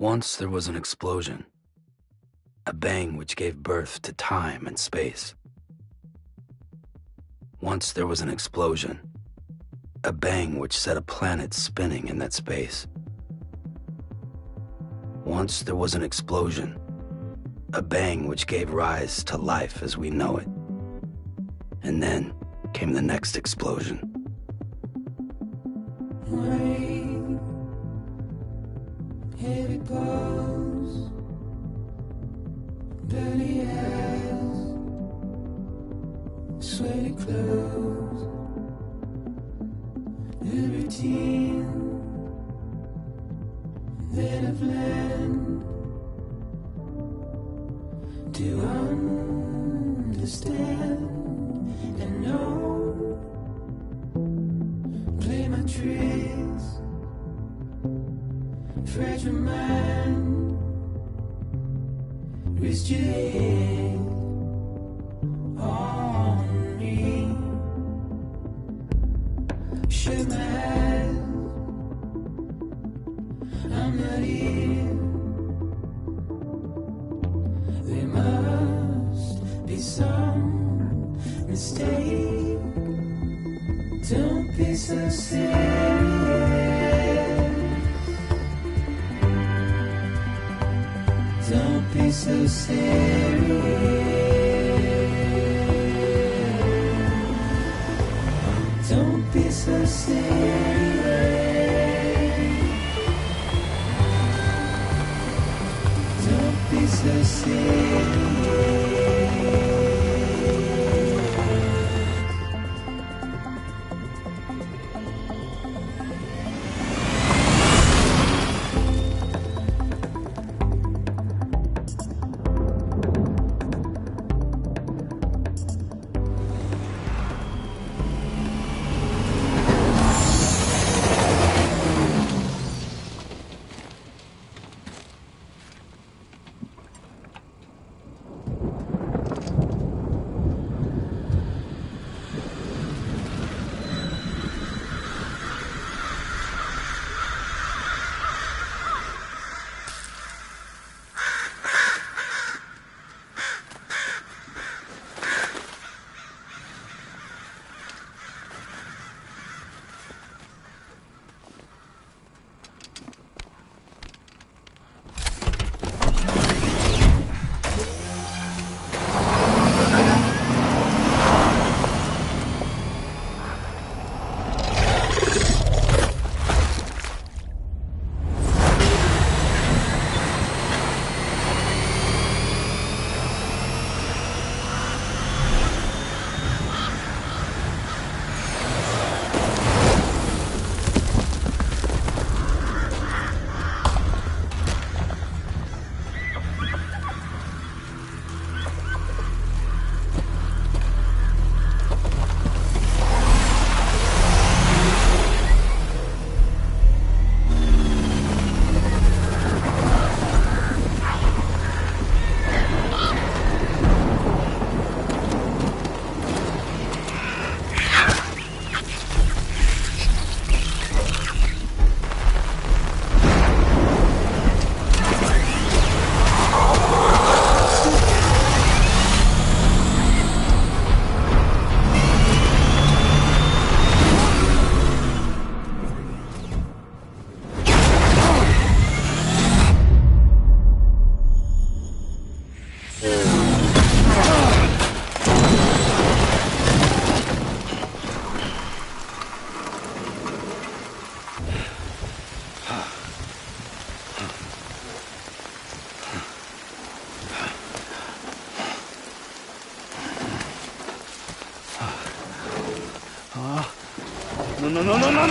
Once there was an explosion, a bang which gave birth to time and space. Once there was an explosion, a bang which set a planet spinning in that space. Once there was an explosion, a bang which gave rise to life as we know it. And then came the next explosion. Rain, here it goes, dirty eyes, sweaty clothes, the routine that I've learned to understand and know. Play my tricks, fragile mind, risk your head on me. Shut my eyes, I'm not here. There must be some mistake. Don't be so serious. Don't be so serious. Don't be so serious. Don't be so serious.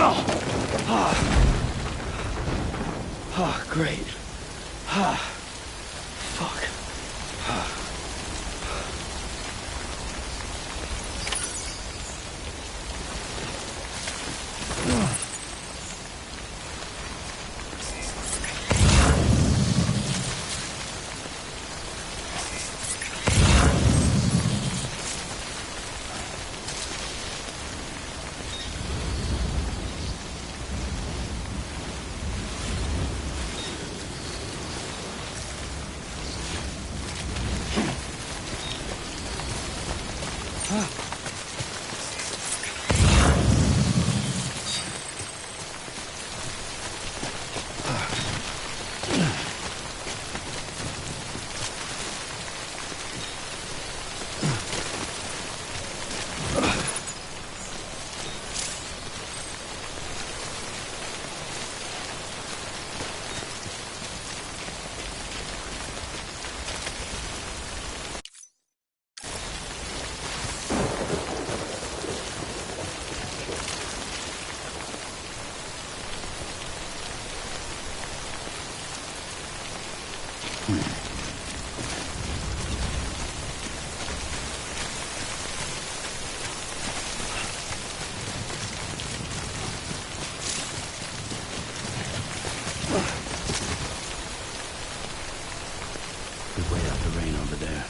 No. Great. Fuck. We wait out the rain over there.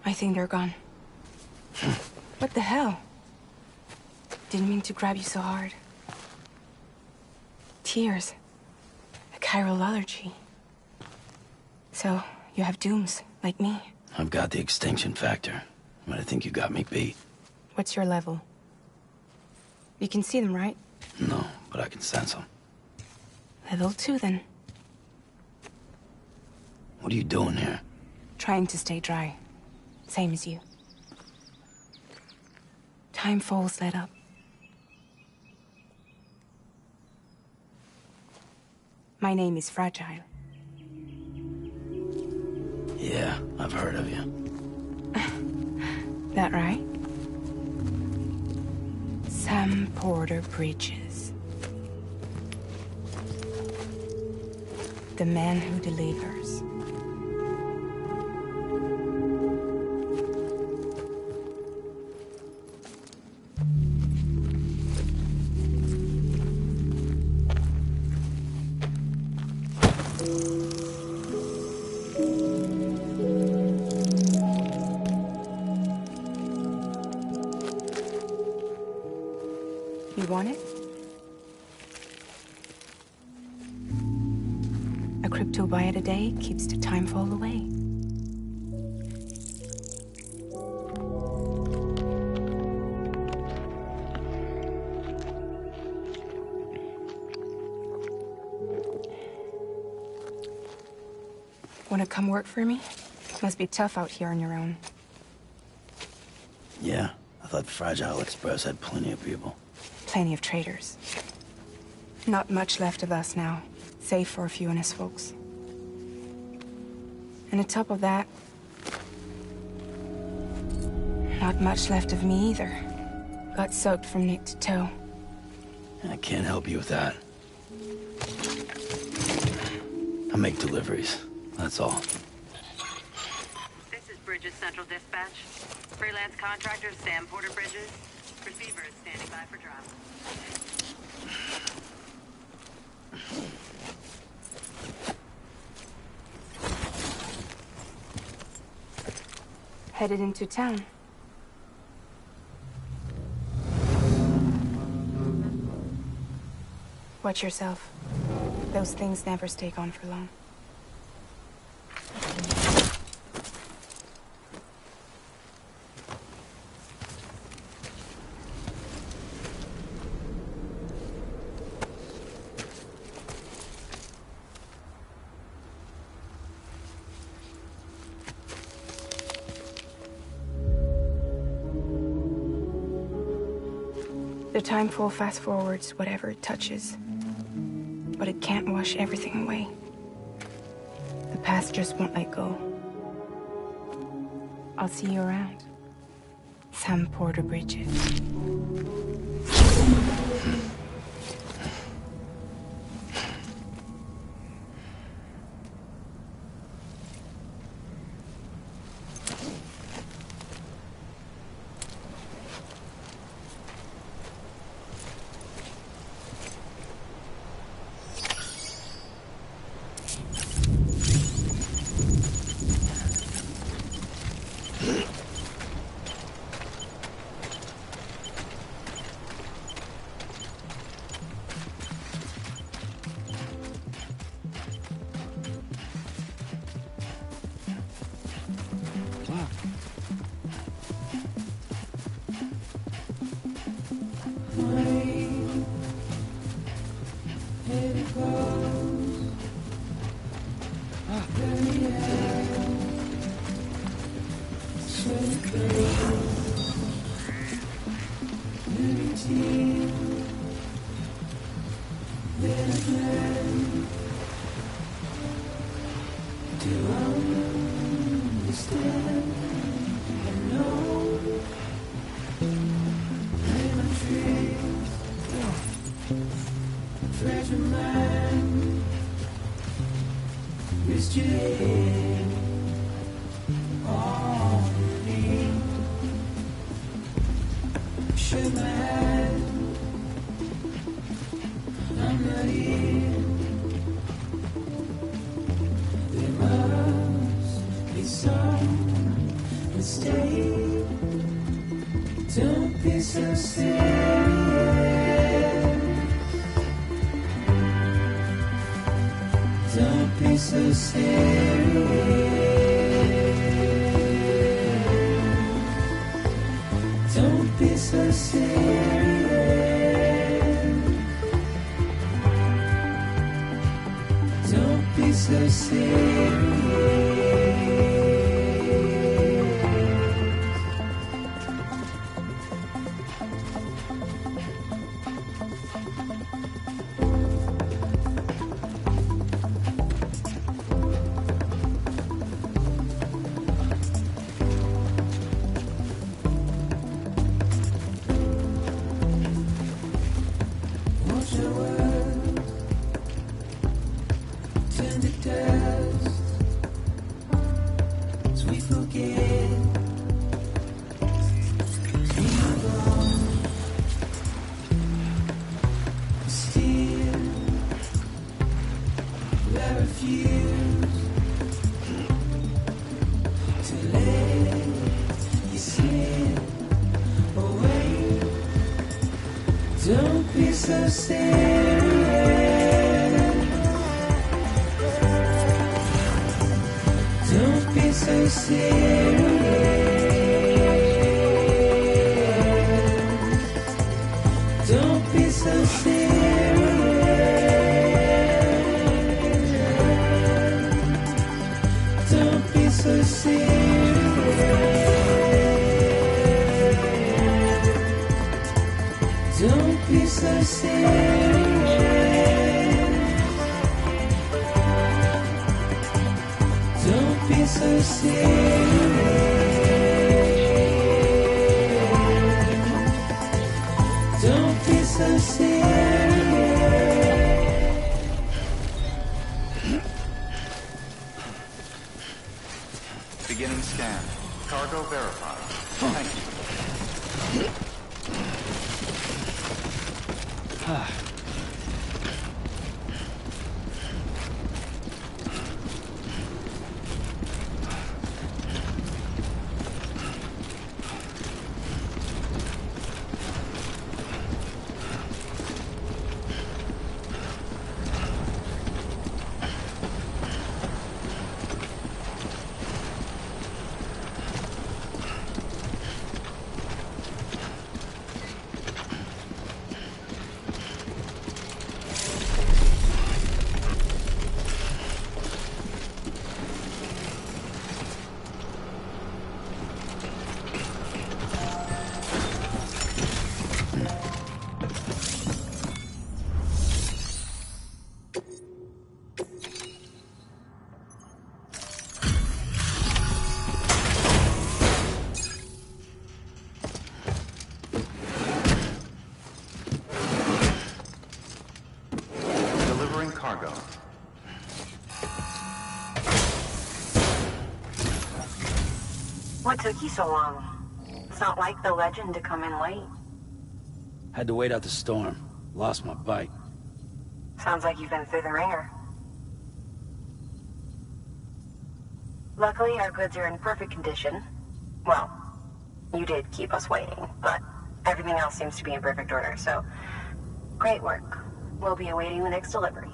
I think they're gone. What the hell? Didn't mean to grab you so hard. Tears. chiral allergy. So, you have dooms, like me. I've got the extinction factor, but I think you got me beat. What's your level? You can see them, right? No, but I can sense them. Level 2, then. What are you doing here? Trying to stay dry. Same as you. Timefall's let up. My name is Fragile. Yeah, I've heard of you. That right? Sam Porter Bridges. The man who delivers. You want it? A crypto byte a day keeps the timefall away. Wanna come work for me? Must be tough out here on your own. Yeah, I thought Fragile Express had plenty of people. Plenty of traitors. Not much left of us now, save for a few honest folks. And on top of that, not much left of me either. Got soaked from neck to toe. I can't help you with that. I make deliveries, that's all. This is Bridges Central Dispatch. Freelance contractor Sam Porter Bridges. Receiver is standing by for drop. Headed into town. Watch yourself. Those things never stay gone for long. The timefall fast forwards whatever it touches. But it can't wash everything away. The past just won't let go. I'll see you around. Sam Porter Bridges. Don't be so serious. Don't be so serious. Don't be so serious. Don't be so serious. Watch your world turn to dust as we forget we move on. Still, I refuse to let you slip away. Don't be so serious. Don't be so serious. Don't be so serious. Don't be so serious. Don't be so serious. Don't be so serious. Don't be so serious. Beginning scan. Cargo verified. Thank you. Delivering cargo. What took you so long? It's not like the legend to come in late. Had to wait out the storm. Lost my bike. Sounds like you've been through the ringer. Luckily, our goods are in perfect condition. Well, you did keep us waiting, but everything else seems to be in perfect order, so great work. We'll be awaiting the next delivery.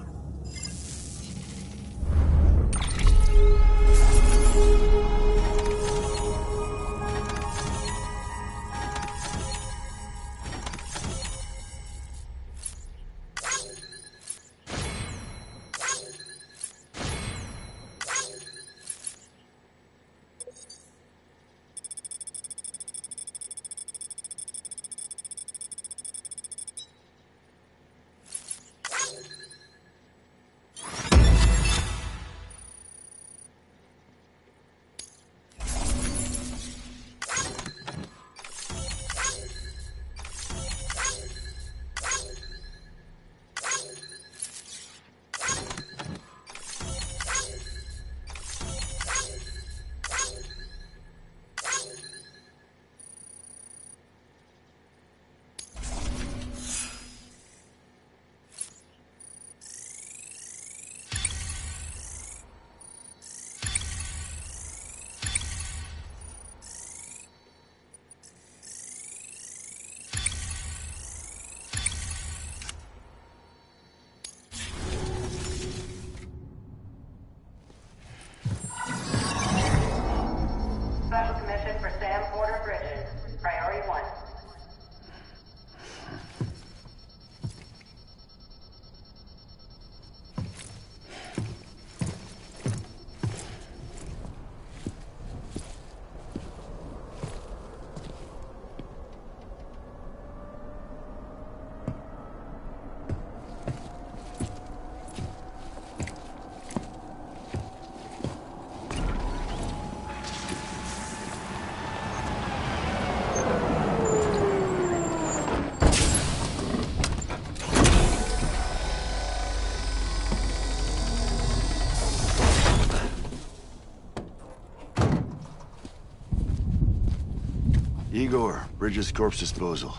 Igor, Bridges Corpse Disposal.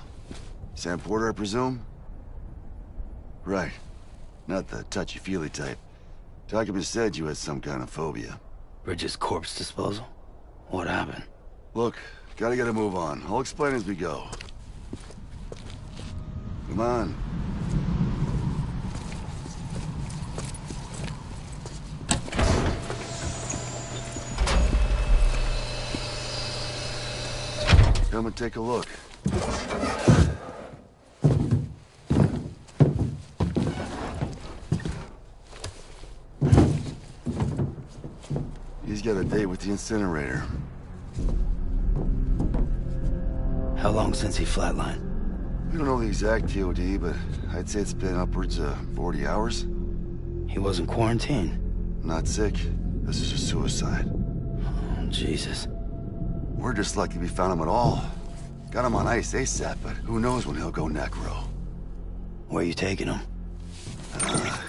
Sam Porter, I presume? Right. Not the touchy-feely type. Documents said you had some kind of phobia. Bridges corpse disposal? What happened? Look, gotta get a move on. I'll explain as we go. Come on. Come and take a look. He's got a date with the incinerator. How long since he flatlined? We don't know the exact TOD, but I'd say it's been upwards of 40 hours. He wasn't quarantined. Not sick. This is a suicide. Oh, Jesus. We're just lucky we found him at all. Got him on ice ASAP, but who knows when he'll go necro. Where you taking him?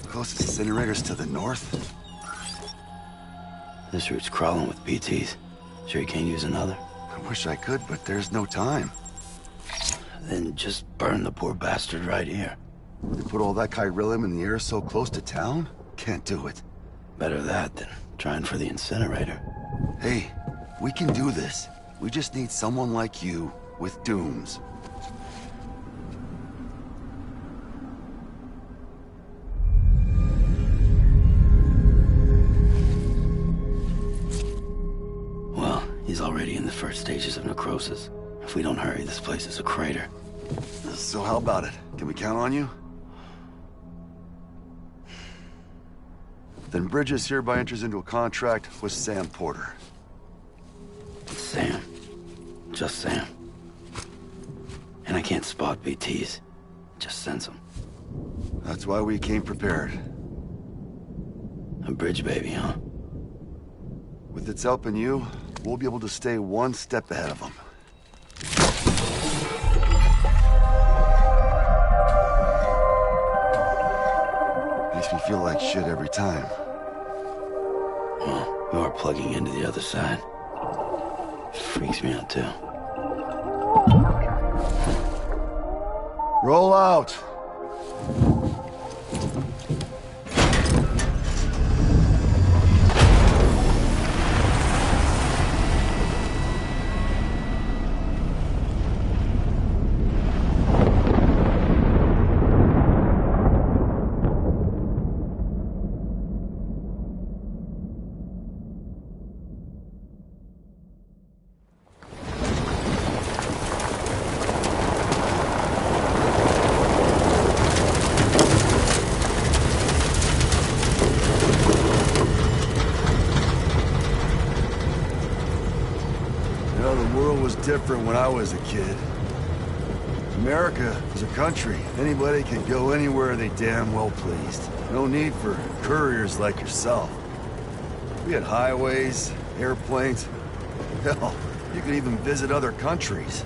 Closest incinerators to the north. This route's crawling with BTs. Sure you can't use another? I wish I could, but there's no time. Then just burn the poor bastard right here. They put all that chiralium in the air so close to town? Can't do it. Better that than trying for the incinerator. Hey, we can do this. We just need someone like you with dooms. Well, he's already in the first stages of necrosis. If we don't hurry, this place is a crater. So how about it? Can we count on you? Then Bridges hereby enters into a contract with Sam Porter. Sam. Just Sam. And I can't spot BTs. Just sense them. That's why we came prepared. A bridge baby, huh? With its help and you, we'll be able to stay one step ahead of them. Makes me feel like shit every time. Well, you are plugging into the other side. Freaks me out, too. Roll out! Different when I was a kid. America was a country. Anybody could go anywhere they damn well pleased. No need for couriers like yourself. We had highways, airplanes. Hell, you could even visit other countries.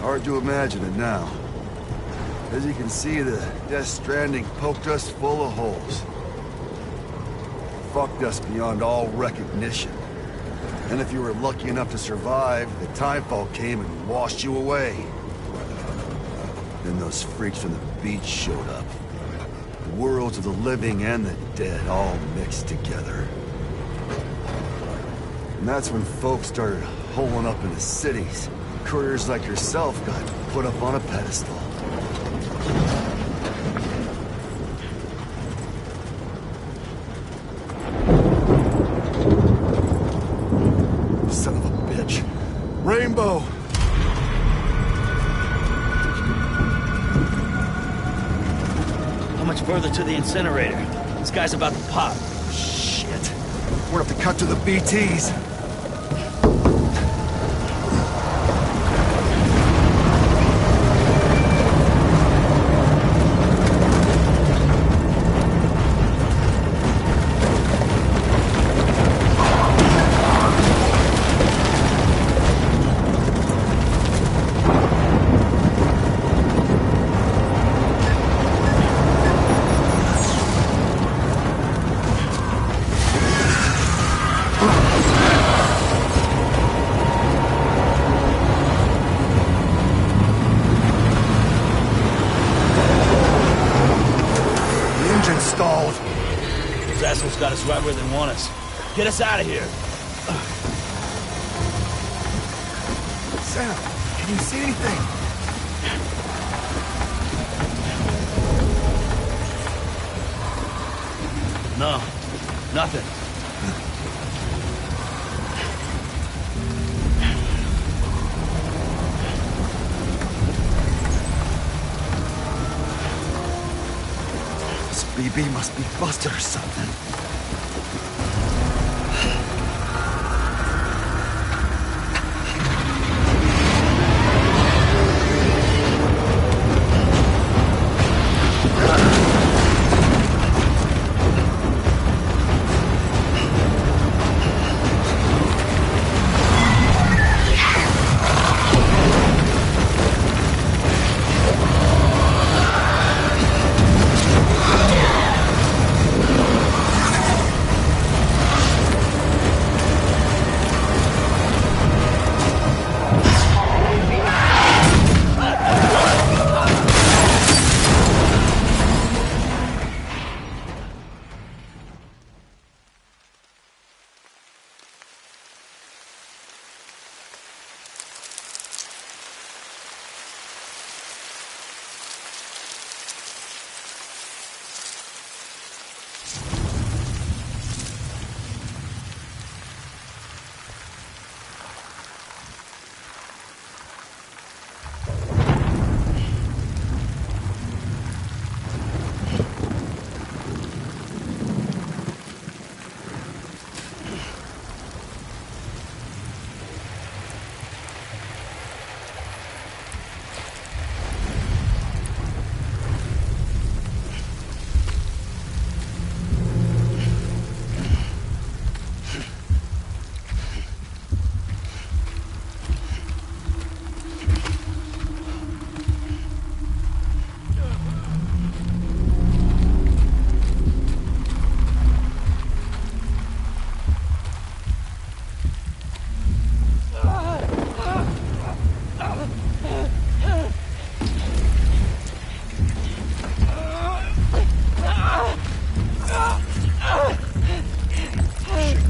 Hard to imagine it now. As you can see, the Death Stranding poked us full of holes. Fucked us beyond all recognition. And if you were lucky enough to survive, the timefall came and washed you away. Then those freaks from the beach showed up. The worlds of the living and the dead all mixed together. And that's when folks started holing up in the cities. Couriers like yourself got put up on a pedestal. Rainbow! How much further to the incinerator? This guy's about to pop. Shit. We're gonna have to cut to the BTs. assholes got us right where they want us. Get us out of here. Sam, can you see anything? No, nothing. This BB must be busted or something.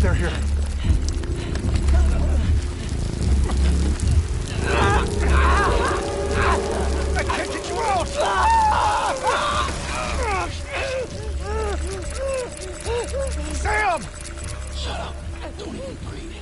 They're here. I can't get you out! Sam! Shut up. Don't even breathe.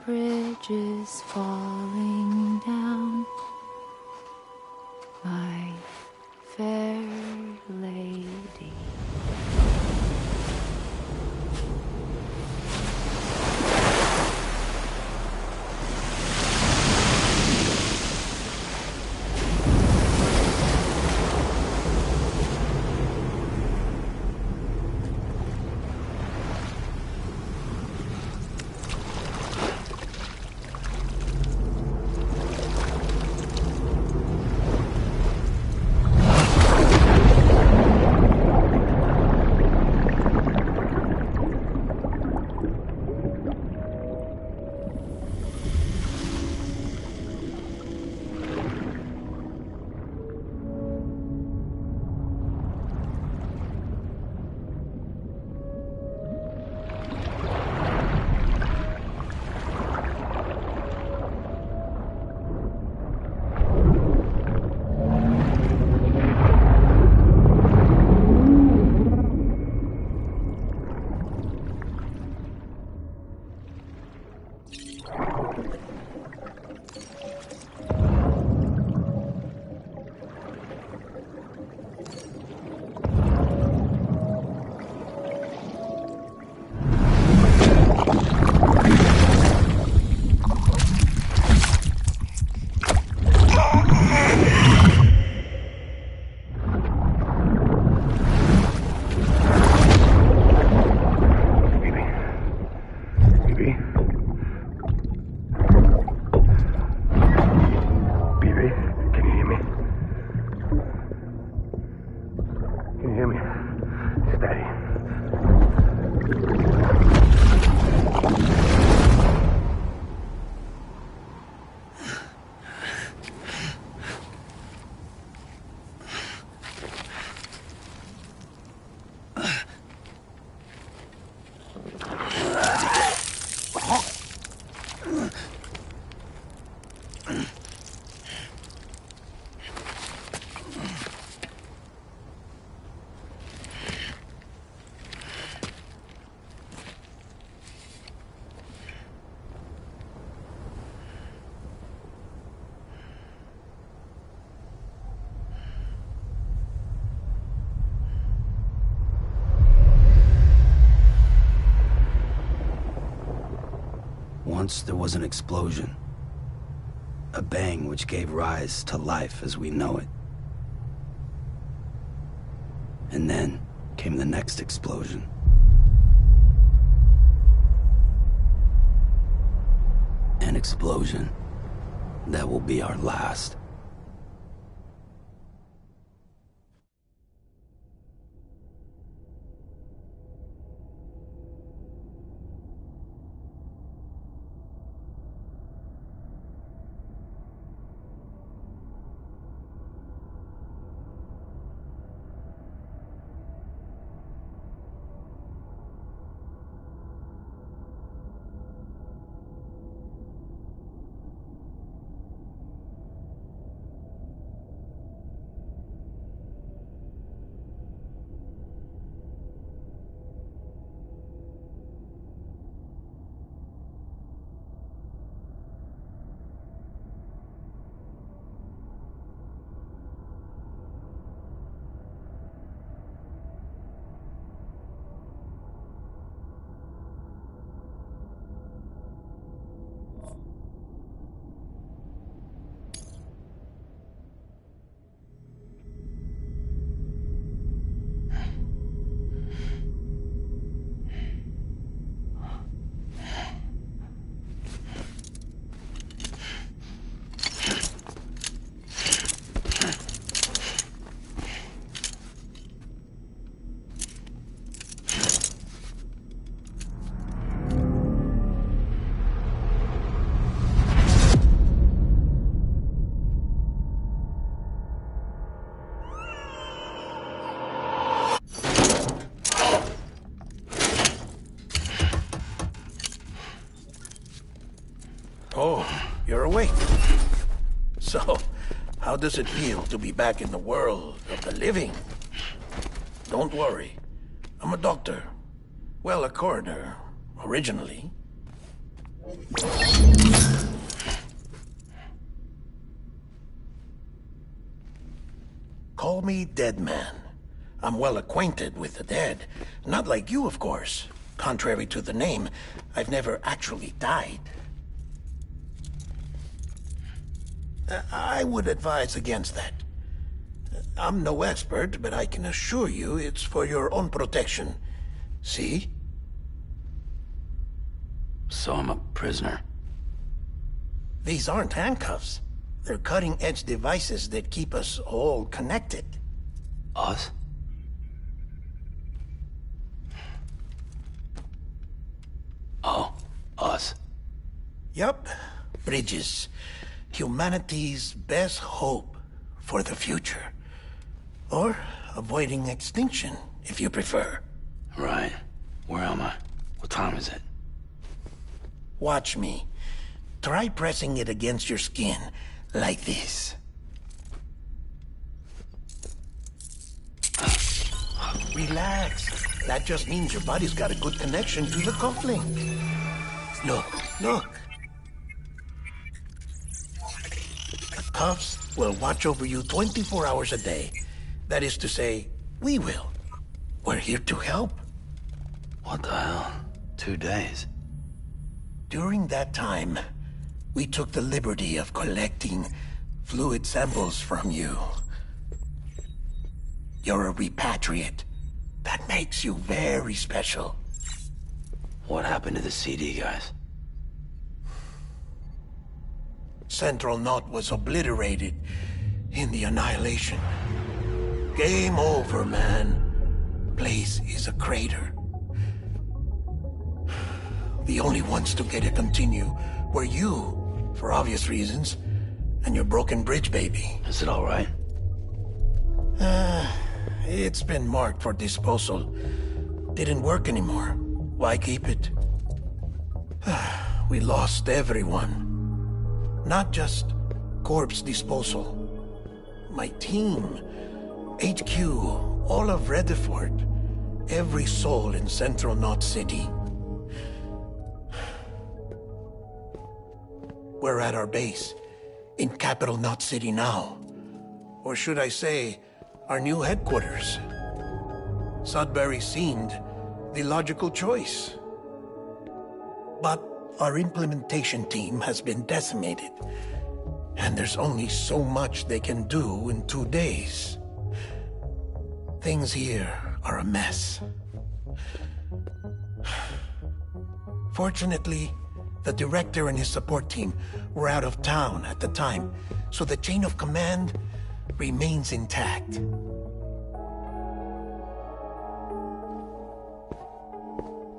bridges falling down, my fair lady. Once there was an explosion. A bang which gave rise to life as we know it. And then came the next explosion. An explosion that will be our last. Oh, you're awake. So, how does it feel to be back in the world of the living? Don't worry. I'm a doctor. Well, a coroner, originally. Call me Dead Man. I'm well acquainted with the dead. Not like you, of course. Contrary to the name, I've never actually died. I would advise against that. I'm no expert, but I can assure you it's for your own protection. See? So I'm a prisoner. These aren't handcuffs. They're cutting-edge devices that keep us all connected. Us? Oh, us. Yup. Bridges. Humanity's best hope for the future. Or avoiding extinction, if you prefer. Right. Where am I? What time is it? Watch me. Try pressing it against your skin, like this. Relax. That just means your body's got a good connection to the cufflink. Look. Cuffs will watch over you 24 hours a day. That is to say, we will. We're here to help. What the hell? 2 days? During that time, we took the liberty of collecting fluid samples from you. You're a repatriate. That makes you very special. What happened to the CD guys? Central Knot was obliterated in the Annihilation. Game over, man. Place is a crater. The only ones to get to continue were you, for obvious reasons, and your broken bridge baby. Is it all right? It's been marked for disposal. Didn't work anymore. Why keep it? We lost everyone. Not just corpse disposal. My team, HQ, all of Redford, every soul in Central Knot City. We're at our base, in Capital Knot City now. Or should I say, our new headquarters. Sudbury seemed the logical choice. But our implementation team has been decimated. And there's only so much they can do in 2 days. Things here are a mess. Fortunately, the director and his support team were out of town at the time, so the chain of command remains intact.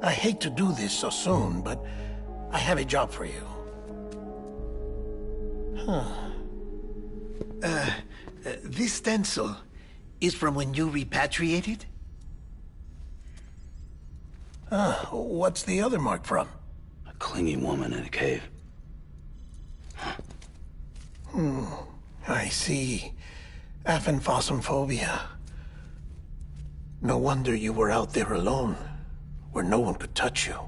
I hate to do this so soon, but I have a job for you. This stencil is from when you repatriated? What's the other mark from? A clingy woman in a cave. I see. Aphenphosmphobia. No wonder you were out there alone, where no one could touch you.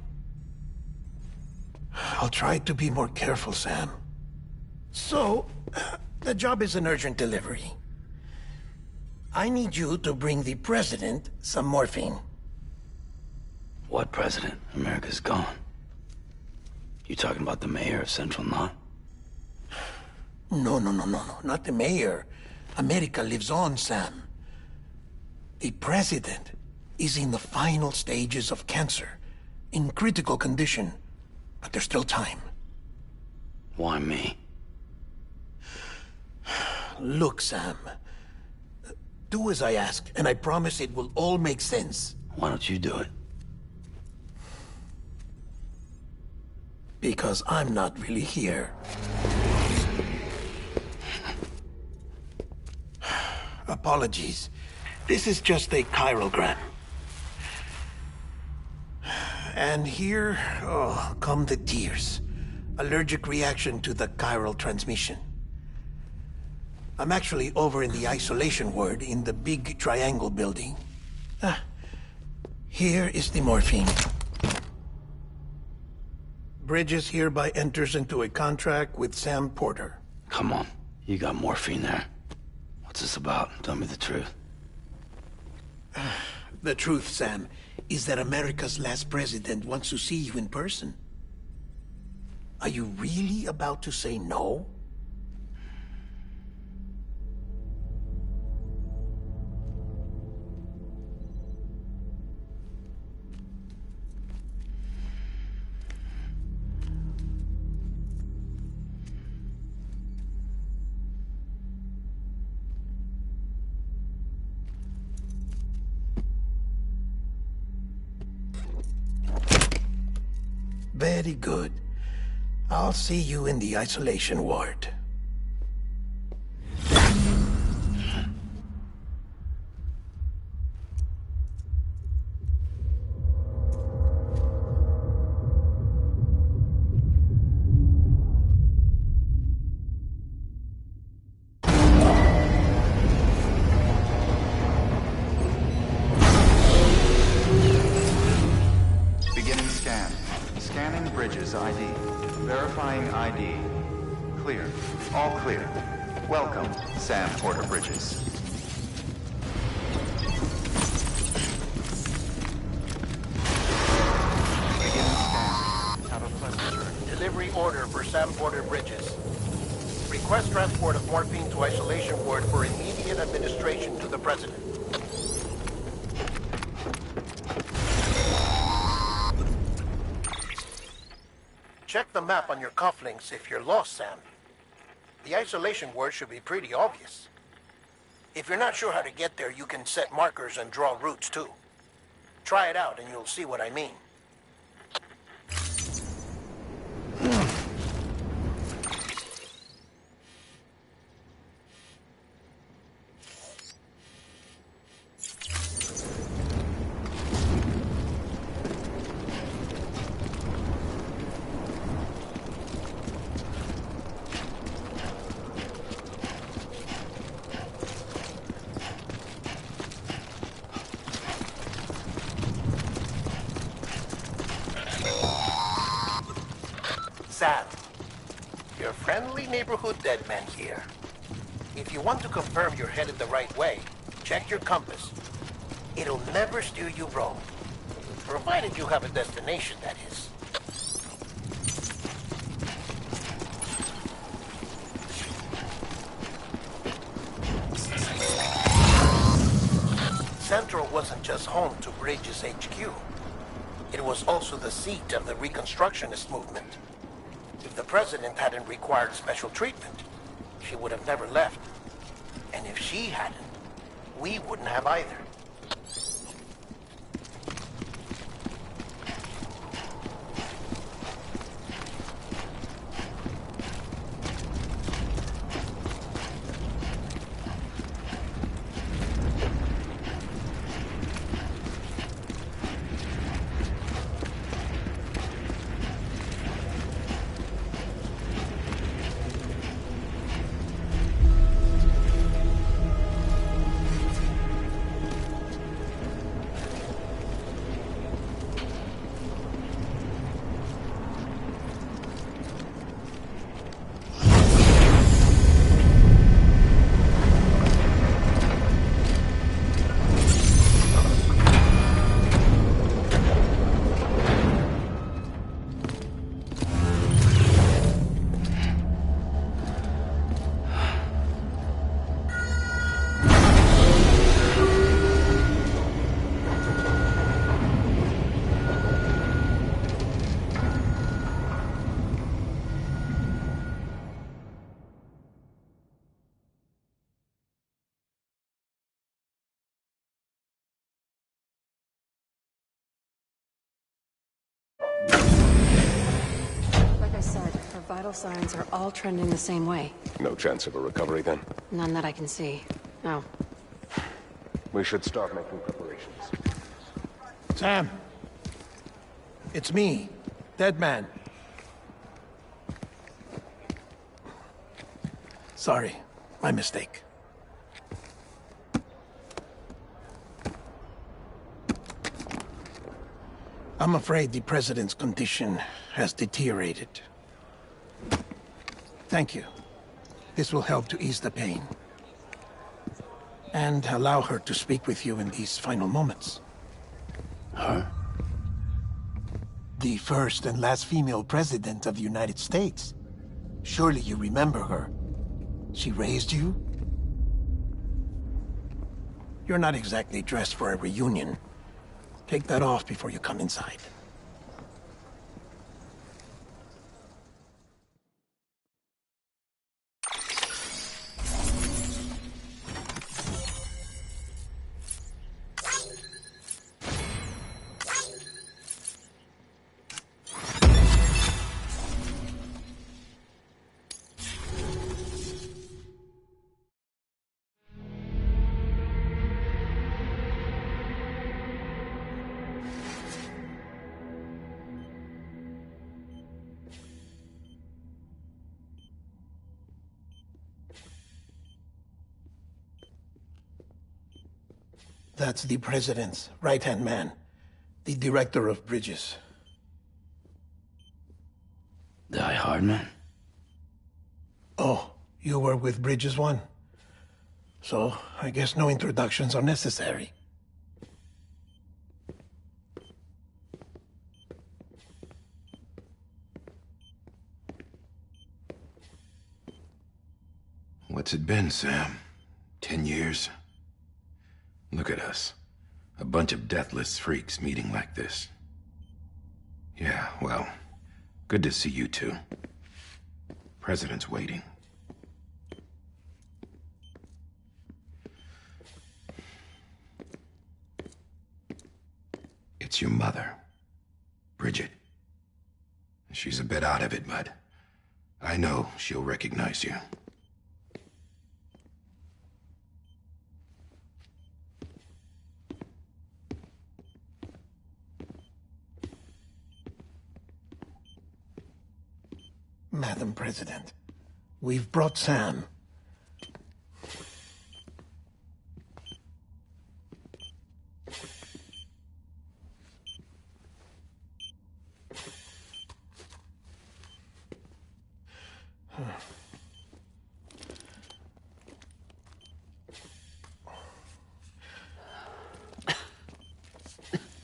I'll try to be more careful, Sam. So, the job is an urgent delivery. I need you to bring the president some morphine. What president? America's gone. You talking about the mayor of Central Knot? No, not the mayor. America lives on, Sam. The president is in the final stages of cancer, in critical condition, but there's still time. Why me? Look, Sam. Do as I ask, and I promise it will all make sense. Why don't you do it? Because I'm not really here. Apologies. This is just a chirogram. And here, come the tears. Allergic reaction to the chiral transmission. I'm actually over in the isolation ward in the big triangle building. Here is the morphine. Bridges hereby enters into a contract with Sam Porter. Come on. You got morphine there. What's this about? Tell me the truth. The truth, Sam, is that America's last president wants to see you in person. Are you really about to say no? Very good. I'll see you in the isolation ward. Beginning scan. Scanning Bridges ID. Verifying ID. Clear. All clear. Welcome, Sam Porter Bridges. Beginning scan. Have a pleasant journey. Delivery order for Sam Porter Bridges. Request transport of morphine to isolation ward for immediate administration to the president. Check the map on your cufflinks if you're lost, Sam. The isolation word should be pretty obvious. If you're not sure how to get there, you can set markers and draw routes too. Try it out and you'll see what I mean. Sam, your friendly neighborhood dead man here. If you want to confirm you're headed the right way, check your compass. It'll never steer you wrong. Provided you have a destination, that is. Central wasn't just home to Bridges HQ. It was also the seat of the Reconstructionist movement. If the president hadn't required special treatment, she would have never left. And if she hadn't, we wouldn't have either. Like I said, her vital signs are all trending the same way. No chance of a recovery then? None that I can see. No. We should start making preparations. Sam. It's me, Dead Man. Sorry, my mistake. I'm afraid the president's condition has deteriorated. Thank you. This will help to ease the pain. And allow her to speak with you in these final moments. Huh? The first and last female president of the United States. Surely you remember her. She raised you? You're not exactly dressed for a reunion. Take that off before you come inside. That's the president's right-hand man, the director of bridges. Die Hardman? Oh, you were with Bridges 1? So, I guess no introductions are necessary. What's it been, Sam? 10 years? Look at us. A bunch of deathless freaks meeting like this. Yeah, well, good to see you two. President's waiting. It's your mother, Bridget. She's a bit out of it, but I know she'll recognize you. Madam President, we've brought Sam.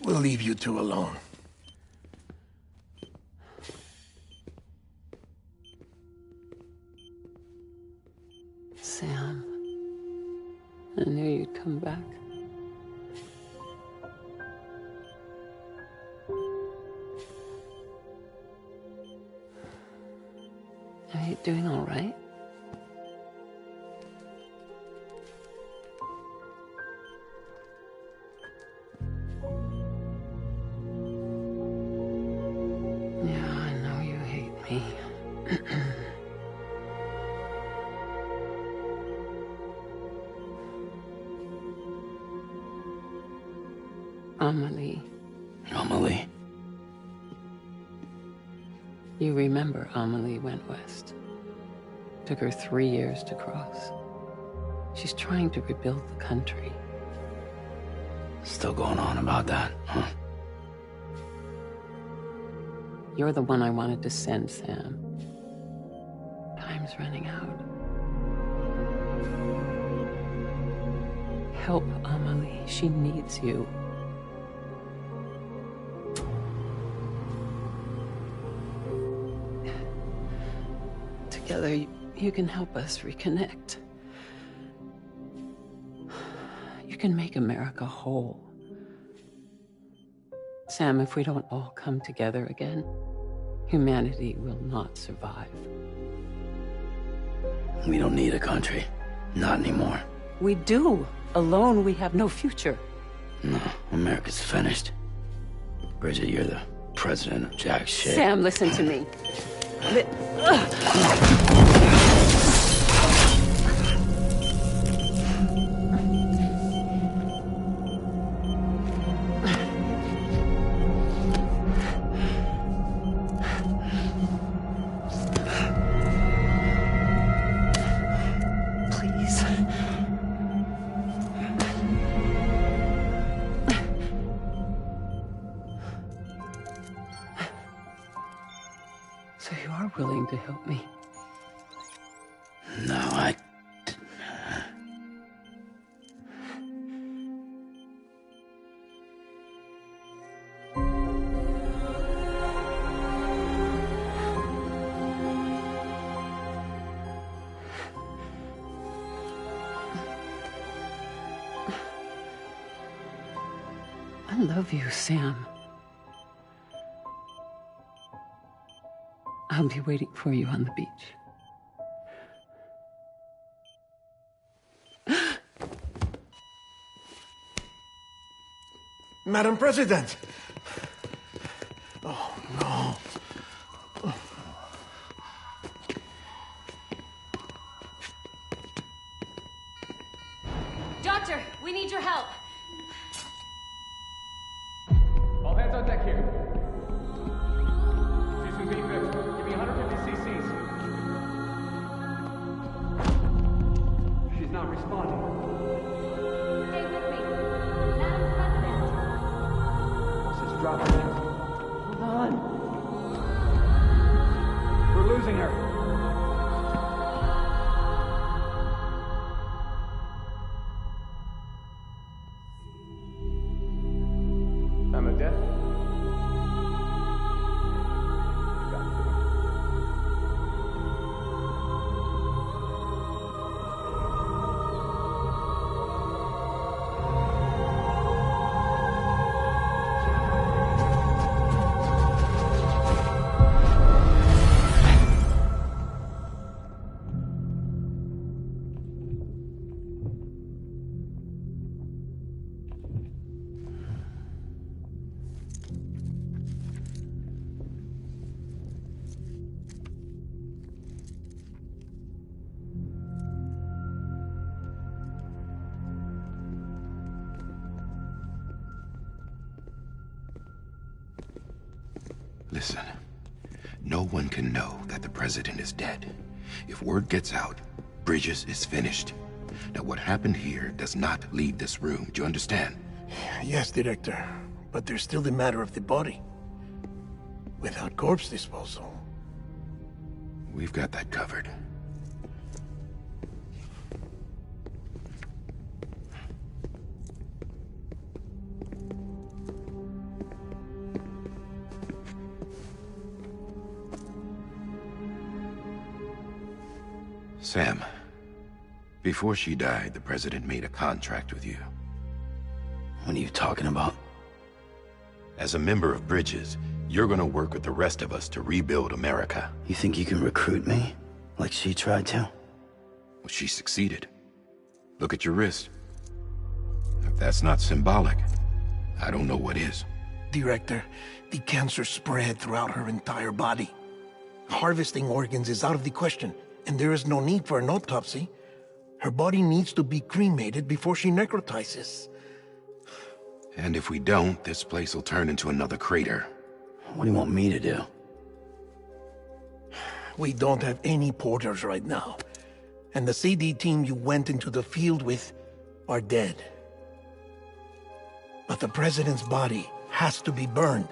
We'll leave you two alone. Sam, I knew you'd come back. doing all right? Yeah, I know you hate me. Amelie. Amelie? You remember Amelie went west. Took her 3 years to cross. She's trying to rebuild the country. Still going on about that, huh? You're the one I wanted to send, Sam. Time's running out. Help Amelie. She needs you. Together, you can help us reconnect. You can make America whole. Sam, if we don't all come together again, humanity will not survive. We don't need a country. Not anymore. We do. Alone, we have no future. No, America's finished. Bridget, you're the president of jack shit. Sam, listen to me. Please. So you are willing to help me? No, I... I love you, Sam. I'll be waiting for you on the beach. Madam President! Oh, no. Doctor, we need your help. All hands on deck here. She's in B-fifth. Give me 150 cc's. She's not responding. Stay with me. Madam President. This is dropping. Hold on. We're losing her. I'm a death. Listen, no one can know that the president is dead. If word gets out, Bridges is finished. Now, what happened here does not leave this room. Do you understand? Yes, Director. But there's still the matter of the body. Without corpse disposal. We've got that covered. Sam, before she died, the president made a contract with you. What are you talking about? As a member of Bridges, you're gonna work with the rest of us to rebuild America. You think you can recruit me? Like she tried to? Well, she succeeded. Look at your wrist. If that's not symbolic, I don't know what is. Director, the cancer spread throughout her entire body. Harvesting organs is out of the question, and there is no need for an autopsy. Her body needs to be cremated before she necrotizes. And if we don't, this place will turn into another crater. What do you want me to do? We don't have any porters right now. And the CD team you went into the field with are dead. But the president's body has to be burned.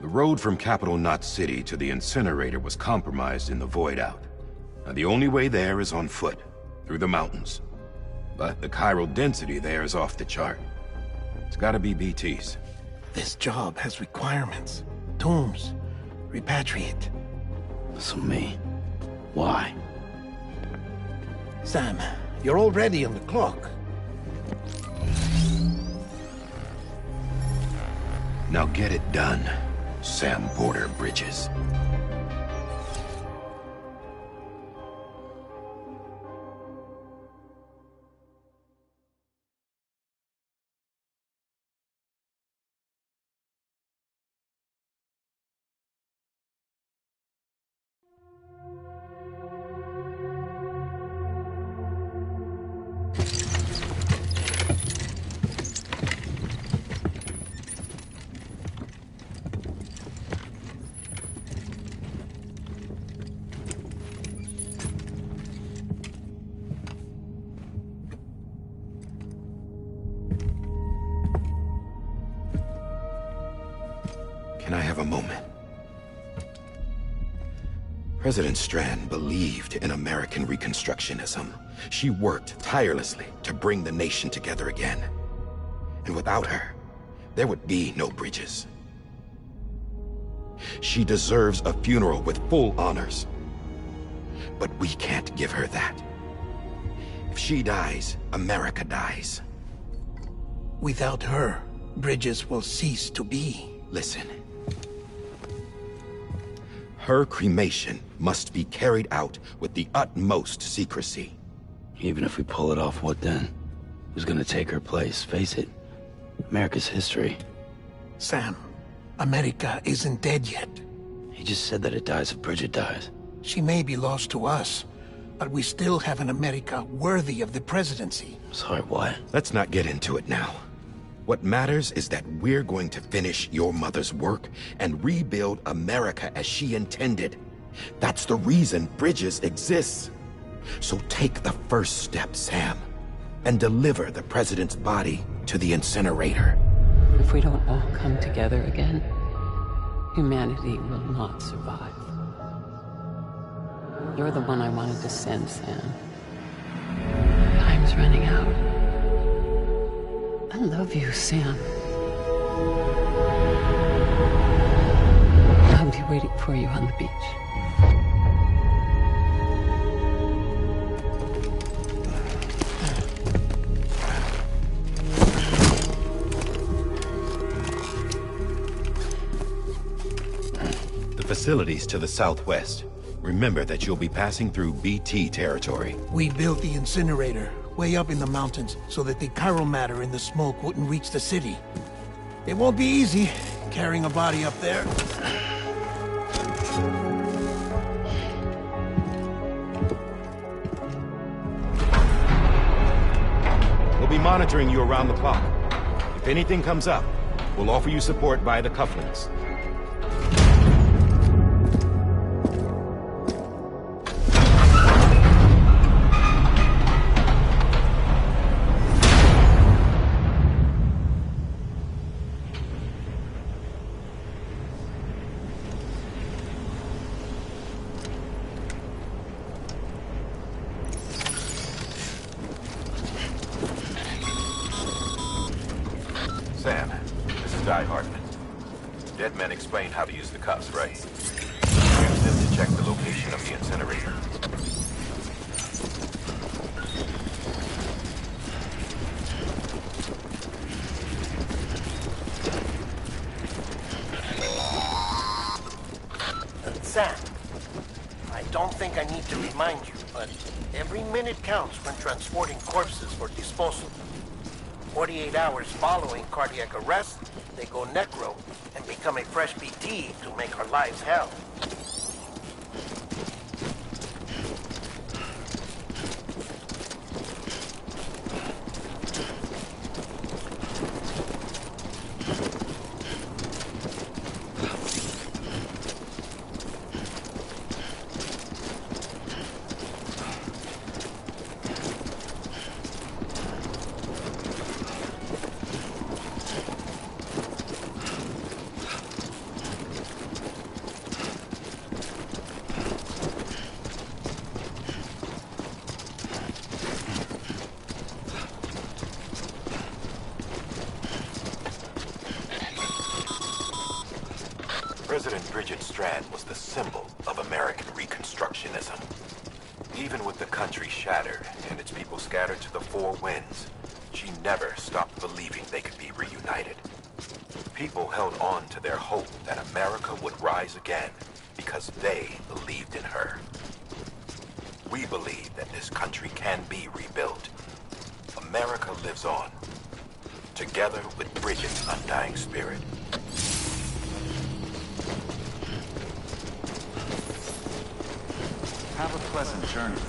The road from Capital Knot City to the incinerator was compromised in the void out. Now the only way there is on foot, through the mountains. But the chiral density there is off the chart. It's gotta be BT's. This job has requirements. Tombs. Repatriate. So me? Why? Sam, you're already on the clock. Now get it done, Sam Porter Bridges. Can I have a moment? President Strand believed in American Reconstructionism. She worked tirelessly to bring the nation together again. And without her, there would be no Bridges. She deserves a funeral with full honors. But we can't give her that. If she dies, America dies. Without her, Bridges will cease to be. Listen. Her cremation must be carried out with the utmost secrecy. Even if we pull it off, what then? Who's gonna take her place? Face it, America's history. Sam, America isn't dead yet. He just said that it dies if Bridget dies. She may be lost to us, but we still have an America worthy of the presidency. Sorry, what? Let's not get into it now. What matters is that we're going to finish your mother's work and rebuild America as she intended. That's the reason Bridges exists. So take the first step, Sam, and deliver the president's body to the incinerator. If we don't all come together again, humanity will not survive. You're the one I wanted to send, Sam. Time's running out. I love you, Sam. I'll be waiting for you on the beach. The facilities to the southwest. Remember that you'll be passing through BT territory. We built the incinerator way up in the mountains so that the chiral matter in the smoke wouldn't reach the city. It won't be easy carrying a body up there. We'll be monitoring you around the clock. If anything comes up, we'll offer you support via the cufflinks. Sam, this is Guy Hartman. Dead men explained how to use the cuffs, right? Use them to check the location of the incinerator. Sam, I don't think I need to remind you, but every minute counts when transporting corpses for disposal. 48 hours following cardiac arrest, they go necro and become a fresh BT to make our lives hell. President Bridget Strand was the symbol of American Reconstructionism. Even with the country shattered and its people scattered to the four winds, she never stopped believing they could be reunited. People held on to their hope that America would rise again because they believed in her. We believe that this country can be rebuilt. America lives on, together with Bridget's undying spirit. Have a pleasant journey.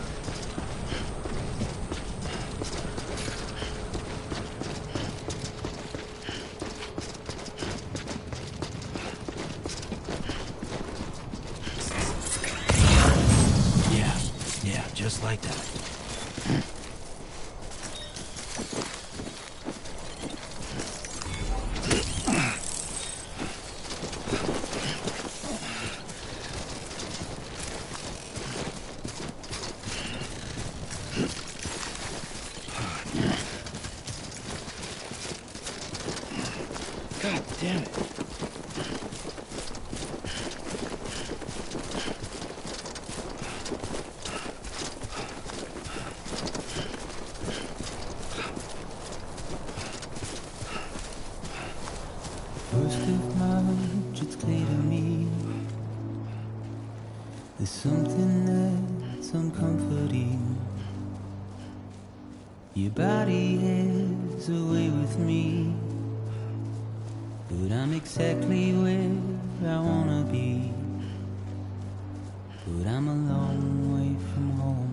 Yeah, just like that. God damn it. First of March, it's clear to me there's something that's uncomforting. Your body is away with me, but I'm exactly where I wanna be. But I'm a long way from home.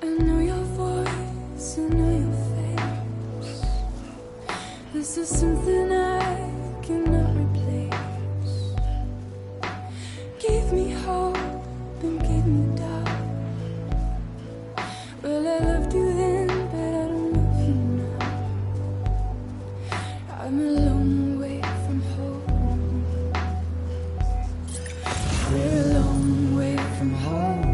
I know your voice, I know your face. This is something I cannot replace. Give me hope and give me doubt. Well, I loved you then, but I don't love you now. I'm a long way from home. We're a long way from home.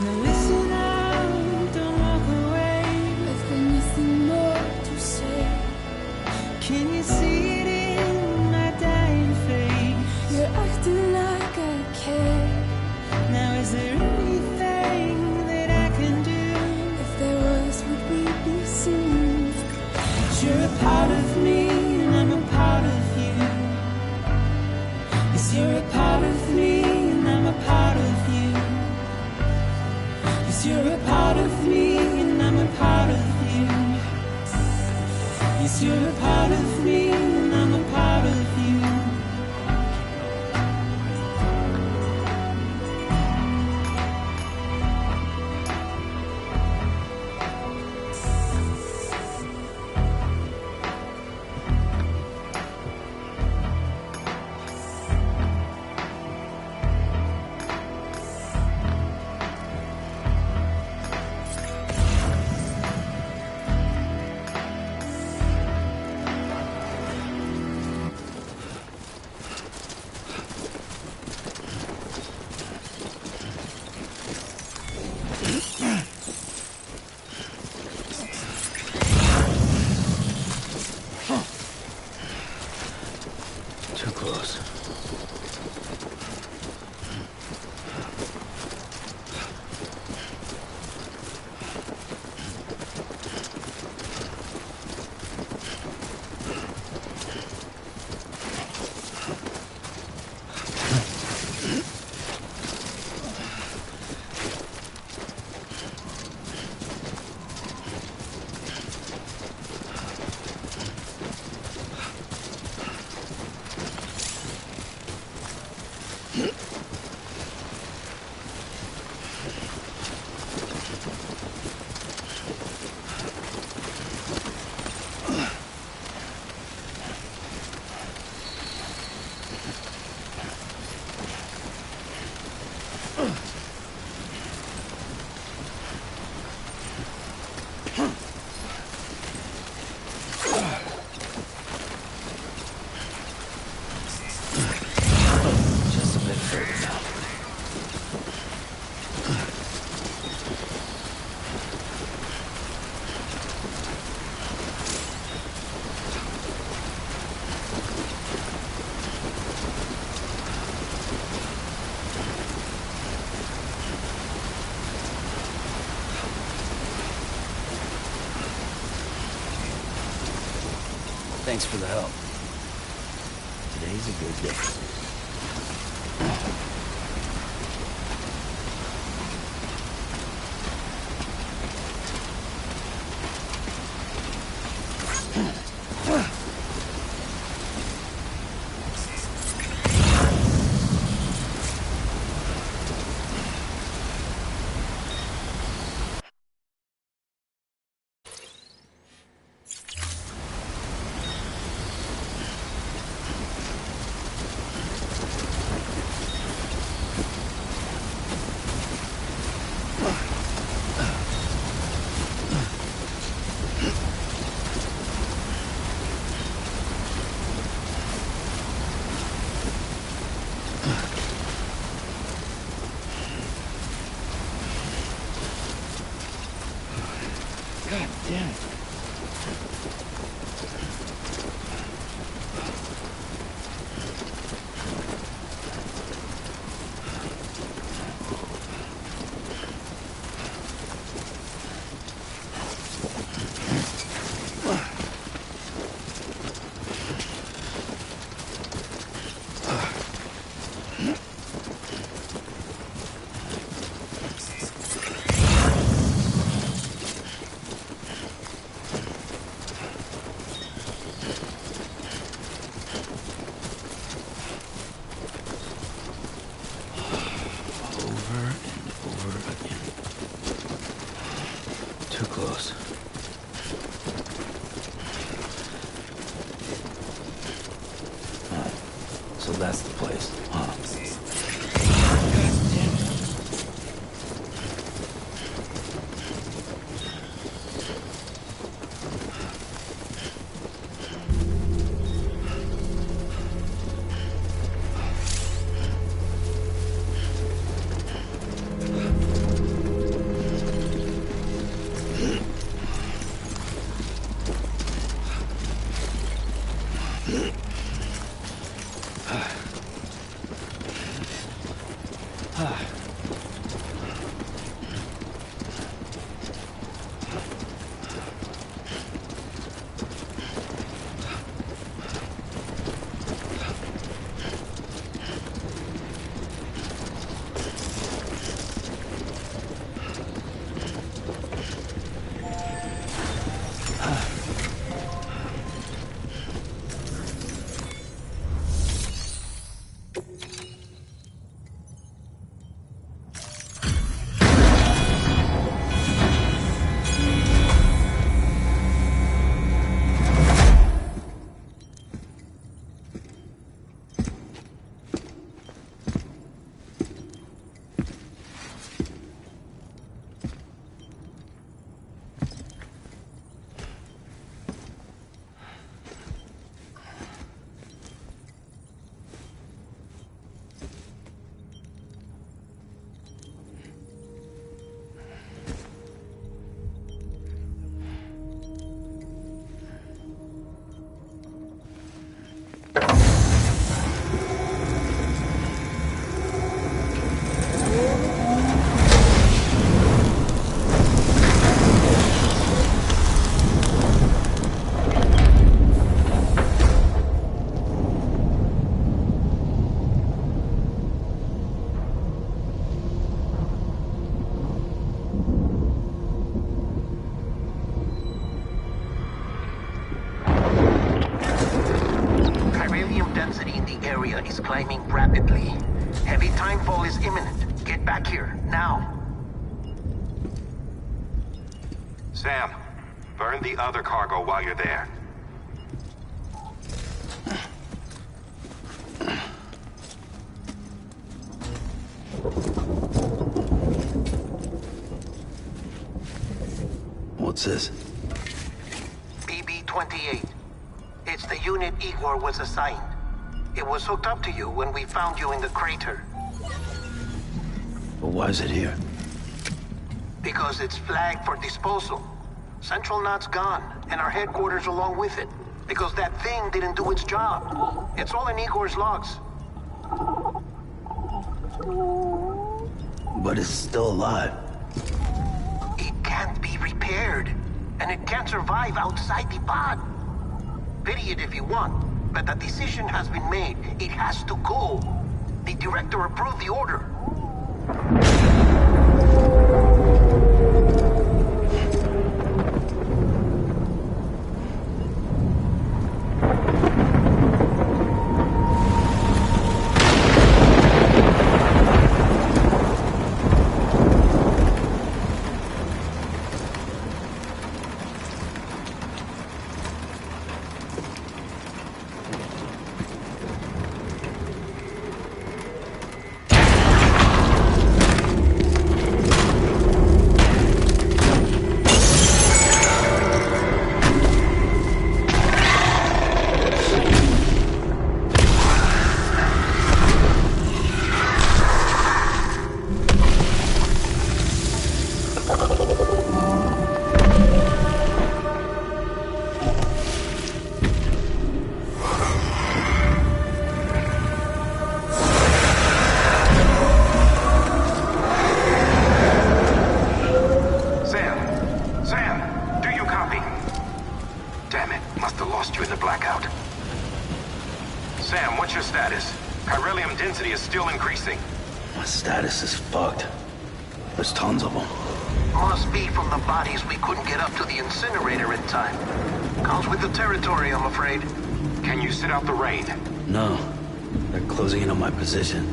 Now listen out, don't walk away. I've got nothing more to say. Can you see it in my dying face? You're acting like I care. Now is there anything that I can do? If there was, would we be seen? You're a part of me and I'm a part of you. Yes, you're a part of me and I'm a part of you. Yes, you're a part of me and I'm a part of you. Yes, you're a part of me and I'm a part of you. Thanks for the help. Today's a good day. God damn it. Too close. So that's the place, huh? Is climbing rapidly. Heavy timefall is imminent. Get back here, now. Sam, burn the other cargo while you're there. What's this? BB-28. It's the unit Igor was assigned. It was hooked up to you when we found you in the crater. But why is it here? Because it's flagged for disposal. Central Knot's gone, and our headquarters along with it. Because that thing didn't do its job. It's all in Igor's logs. But it's still alive. It can't be repaired, and it can't survive outside the pod. pity it if you want, but the decision has been made. It has to go. The director approved the order. Position.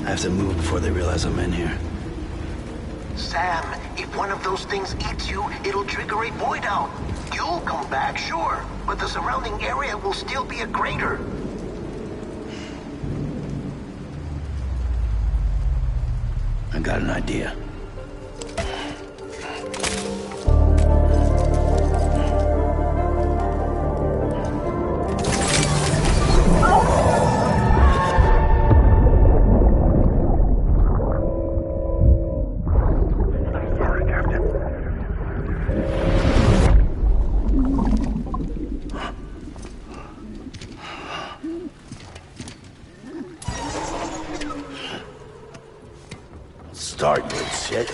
I have to move before they realize I'm in here. Sam, if one of those things eats you, it'll trigger a void out. You'll come back, sure, but the surrounding area will still be a crater. I got an idea. Start, good shit.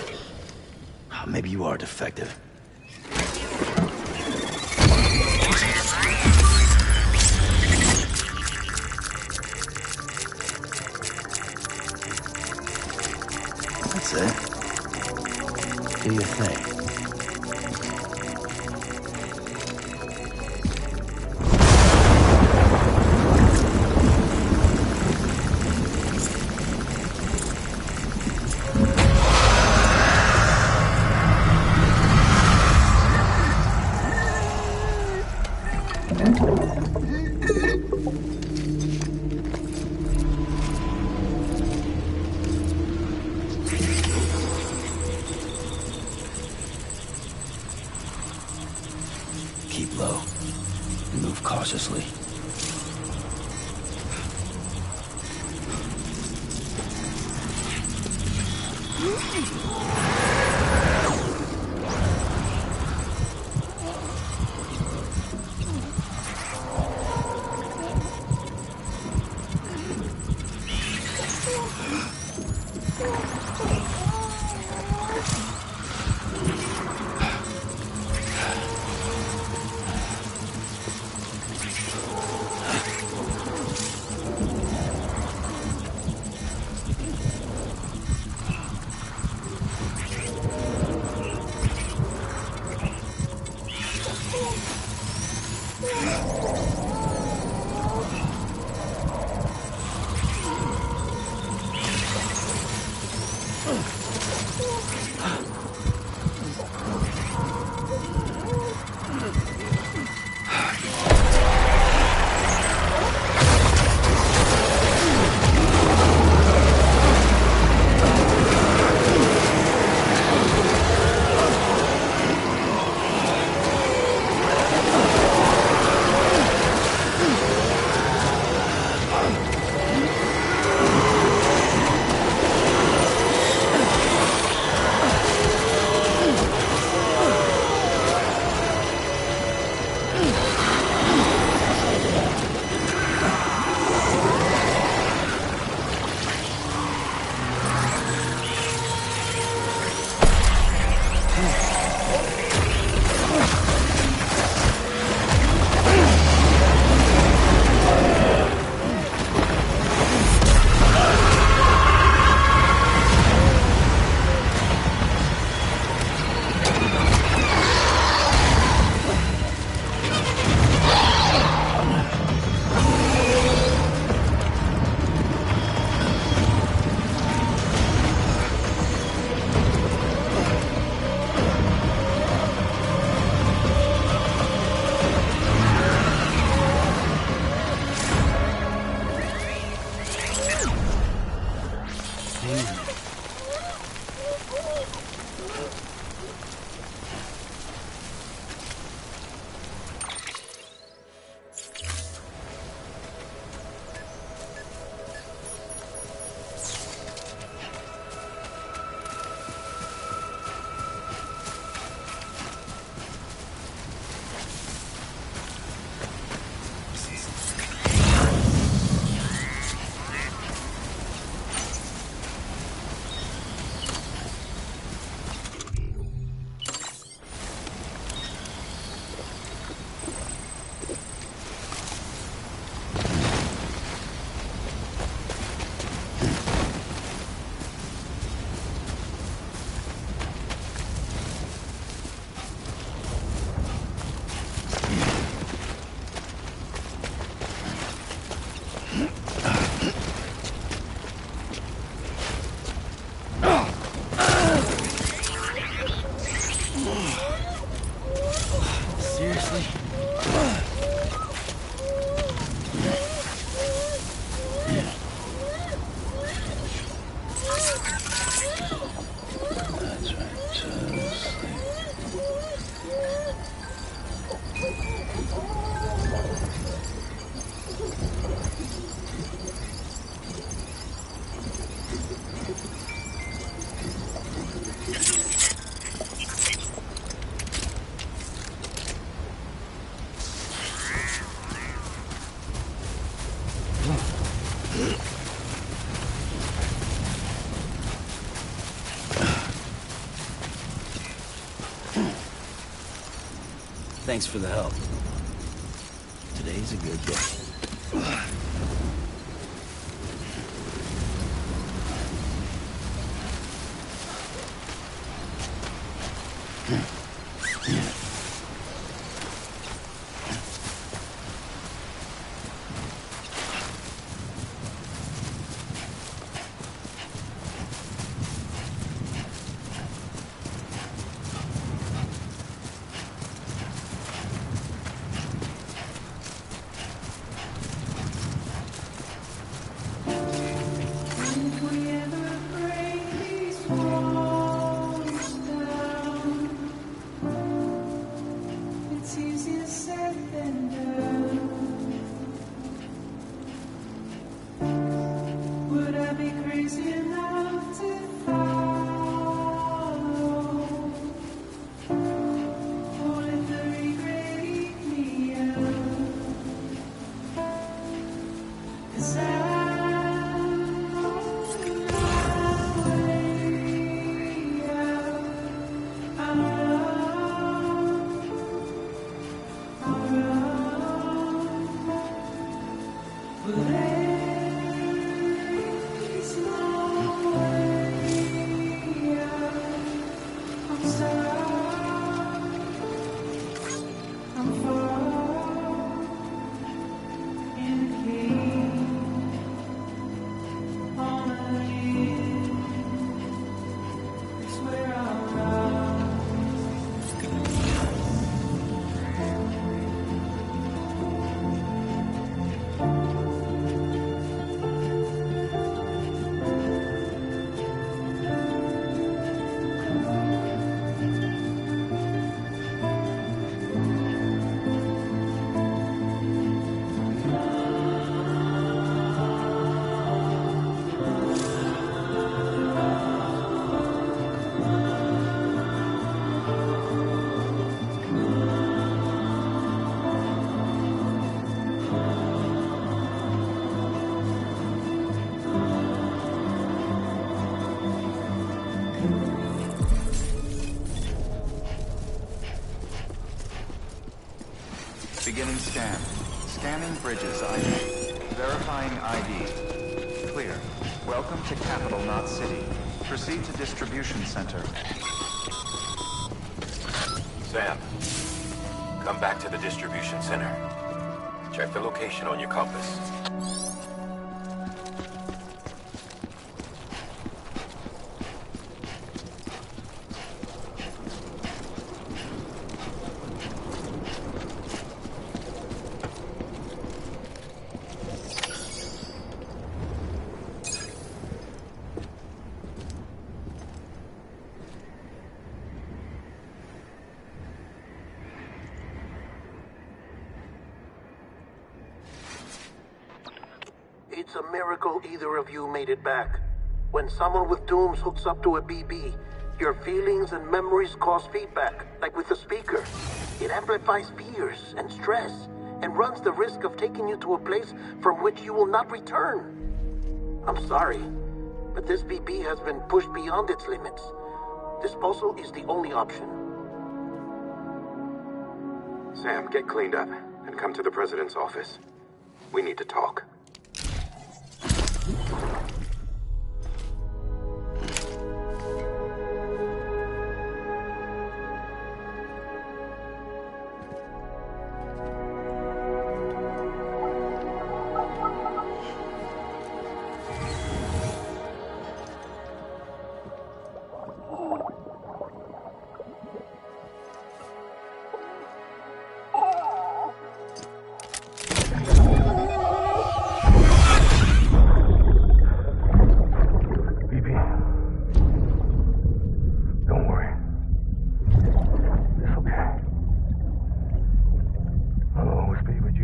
Maybe you are defective. That's it. Do your thing. Keep low and move cautiously. Thanks for the help. Today's a good day. Beginning scan. Scanning bridges ID. Verifying ID. Clear. Welcome to Capital Knot City. Proceed to distribution center. Sam, come back to the distribution center. Check the location on your compass. It's a miracle either of you made it back. When someone with dooms hooks up to a BB, your feelings and memories cause feedback, like with the speaker. It amplifies fears and stress, and runs the risk of taking you to a place from which you will not return. I'm sorry, but this BB has been pushed beyond its limits. Disposal is the only option. Sam, get cleaned up and come to the president's office. We need to talk.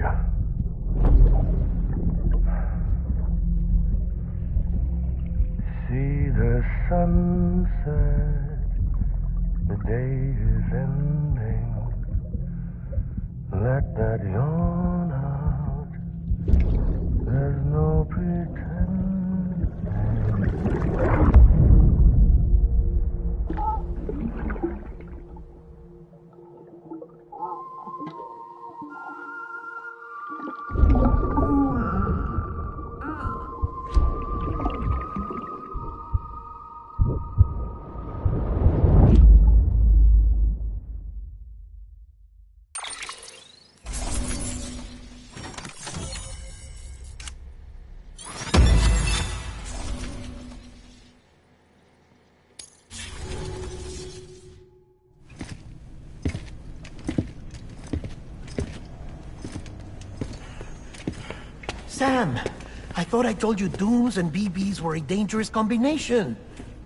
America. See the sunset, the day is ending. Let that yawn out, there's no pretending. Sam, I thought I told you Dooms and BBs were a dangerous combination.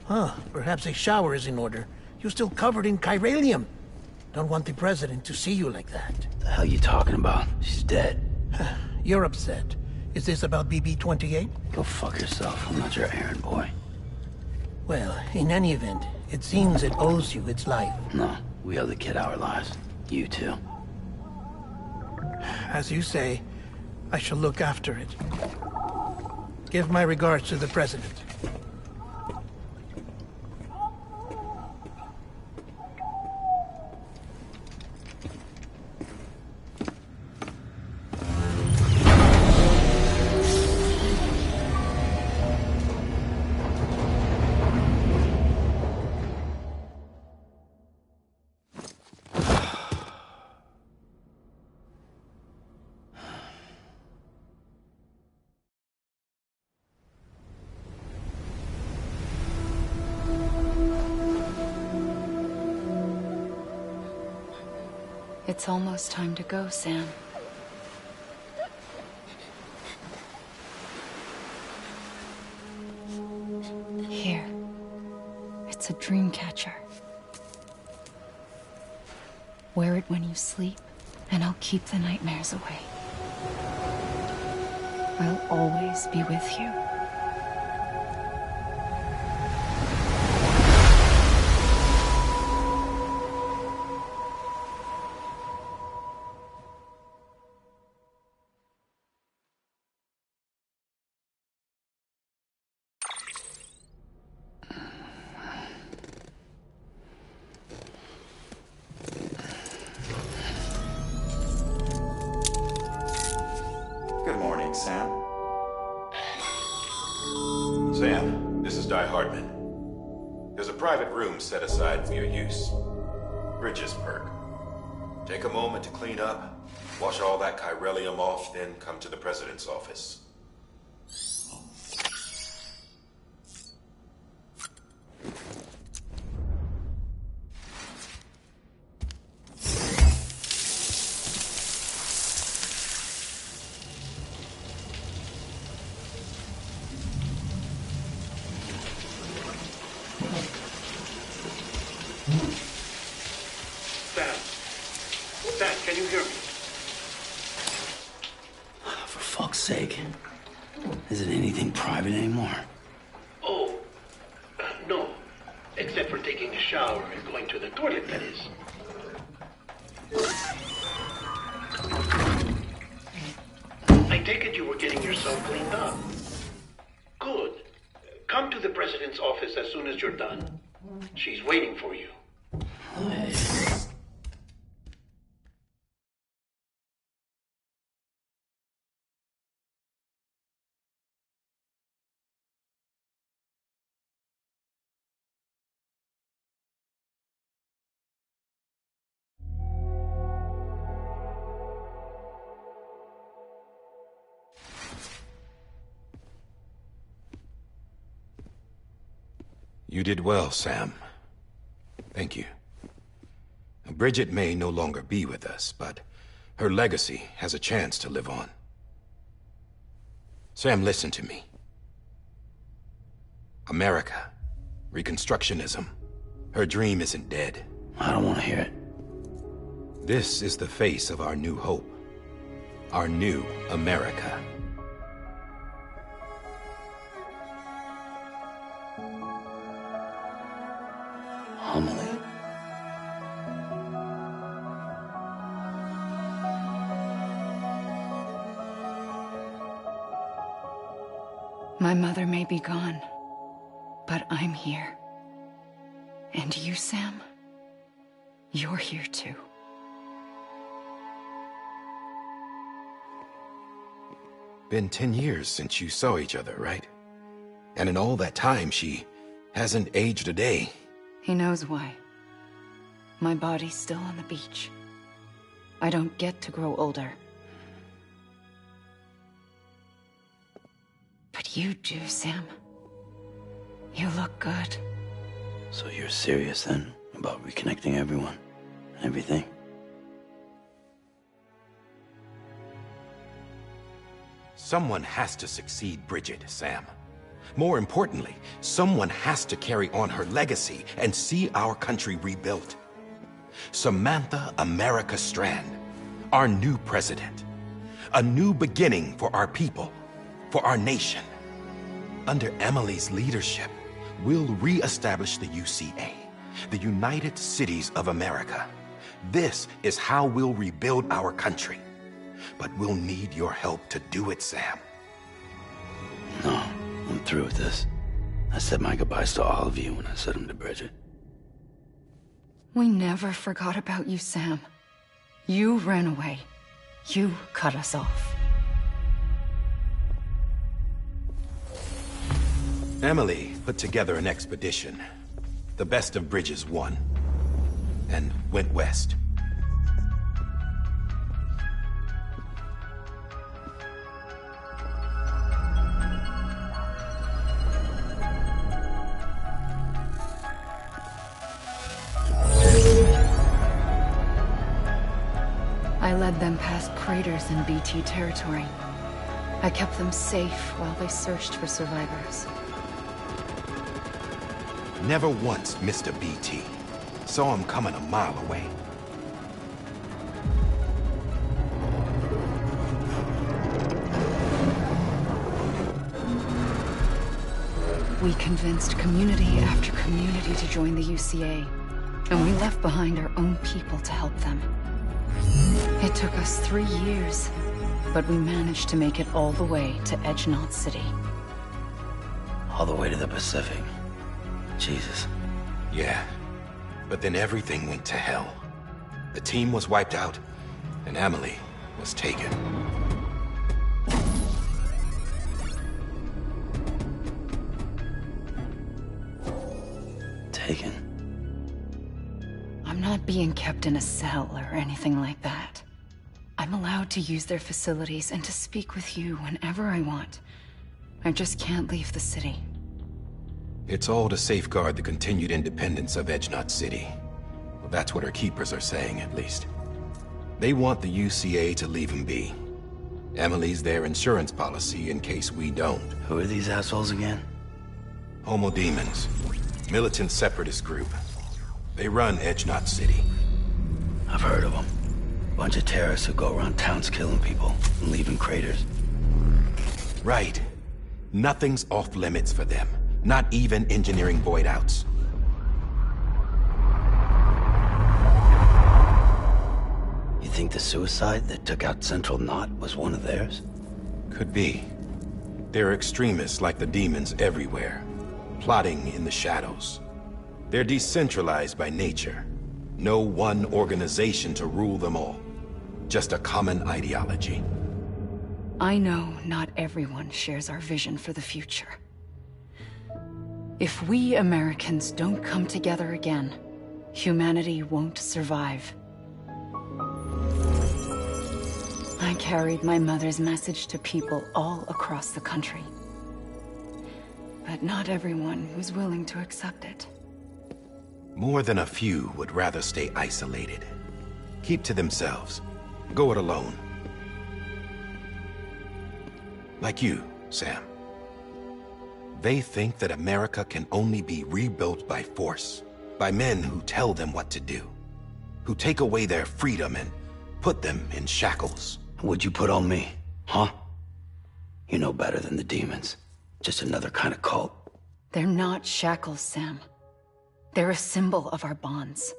Huh, perhaps a shower is in order. You're still covered in chiralium. Don't want the president to see you like that. The hell you talking about? She's dead. You're upset. Is this about BB-28? Go fuck yourself. I'm not your errand boy. Well, in any event, it seems it owes you its life. No, we owe the kid our lives. You too. As you say, I shall look after it. Give my regards to the president. It's almost time to go, Sam. Here. It's a dream catcher. Wear it when you sleep, and I'll keep the nightmares away. I'll always be with you. Good morning, Sam. Sam, this is Di Hartman. There's a private room set aside for your use. Bridges perk. Take a moment to clean up, wash all that chiralium off, then come to the president's office. Sam, can you hear me? For fuck's sake. Is it anything private anymore? Oh, no. Except for taking a shower and going to the toilet, that is. I take it you were getting yourself cleaned up. Good. Come to the president's office as soon as you're done. She's waiting for you. You did well, Sam. Thank you. Bridget may no longer be with us, but her legacy has a chance to live on. Sam, listen to me. America, Reconstructionism, her dream isn't dead. I don't want to hear it. This is the face of our new hope. our new America. Homily. My mother may be gone, but I'm here. And you, Sam? You're here too. Been 10 years since you saw each other, right? And in all that time, she hasn't aged a day. He knows why. My body's still on the beach. I don't get to grow older. But you do, Sam. You look good. So you're serious then about reconnecting everyone? Everything? Someone has to succeed Bridget, Sam. More importantly, someone has to carry on her legacy and see our country rebuilt. Samantha America Strand, our new president. A new beginning for our people, for our nation. Under Emily's leadership, we'll re-establish the UCA, the United Cities of America. This is how we'll rebuild our country. But we'll need your help to do it, Sam. No, I'm through with this. I said my goodbyes to all of you when I said them to Bridget. We never forgot about you, Sam. You ran away. You cut us off. Emily put together an expedition. The best of Bridges won. And went west. I led them past craters in BT territory. I kept them safe while they searched for survivors. Never once missed a BT. Saw him coming a mile away. We convinced community after community to join the UCA, and we left behind our own people to help them. It took us 3 years, but we managed to make it all the way to Edgenot City. All the way to the Pacific. Jesus. Yeah, but then everything went to hell. The team was wiped out, and Emily was taken. Taken? I'm not being kept in a cell or anything like that. I'm allowed to use their facilities and to speak with you whenever I want. I just can't leave the city. It's all to safeguard the continued independence of Edgenot City. Well, that's what our keepers are saying, at least. They want the UCA to leave him be. Emily's their insurance policy in case we don't. Who are these assholes again? Homo Demons. Militant separatist group. They run Edgenot City. I've heard of them. Bunch of terrorists who go around towns killing people and leaving craters. Right. Nothing's off limits for them. Not even engineering void outs. You think the suicide that took out Central Knot was one of theirs? Could be. There are extremists like the demons everywhere, plotting in the shadows. They're decentralized by nature. No one organization to rule them all. Just a common ideology. I know not everyone shares our vision for the future. If we Americans don't come together again, humanity won't survive. I carried my mother's message to people all across the country. But not everyone was willing to accept it. More than a few would rather stay isolated. Keep to themselves. Go it alone. Like you, Sam. They think that America can only be rebuilt by force, by men who tell them what to do, who take away their freedom and put them in shackles. What'd you put on me, huh? You know better than the demons. Just another kind of cult. They're not shackles, Sam. They're a symbol of our bonds.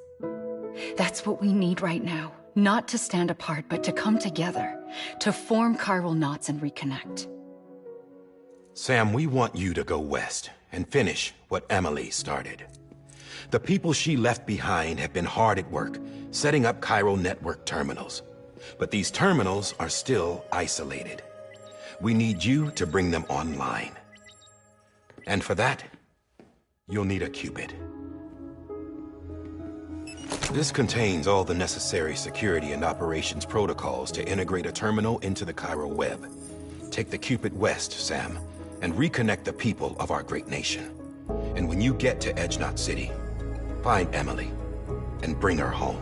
That's what we need right now. Not to stand apart, but to come together. To form chiral knots and reconnect. Sam, we want you to go west and finish what Emily started. The people she left behind have been hard at work, setting up chiral network terminals. But these terminals are still isolated. We need you to bring them online. And for that, you'll need a Cupid. This contains all the necessary security and operations protocols to integrate a terminal into the chiral web. Take the Cupid west, Sam, and reconnect the people of our great nation. And when you get to Edge Knot City, find Emily and bring her home.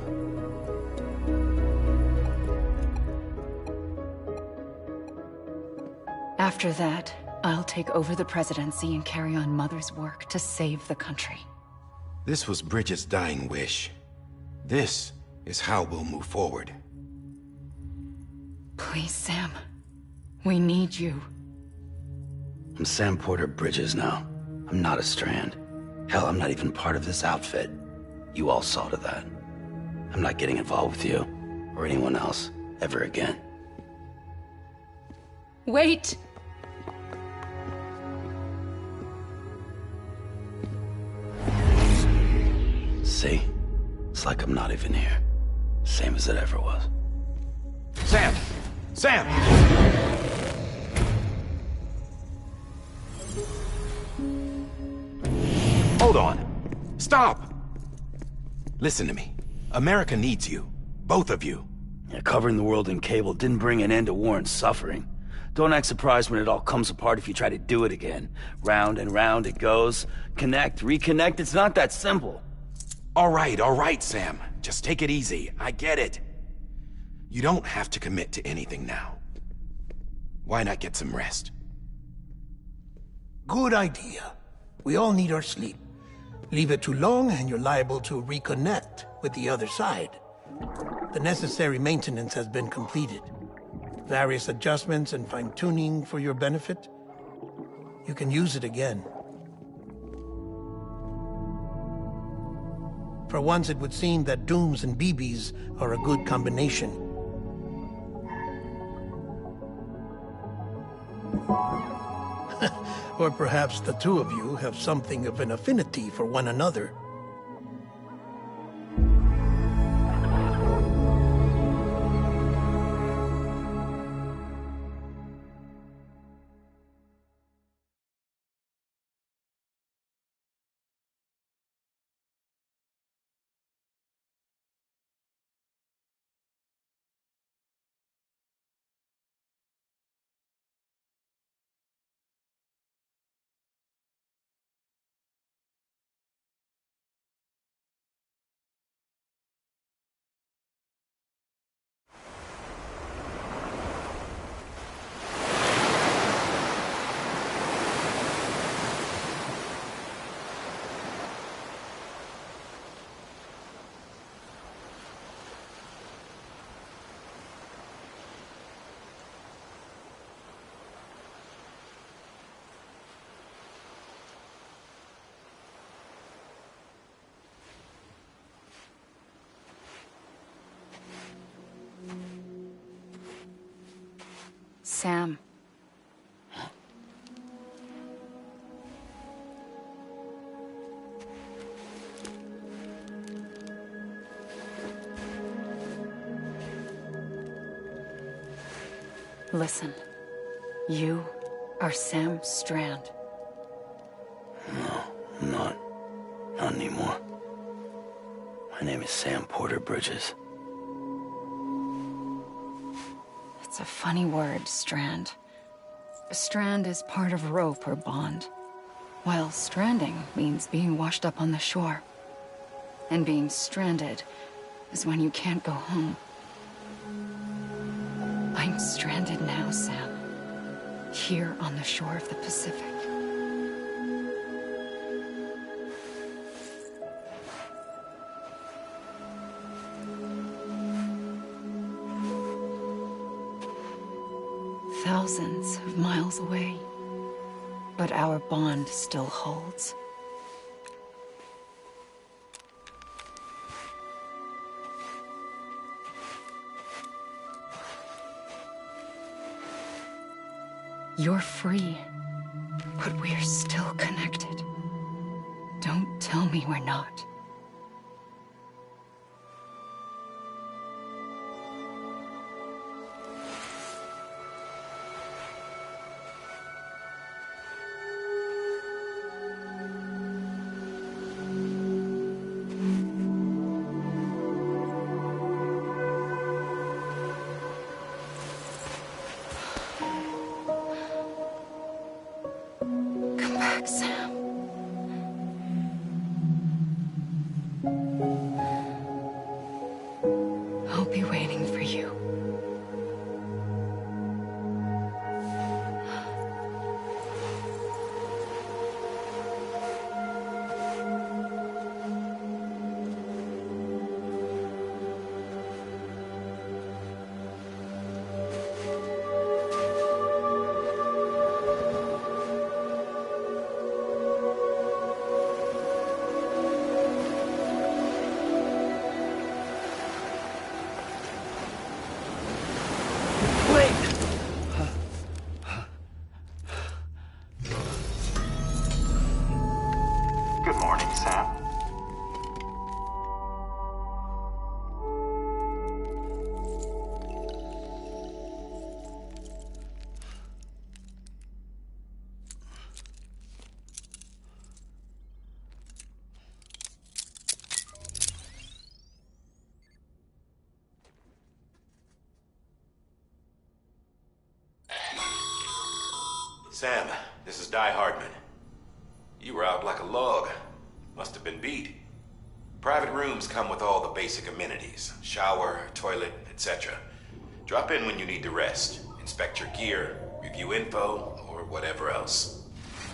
After that, I'll take over the presidency and carry on Mother's work to save the country. This was Bridget's dying wish. This is how we'll move forward. Please, Sam. We need you. I'm Sam Porter Bridges now. I'm not a Strand. Hell, I'm not even part of this outfit. You all saw to that. I'm not getting involved with you, or anyone else, ever again. Wait! See? It's like I'm not even here. Same as it ever was. Sam! Sam! Hold on. Stop! Listen to me. America needs you. Both of you. Yeah, covering the world in cable didn't bring an end to war and suffering. Don't act surprised when it all comes apart if you try to do it again. Round and round it goes. Connect, reconnect, it's not that simple. All right, Sam. Just take it easy. I get it. You don't have to commit to anything now. Why not get some rest? Good idea. We all need our sleep. Leave it too long and you're liable to reconnect with the other side. The necessary maintenance has been completed. Various adjustments and fine-tuning for your benefit. You can use it again. For once, it would seem that Dooms and BBs are a good combination. Or perhaps the two of you have something of an affinity for one another. Sam. Listen. You are Sam Strand. No, I'm not. Not anymore. My name is Sam Porter Bridges. It's a funny word, strand. A strand is part of rope or bond, while stranding means being washed up on the shore. And being stranded is when you can't go home. I'm stranded now, Sam. Here on the shore of the Pacific. thousands of miles away, but our bond still holds. You're free, but we're still connected. Don't tell me we're not. Come back, Sam. I'll be waiting for you. Good morning, Sam. Sam, this is Di Hardman. You were out like a log. Must have been beat. Private rooms come with all the basic amenities. Shower, toilet, etc. Drop in when you need to rest. Inspect your gear, review info, or whatever else.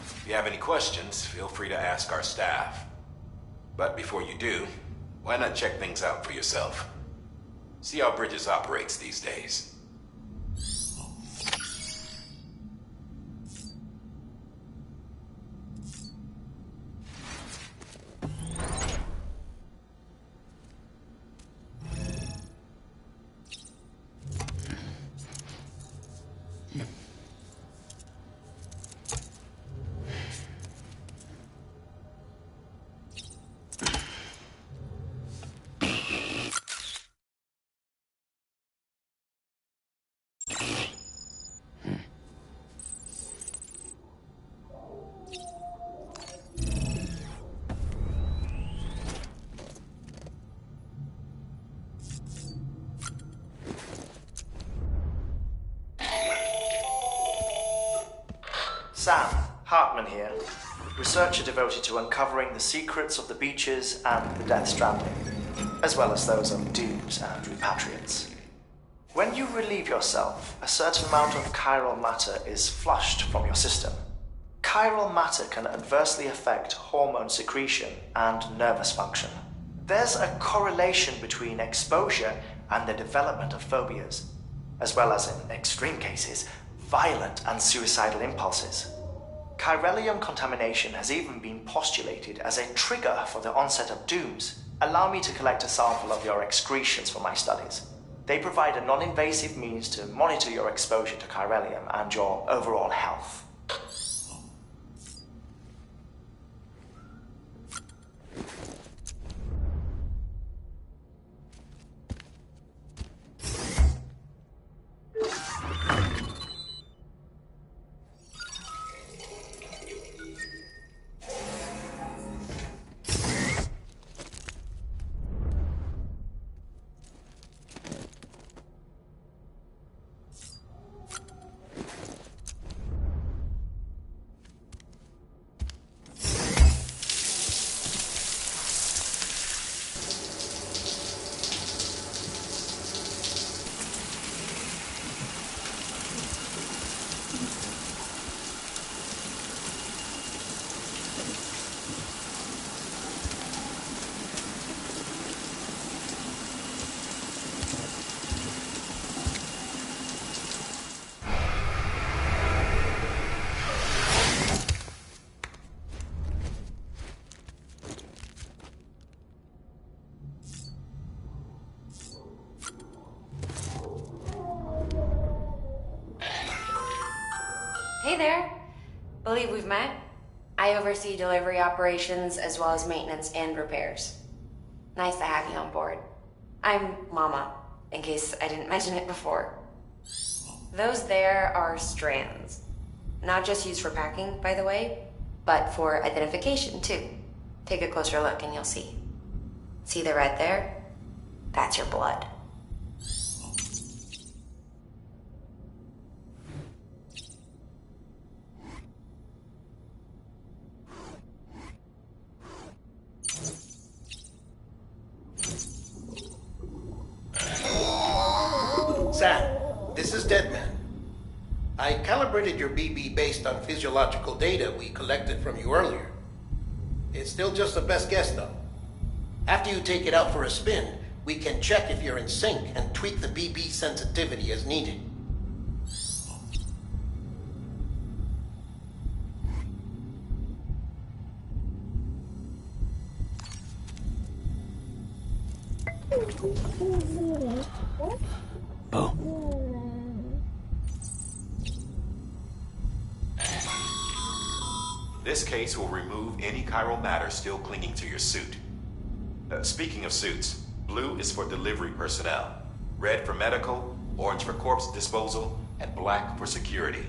If you have any questions, feel free to ask our staff. But before you do, why not check things out for yourself? See how Bridges operates these days. Sam, Hartman here, researcher devoted to uncovering the secrets of the beaches and the Death Stranding, as well as those of dooms and repatriates. When you relieve yourself, a certain amount of chiral matter is flushed from your system. Chiral matter can adversely affect hormone secretion and nervous function. There's a correlation between exposure and the development of phobias, as well as, in extreme cases, violent and suicidal impulses. Chiralium contamination has even been postulated as a trigger for the onset of dooms. Allow me to collect a sample of your excretions for my studies. They provide a non-invasive means to monitor your exposure to chiralium and your overall health. Hey there. Believe we've met. I oversee delivery operations as well as maintenance and repairs. Nice to have you on board. I'm Mama, in case I didn't mention it before. Those there are strands. Not just used for packing, by the way, but for identification too. Take a closer look and you'll see. See the red there? That's your blood. Sam, this is Deadman. I calibrated your BB based on physiological data we collected from you earlier. It's still just a best guess, though. After you take it out for a spin, we can check if you're in sync and tweak the BB sensitivity as needed. This case will remove any chiral matter still clinging to your suit. Speaking of suits, blue is for delivery personnel, red for medical, orange for corpse disposal, and black for security.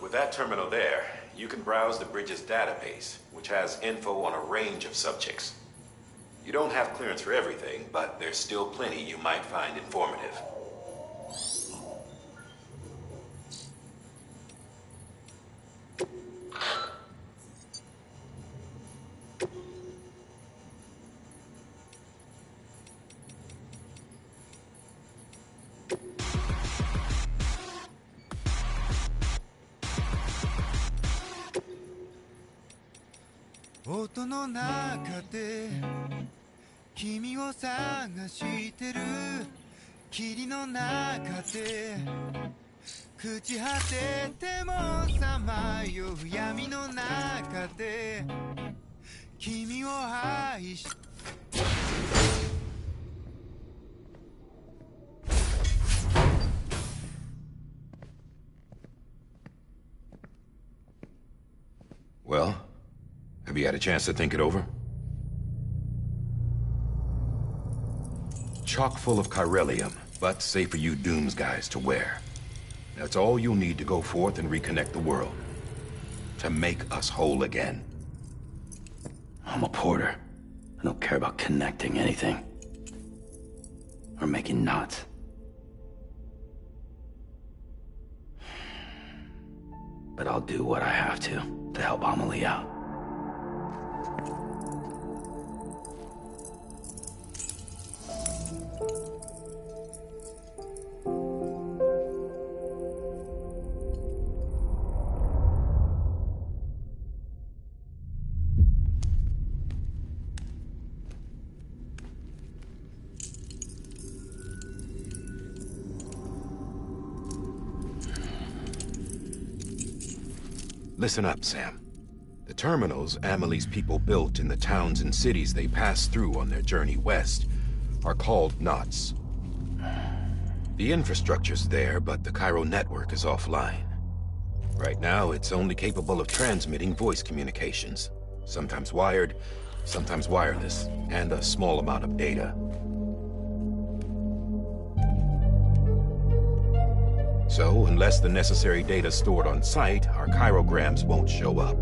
With that terminal there, you can browse the bridge's database, which has info on a range of subjects. You don't have clearance for everything, but there's still plenty you might find informative.音の中で君を探してる霧の中で朽ち果ててもさまよう闇の中で君を愛しWell, have you had a chance to think it over? Chock full of chiralium, but safe for you Dooms guys to wear. That's all you'll need to go forth and reconnect the world. To make us whole again. I'm a porter. I don't care about connecting anything. Or making knots. But I'll do what I have to help Amelie out. Listen up, Sam. The terminals Amelie's people built in the towns and cities they passed through on their journey west are called knots. The infrastructure's there, but the Cairo network is offline. Right now, it's only capable of transmitting voice communications, sometimes wired, sometimes wireless, and a small amount of data. So, unless the necessary data stored on site, our chirograms won't show up.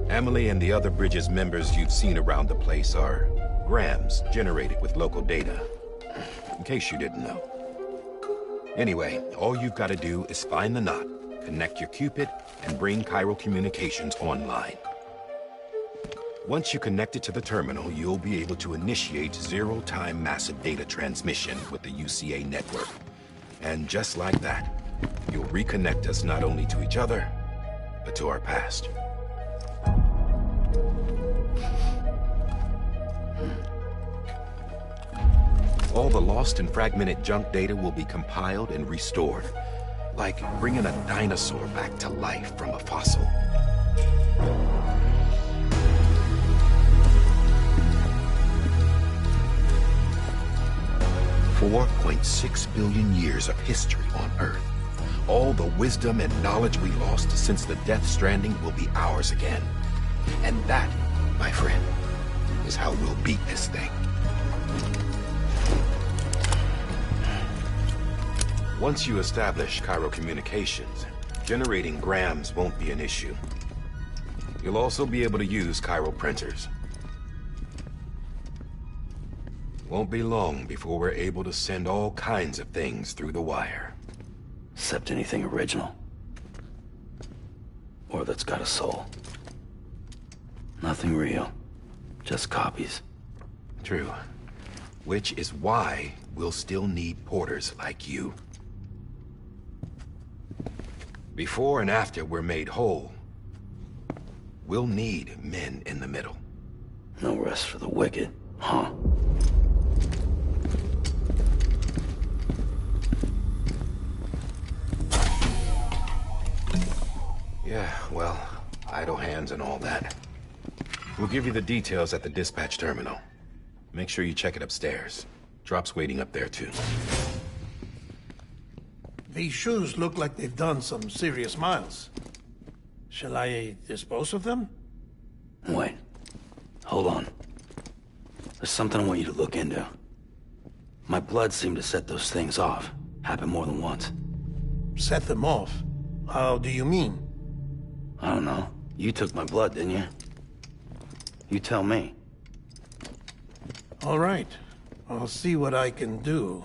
Amelie and the other Bridges members you've seen around the place are grams generated with local data, in case you didn't know. Anyway, all you've got to do is find the knot, connect your Cupid, and bring Cairo communications online. Once you connect it to the terminal, you'll be able to initiate zero-time massive data transmission with the UCA network. And just like that, you'll reconnect us not only to each other, but to our past. All the lost and fragmented junk data will be compiled and restored, like bringing a dinosaur back to life from a fossil. $4.6 billion years of history on Earth. All the wisdom and knowledge we lost since the Death Stranding will be ours again. And that, my friend, is how we'll beat this thing. Once you establish Cairo communications, generating grams won't be an issue. You'll also be able to use Cairo printers. Won't be long before we're able to send all kinds of things through the wire. Except anything original. Or that's got a soul. Nothing real. Just copies. True. Which is why we'll still need porters like you. Before and after we're made whole, we'll need men in the middle. No rest for the wicked, huh? Yeah, well, idle hands and all that. We'll give you the details at the dispatch terminal. Make sure you check it upstairs. Drop's waiting up there, too. These shoes look like they've done some serious miles. Shall I dispose of them? Wait. Hold on. There's something I want you to look into. My blood seemed to set those things off. Happened more than once. Set them off? How do you mean? I don't know. You took my blood, didn't you? You tell me. All right. I'll see what I can do.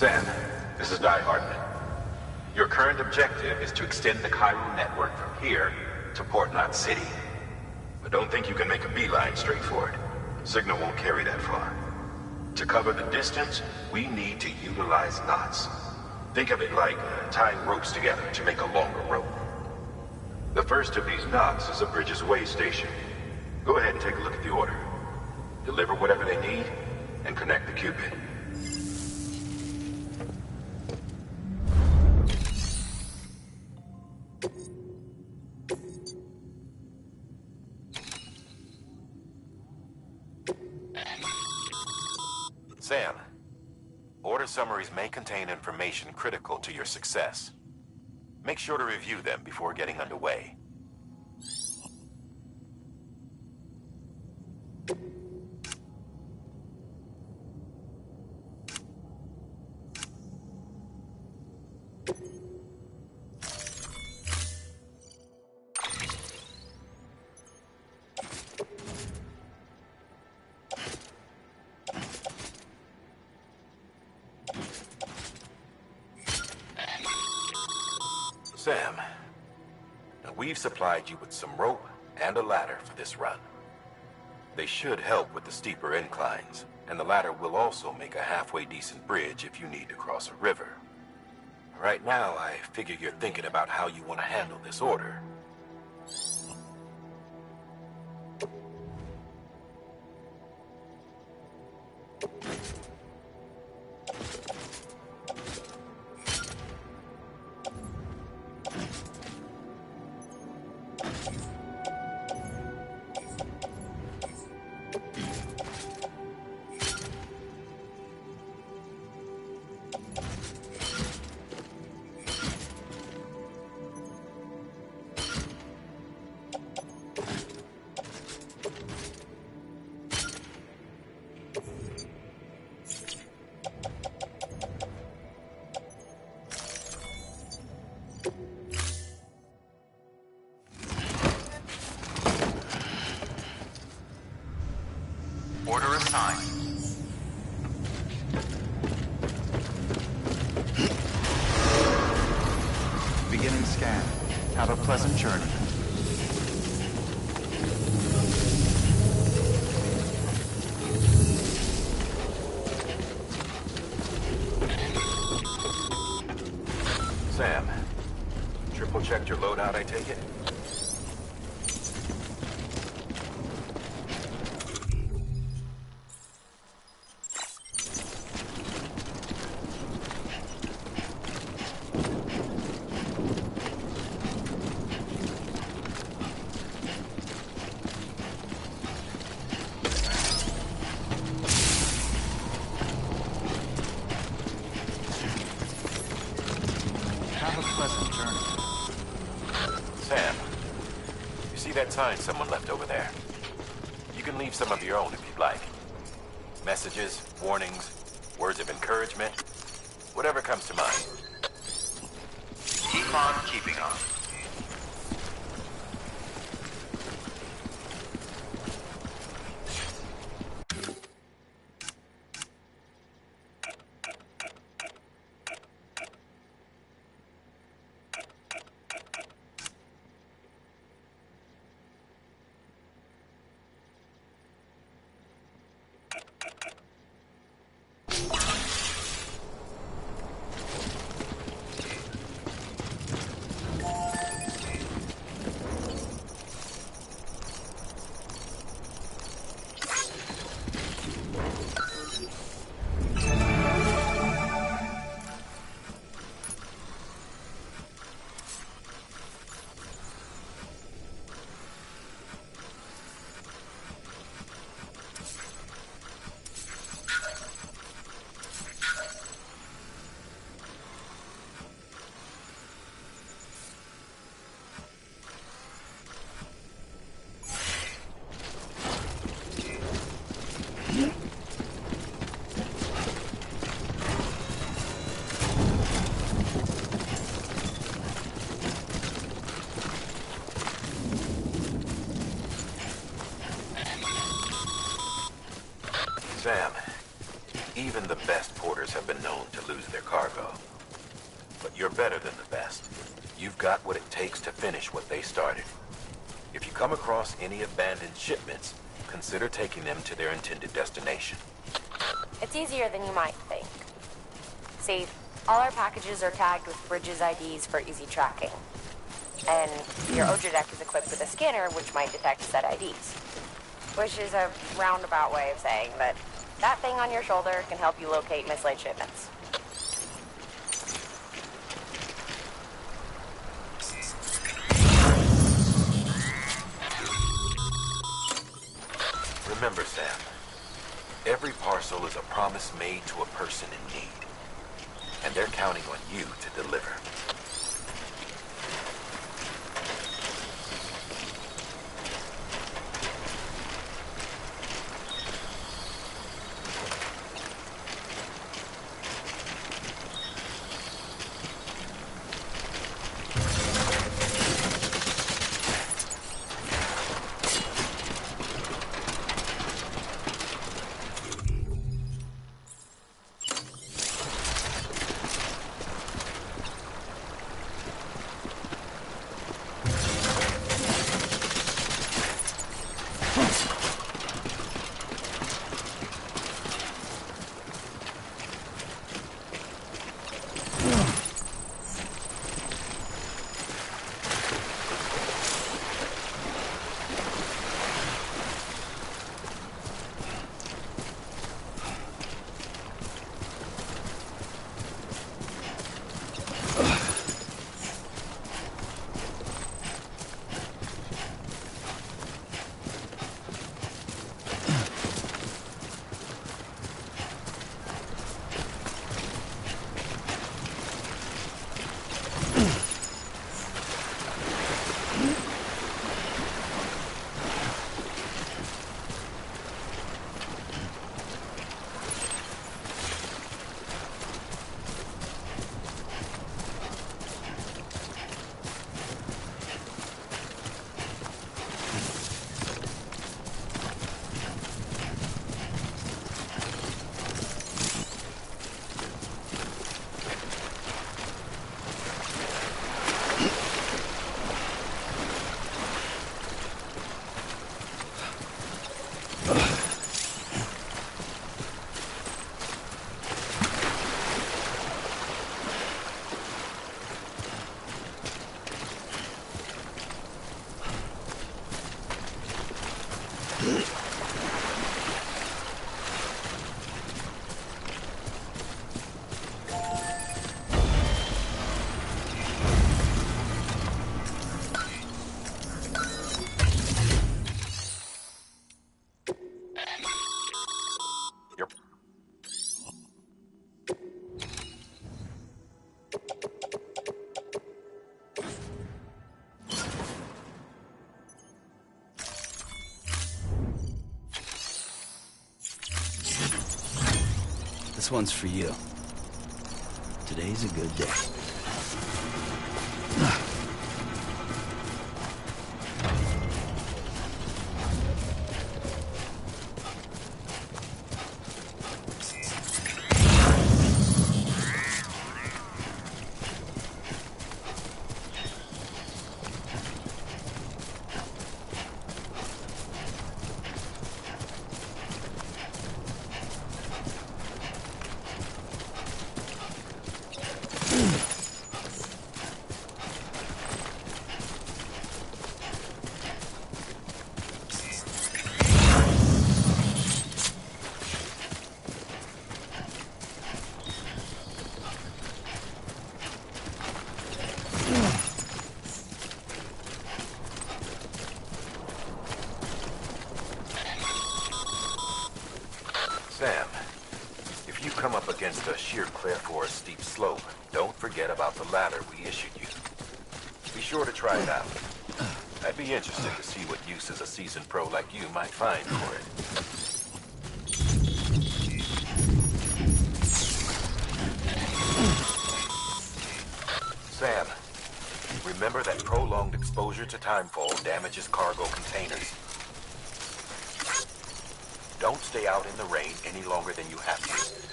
Sam, this is Di Hartman. Your current objective is to extend the Chiral network from here to Port Knot City. But don't think you can make a beeline straight for it. Signal won't carry that far. To cover the distance, we need to utilize knots. Think of it like tying ropes together to make a longer rope. The first of these knots is a Bridges Way station. Go ahead and take a look at the order. Deliver whatever they need, and connect the Cupid. Sam, order summaries may contain information critical to your success. Make sure to review them before getting underway. Sam, now we've supplied you with some rope and a ladder for this run. They should help with the steeper inclines, and the ladder will also make a halfway decent bridge if you need to cross a river. Right now, I figure you're thinking about how you want to handle this order. Order assigned. Beginning scan. Have a pleasant journey. Sam, triple checked your loadout, I take it? Have a pleasant journey. Sam, you see that sign someone left over there? You can leave some of your own if you'd like. Messages, warnings, words of encouragement, whatever comes to mind. Keep on keeping on. Sam, Even the best porters have been known to lose their cargo. But you're better than the best. You've got what it takes to finish what they started. If you come across any abandoned shipments, consider taking them to their intended destination. It's easier than you might think. See, all our packages are tagged with Bridges IDs for easy tracking. And your Oja deck is equipped with a scanner which might detect said IDs. Which is a roundabout way of saying that that thing on your shoulder can help you locate mislaid shipments. Remember, Sam, every parcel is a promise made to a person in need. And they're counting on you to deliver. This one's for you. Today's a good day. Sam, if you come up against a sheer cliff or a steep slope, don't forget about the ladder we issued you. Be sure to try it out. I'd be interested to see what uses a seasoned pro like you might find for it. Sam, remember that prolonged exposure to timefall damages cargo containers. Don't stay out in the rain any longer than you have to.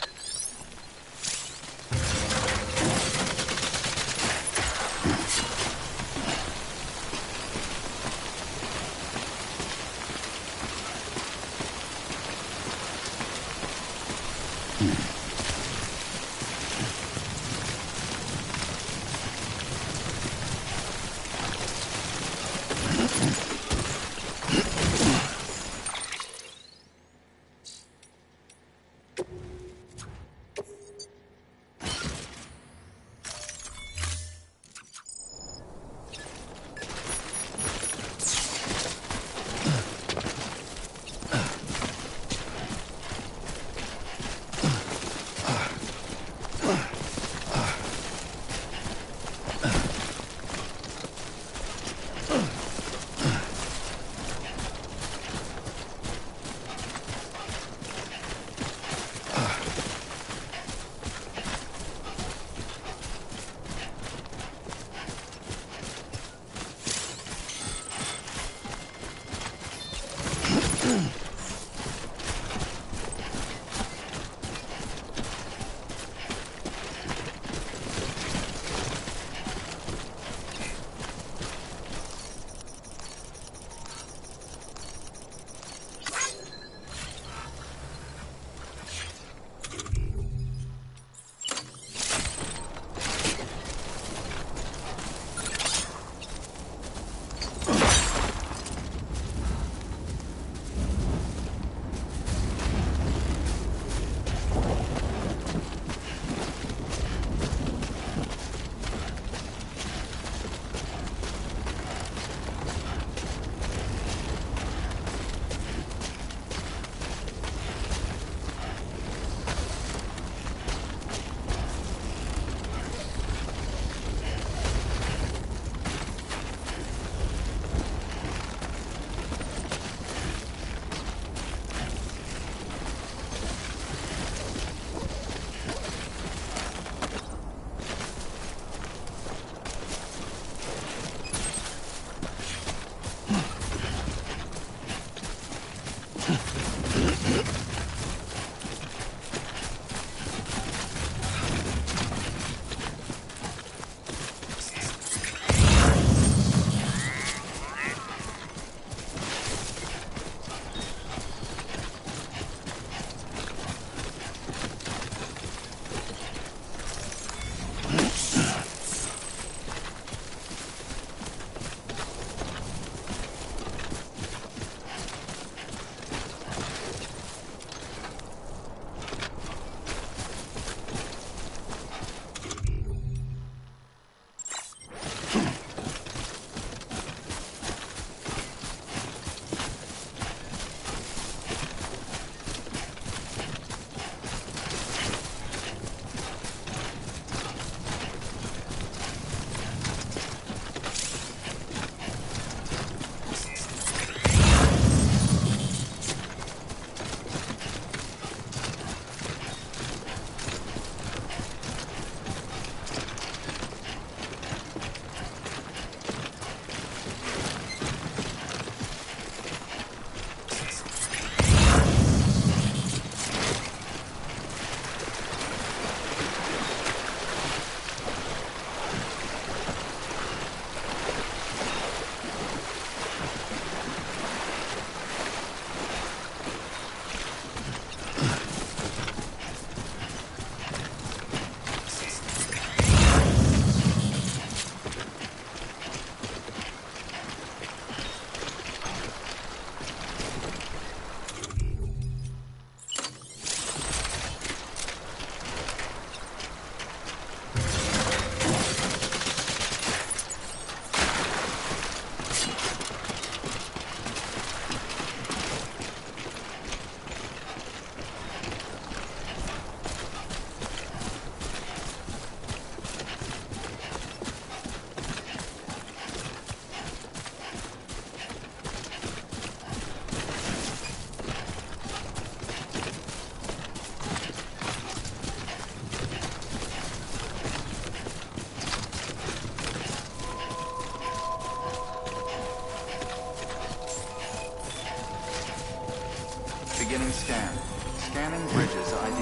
Beginning scan. Scanning bridges ID.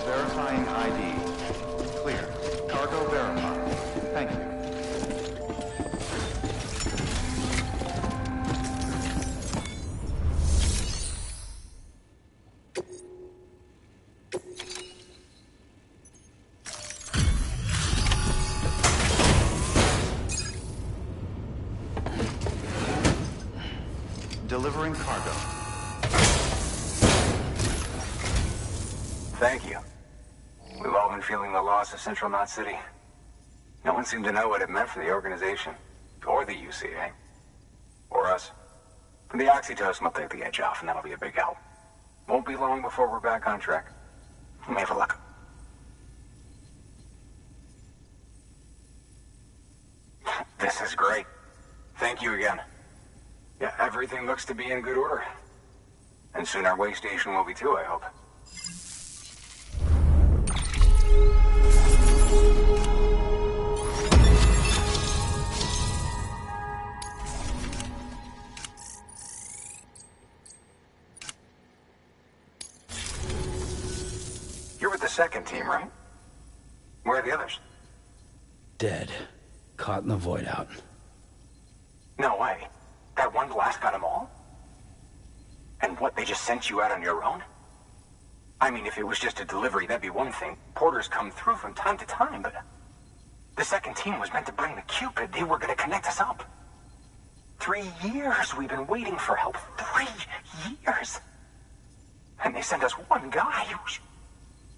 Verifying ID. Clear. Cargo verified. Thank you. Delivering cargo. Thank you. We've all been feeling the loss of Central Knot City. No one seemed to know what it meant for the organization, or the UCA, or us. The oxytocin will take the edge off, and that'll be a big help. Won't be long before we're back on track. We may have a luck. This is great. Thank you again. Yeah, everything looks to be in good order. And soon our way station will be too, I hope. You're with the second team, right? Where are the others? Dead. Caught in the void out. No way. That one blast got them all? And what, they just sent you out on your own? I mean, if it was just a delivery, that'd be one thing. Porters come through from time to time, but... The second team was meant to bring the Cupid. They were gonna connect us up. 3 years we've been waiting for help. 3 years! And they sent us one guy.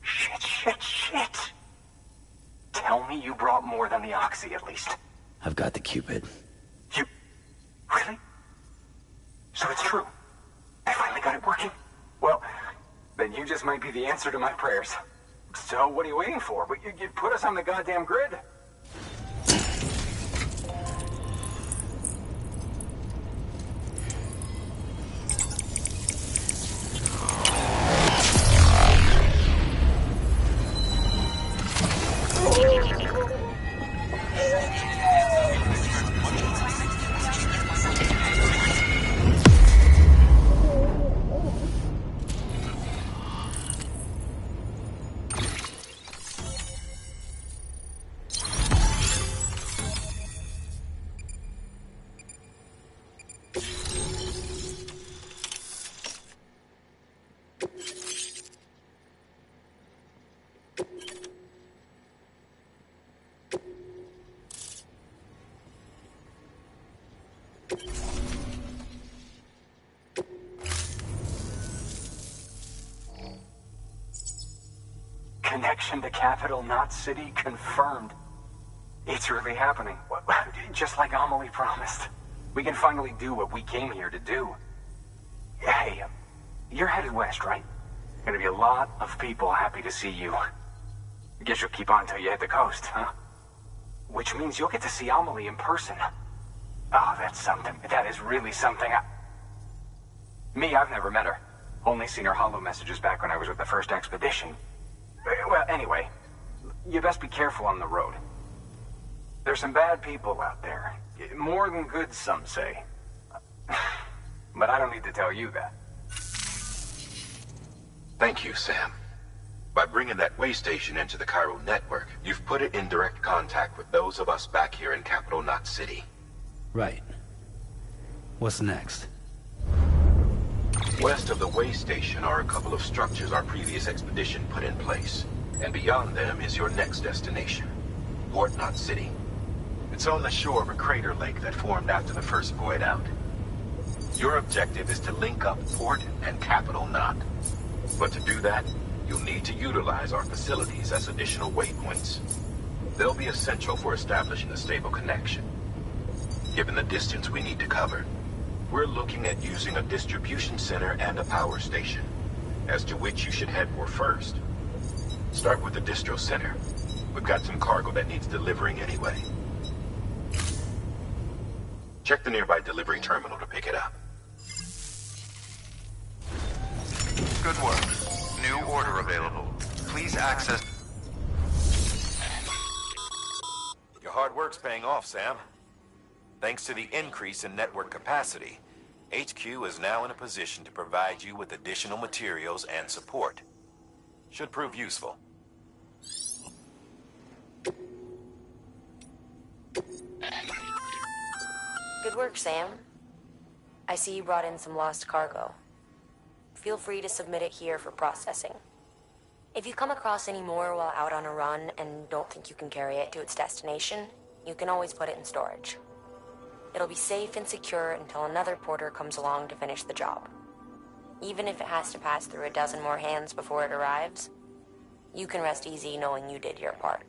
Shit. Tell me you brought more than the Oxy, at least. I've got the Cupid. You... Really? So it's true. I finally got it working. Well, then you just might be the answer to my prayers. So what are you waiting for? You put us on the goddamn grid. Connection to Capital Knot City confirmed. It's really happening. Just like Amelie promised. We can finally do what we came here to do. Hey, you're headed west, right? Gonna be a lot of people happy to see you. Guess you'll keep on till you hit the coast, huh? Which means you'll get to see Amelie in person. Oh, that's something. That is really something. Me, I've never met her. Only seen her holo messages back when I was with the first expedition. Well, anyway, you best be careful on the road. There's some bad people out there. More than good, some say. But I don't need to tell you that. Thank you, Sam. By bringing that way station into the Cairo network, you've put it in direct contact with those of us back here in Capital Knot City. Right. What's next? West of the way station are a couple of structures our previous expedition put in place. And beyond them is your next destination, Port Knot City. It's on the shore of a crater lake that formed after the first void out. Your objective is to link up Port and Capital Knot. But to do that, you'll need to utilize our facilities as additional waypoints. They'll be essential for establishing a stable connection. Given the distance we need to cover, we're looking at using a distribution center and a power station, as to which you should head for first. Start with the distro center. We've got some cargo that needs delivering anyway. Check the nearby delivery terminal to pick it up. Good work. New order available. Please access... Your hard work's paying off, Sam. Thanks to the increase in network capacity, HQ is now in a position to provide you with additional materials and support. Should prove useful. Good work, Sam. I see you brought in some lost cargo. Feel free to submit it here for processing. If you come across any more while out on a run and don't think you can carry it to its destination, you can always put it in storage. It'll be safe and secure until another porter comes along to finish the job. Even if it has to pass through a dozen more hands before it arrives, you can rest easy knowing you did your part.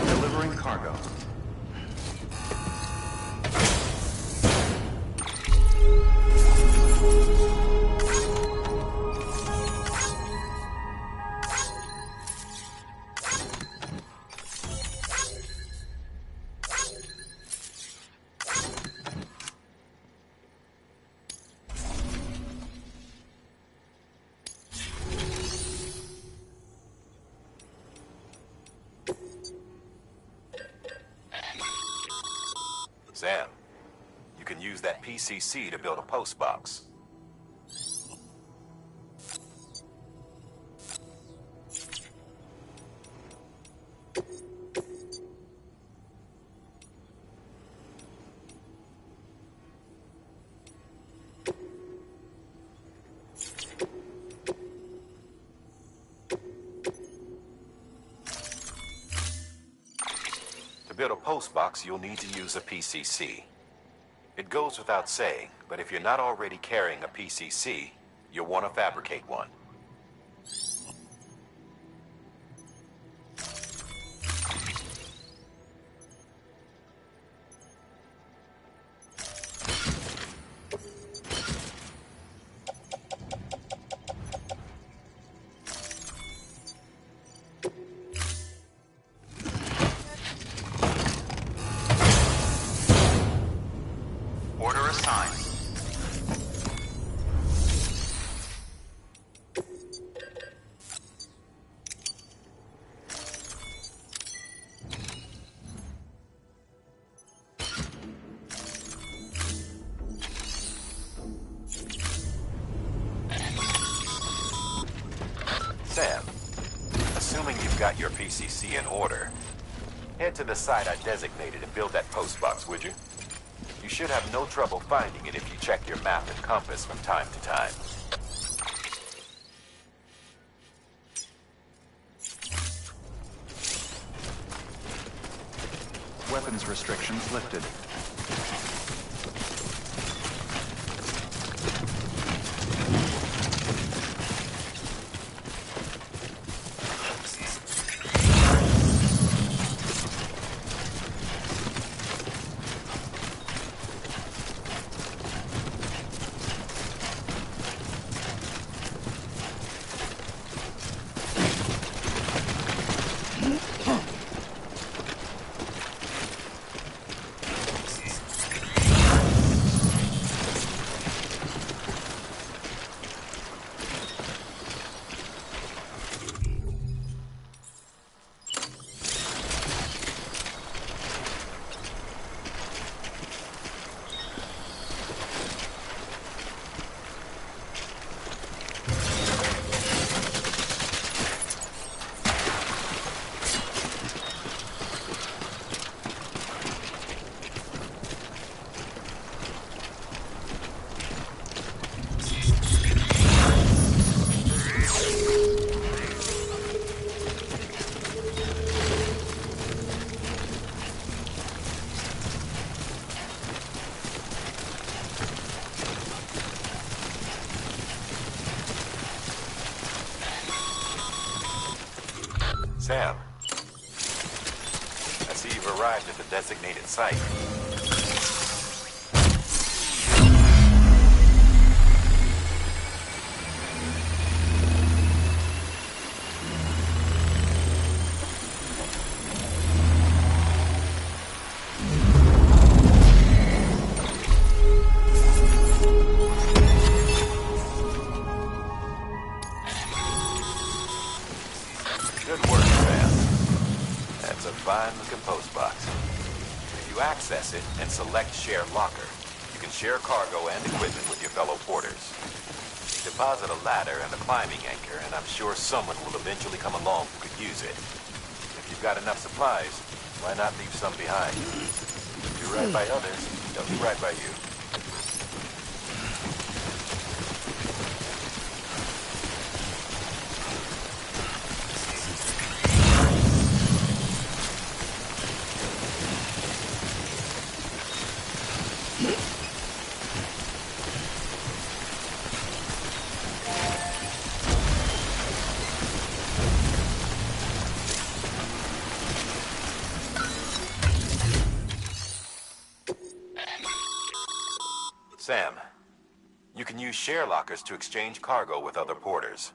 Delivering cargo. Sam, you can use that PCC to build a post box. To build a post box, you'll need to use a PCC. It goes without saying, but if you're not already carrying a PCC, you'll want to fabricate one. Order assigned. Sam, assuming you've got your PCC in order, head to the site I designated and build that post box, would you? You should have no trouble finding it if you check your map and compass from time to time. Weapons restrictions lifted. Sam, I see you've arrived at the designated site. fine-looking postbox. If you access it and select Share Locker, you can share cargo and equipment with your fellow porters. Deposit a ladder and a climbing anchor, and I'm sure someone will eventually come along who could use it. If you've got enough supplies, why not leave some behind? Do right by others, they'll do right by you. Sam, you can use share lockers to exchange cargo with other porters.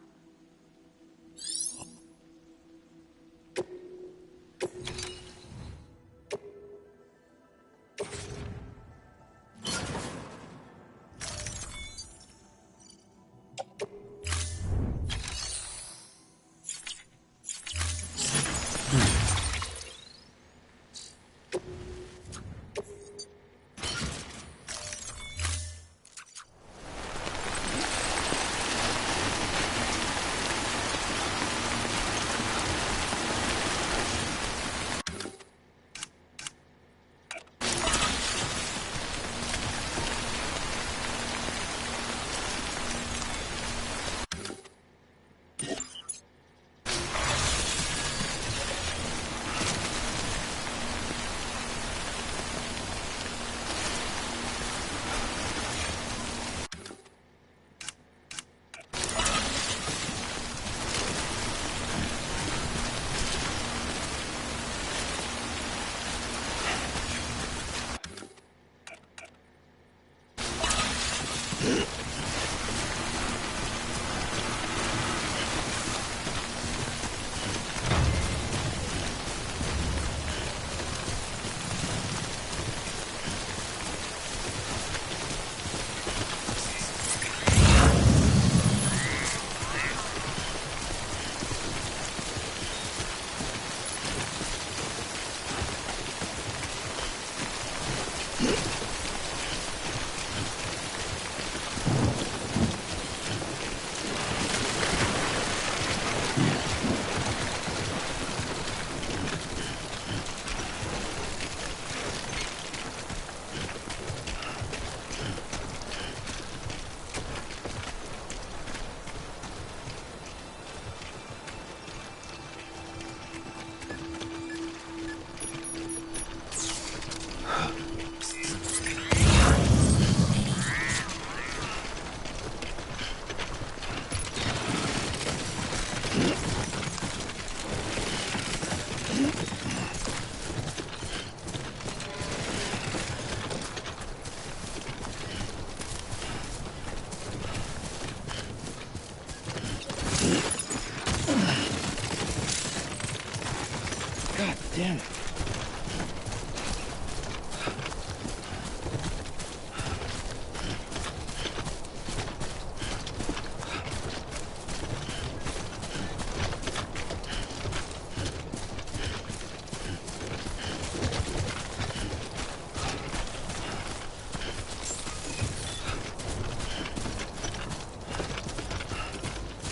Damn it.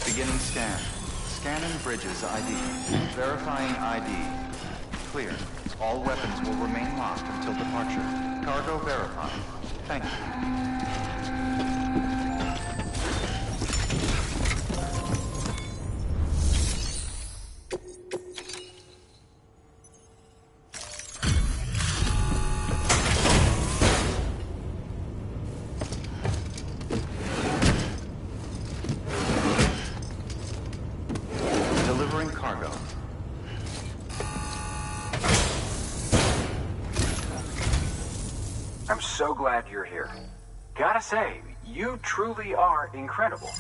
Beginning scan. Scanning bridges ID. Verifying ID. Clear. All weapons will remain locked until departure. Cargo verified. Thank you. Delivering cargo. I'm so glad you're here. Gotta say, you truly are incredible.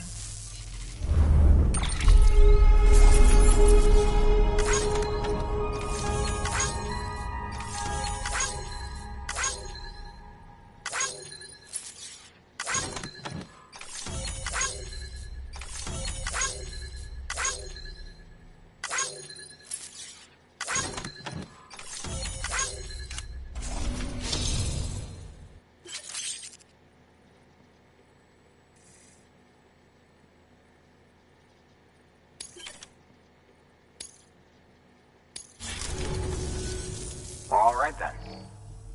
right then.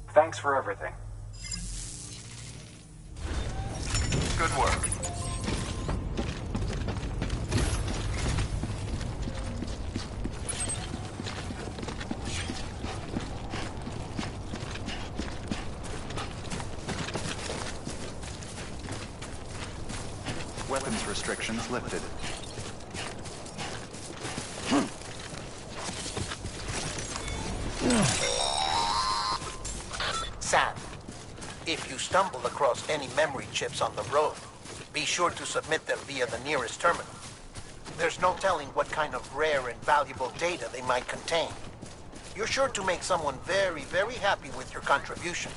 Thanks for everything. Good work. Weapons restrictions lifted. Sam, if you stumble across any memory chips on the road, be sure to submit them via the nearest terminal. There's no telling what kind of rare and valuable data they might contain. You're sure to make someone very, very happy with your contribution.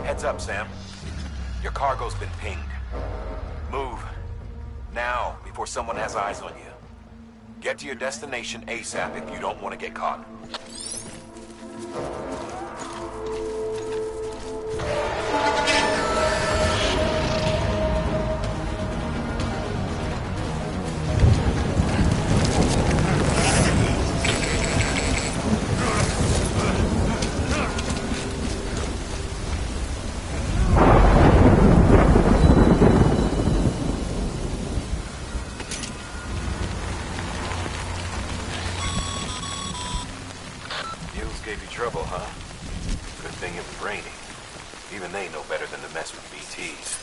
Heads up, Sam. Your cargo's been pinged. Move. Now, before someone has eyes on you. Get to your destination ASAP if you don't want to get caught. Gave you trouble, huh? Good thing it was raining. Even they know better than to mess with BTs.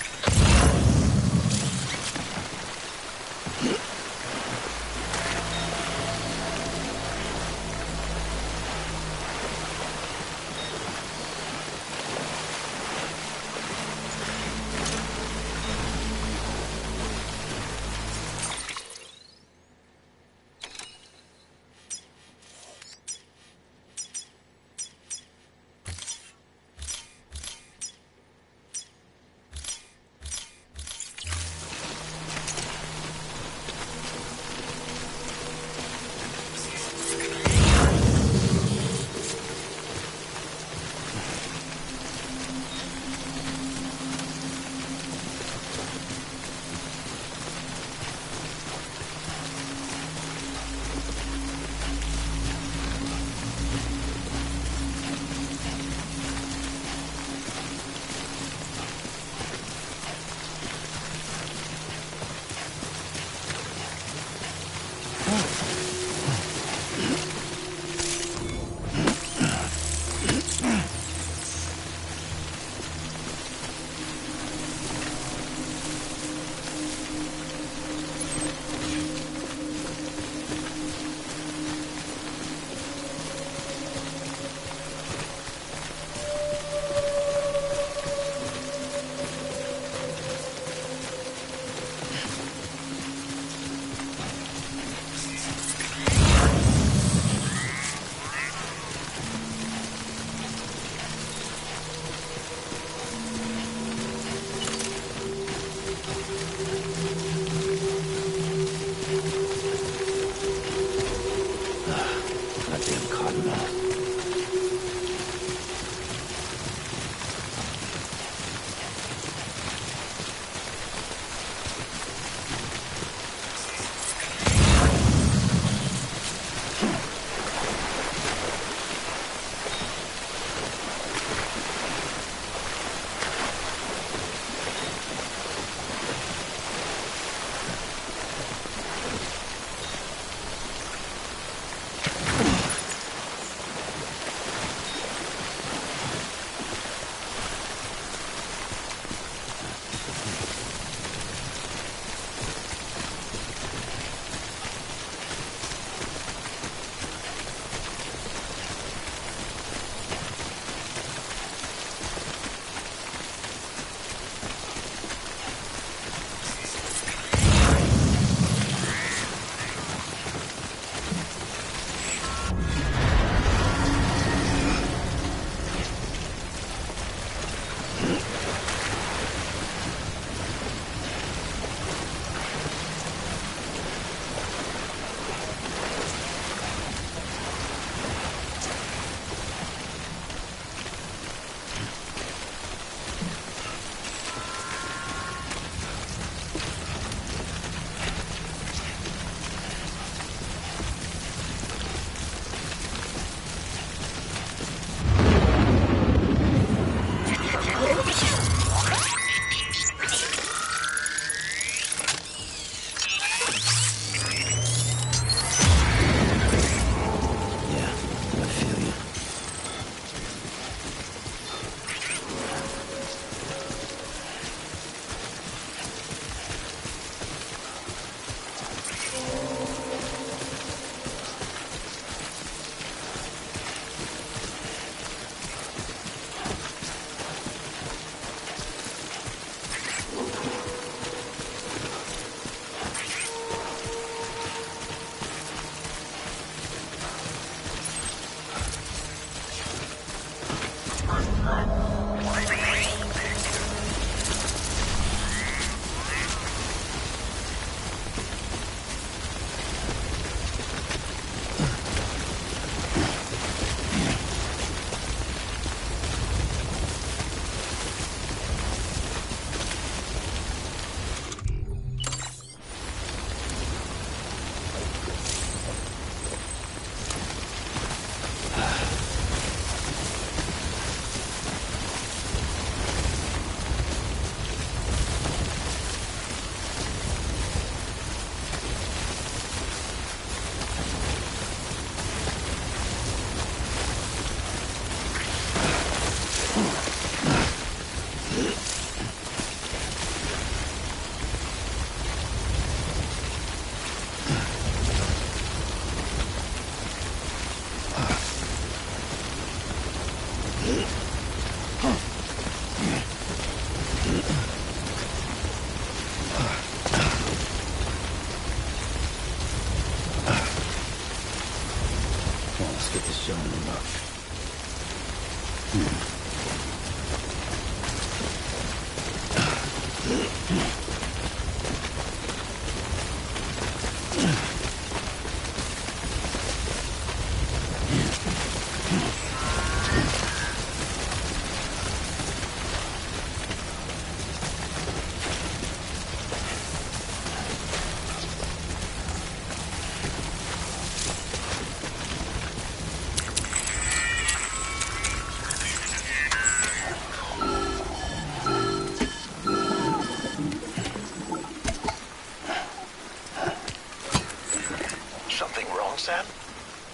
Sam?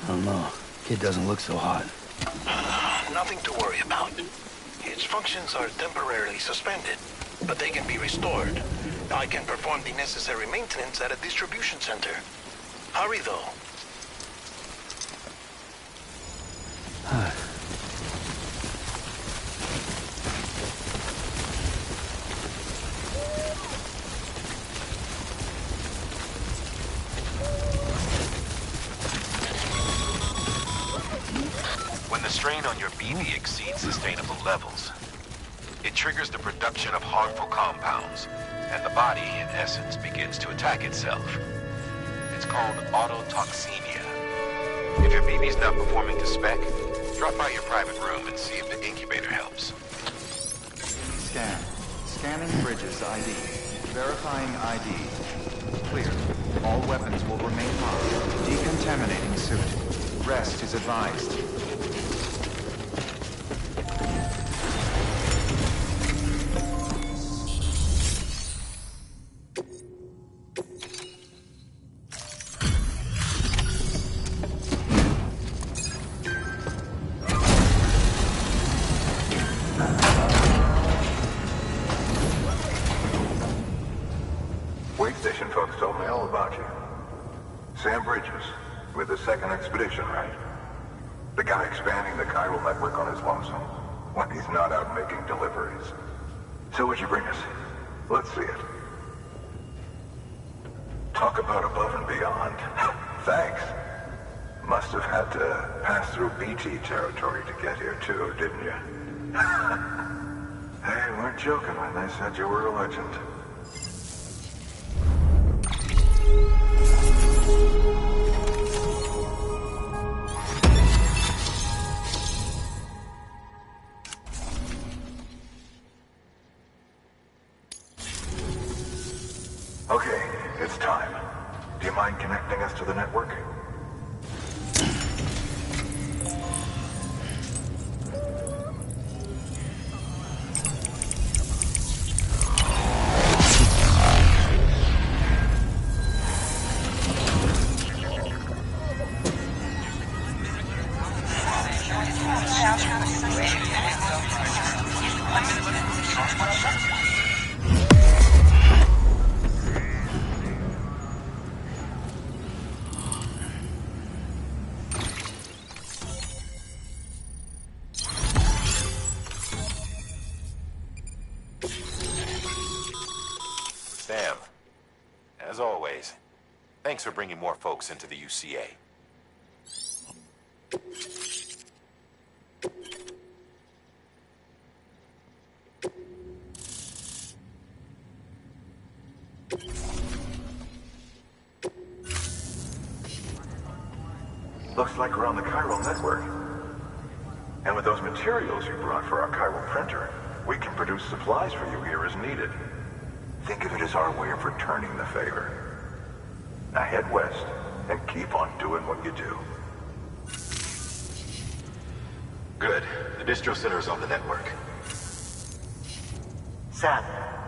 I don't know. Kid doesn't look so hot. Nothing to worry about. Its functions are temporarily suspended, but they can be restored. I can perform the necessary maintenance at a distribution center. Hurry, though. When the strain on your BV exceeds sustainable levels, it triggers the production of harmful compounds, and the body, in essence, begins to attack itself. It's called autotoxemia. If your BB's not performing to spec, drop by your private room and see if the incubator helps. Scan. Scanning Bridges ID. Verifying ID. Clear. All weapons will remain locked. Decontaminating suit. Rest is advised. Wait station folks told me all about you. Sam Bridges, with the second expedition, right? The guy expanding the chiral network on his lonesome when he's not out making deliveries. So what'd you bring us? Let's see it. Talk about above and beyond. Thanks. Must have had to pass through BT territory to get here too, didn't you? They weren't joking when they said you were a legend. Okay, it's time. Do you mind connecting us to the network? Sam, as always, thanks for bringing more folks into the UCA. Looks like we're on the chiral network. And with those materials you brought for our chiral printer, we can produce supplies for you here as needed. Think of it as our way of returning the favor. Now head west and keep on doing what you do. Good. The distro center is on the network. Sam,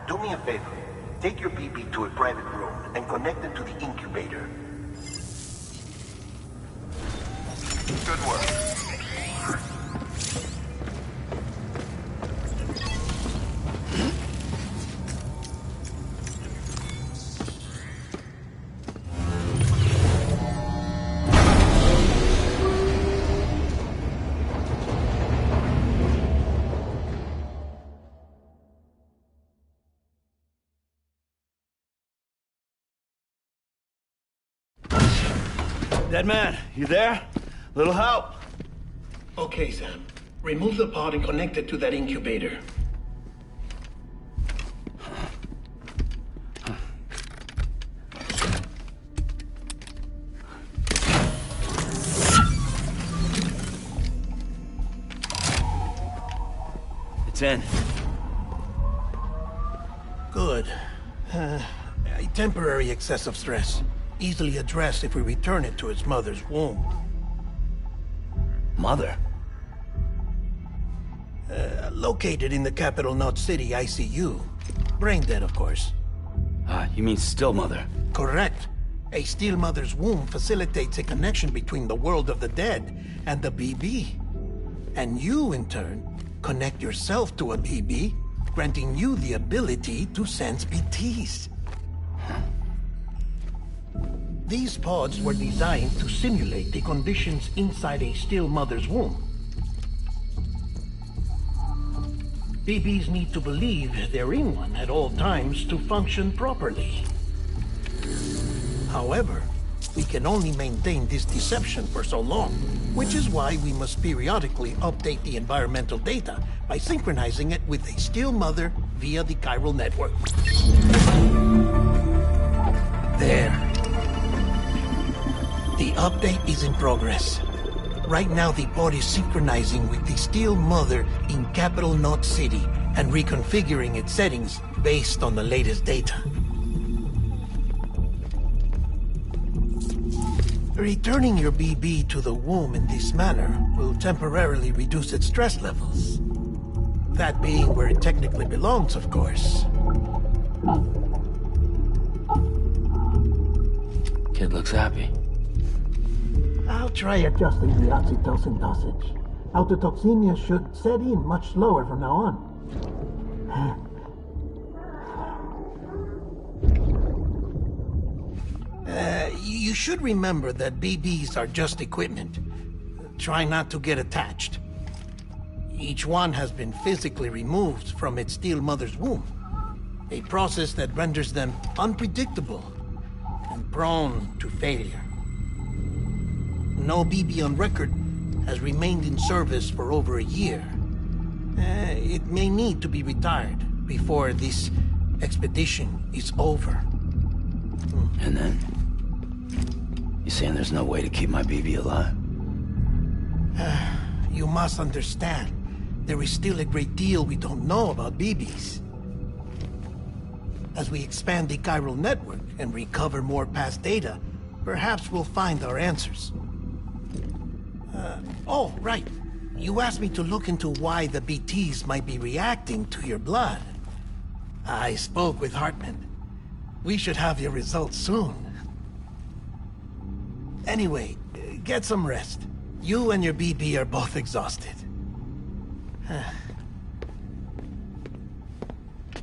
do me a favor. Take your BB to a private room and connect it to the incubator. Good work. Dead man, you there? Little help? Okay, Sam. Remove the pod and connect it to that incubator. It's in. Good. A temporary excessive stress. Easily addressed if we return it to its mother's womb. Mother? Located in the capital Knot City ICU. Brain dead, of course. You mean still mother? Correct. A still mother's womb facilitates a connection between the world of the dead and the BB. And you, in turn, connect yourself to a BB, granting you the ability to sense BTs. These pods were designed to simulate the conditions inside a still mother's womb. BBs need to believe they're in one at all times to function properly. However, we can only maintain this deception for so long, which is why we must periodically update the environmental data by synchronizing it with a still mother via the chiral network. There. The update is in progress. Right now, the pod is synchronizing with the Steel Mother in Capital Knot City and reconfiguring its settings based on the latest data. Returning your BB to the womb in this manner will temporarily reduce its stress levels. That being where it technically belongs, of course. Kid looks happy. I'll try adjusting the oxytocin dosage. Autotoxemia should set in much slower from now on. You should remember that BBs are just equipment. Try not to get attached. Each one has been physically removed from its Steel Mother's womb. A process that renders them unpredictable and prone to failure. No BB on record has remained in service for over a year. It may need to be retired before this expedition is over. And then? You saying there's no way to keep my BB alive? You must understand, there is still a great deal we don't know about BBs. As we expand the chiral network and recover more past data, perhaps we'll find our answers. Oh, right. You asked me to look into why the BTs might be reacting to your blood. I spoke with Hartman. We should have your results soon. Anyway, get some rest. You and your BB are both exhausted.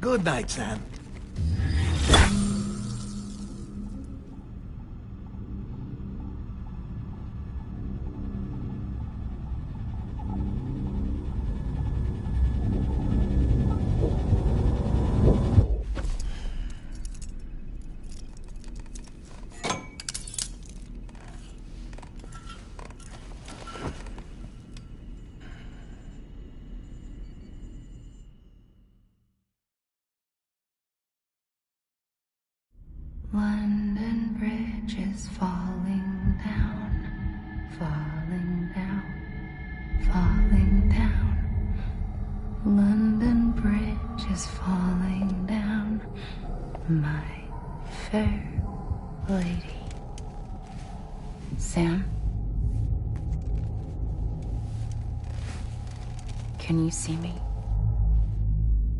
Good night, Sam. London Bridge is falling down, falling down, falling down. London Bridge is falling down, my fair lady. Sam? Can you see me?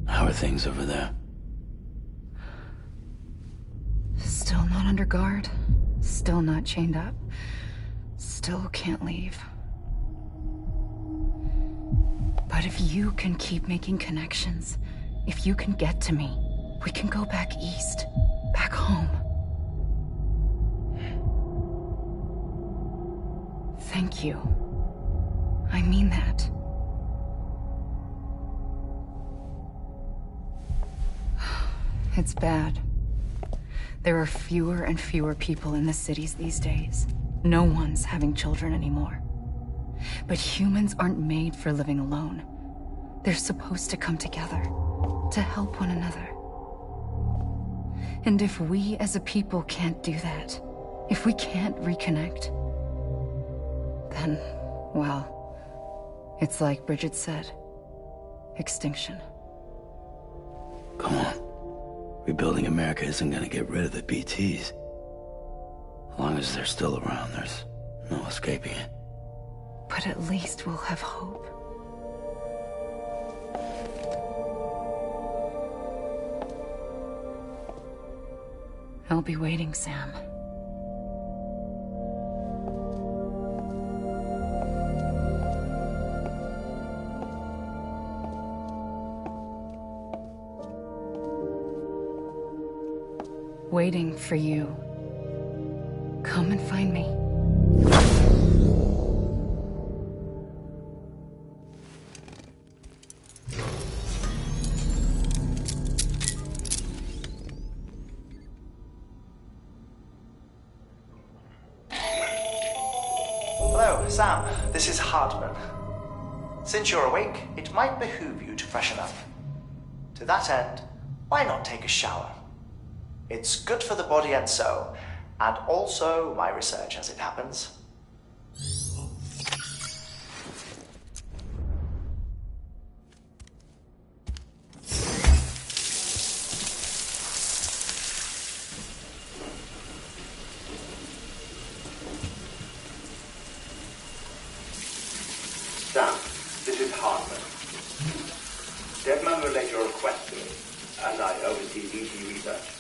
How are things over there? Still not under guard. Still not chained up. Still can't leave. But if you can keep making connections, if you can get to me, we can go back east. Back home. Thank you. I mean that. It's bad. There are fewer and fewer people in the cities these days. No one's having children anymore. But humans aren't made for living alone. They're supposed to come together, to help one another. And if we as a people can't do that, if we can't reconnect, then, well, it's like Bridget said, extinction. Come on. Rebuilding America isn't gonna get rid of the BTs. As long as they're still around, there's no escaping it. But at least we'll have hope. I'll be waiting, Sam. Waiting for you. Come and find me. Hello, Sam. This is Hartman. Since you're awake, it might behoove you to freshen up. To that end, why not take a shower? It's good for the body and soul, and also my research as it happens. Sam, this is Hartman. Deadman relayed your request to me, as I oversee BT research.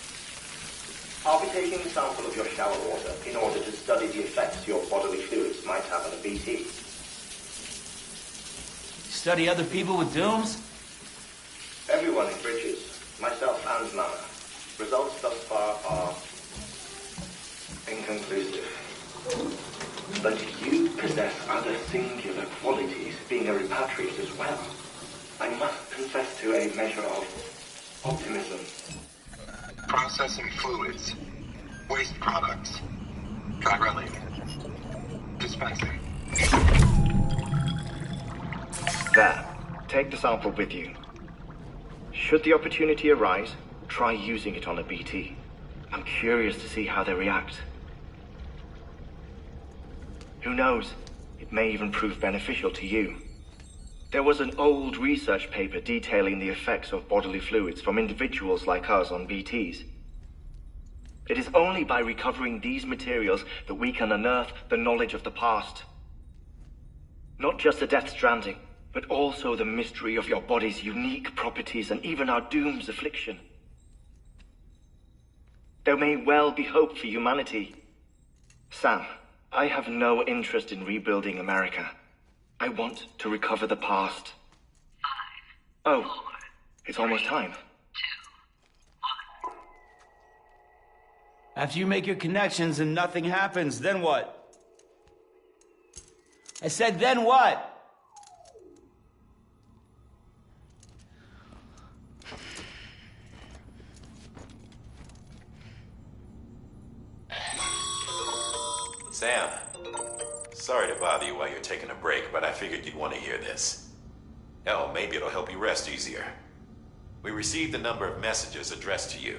I'll be taking a sample of your shower water in order to study the effects your bodily fluids might have on a BT. Study other people with dooms? Everyone in Bridges, myself and Nana. Results thus far are inconclusive. But you possess other singular qualities, being a repatriate as well. I must confess to a measure of optimism. Processing fluids. Waste products. Drilling. Dispensing. There. Take the sample with you. Should the opportunity arise, try using it on a BT. I'm curious to see how they react. Who knows? It may even prove beneficial to you. There was an old research paper detailing the effects of bodily fluids from individuals like us on BTs. It is only by recovering these materials that we can unearth the knowledge of the past. Not just the Death Stranding, but also the mystery of your body's unique properties and even our doom's affliction. There may well be hope for humanity. Sam, I have no interest in rebuilding America. I want to recover the past. 5, 4, it's almost time. 2, 1. After you make your connections and nothing happens, then what? I said, then what? Sam, sorry to bother you while you're taking a break, but I figured you'd want to hear this. Hell, maybe it'll help you rest easier. We received a number of messages addressed to you.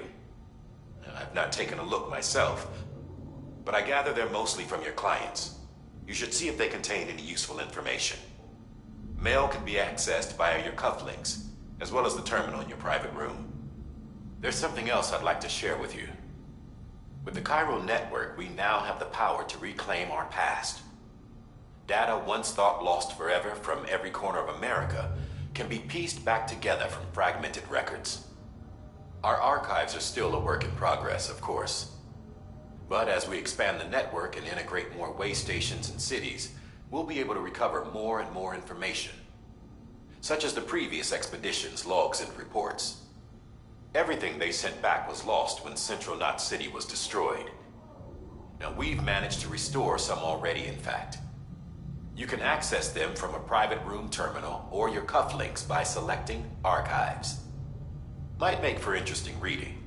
I've not taken a look myself, but I gather they're mostly from your clients. You should see if they contain any useful information. Mail can be accessed via your cufflinks, as well as the terminal in your private room. There's something else I'd like to share with you. With the Chiral Network, we now have the power to reclaim our past. Data once thought lost forever from every corner of America can be pieced back together from fragmented records. Our archives are still a work in progress, of course. But as we expand the network and integrate more way stations and cities, we'll be able to recover more and more information, such as the previous expedition's logs and reports. Everything they sent back was lost when Central Knot City was destroyed. Now, we've managed to restore some already, in fact. You can access them from a private room terminal or your cufflinks by selecting Archives. Might make for interesting reading.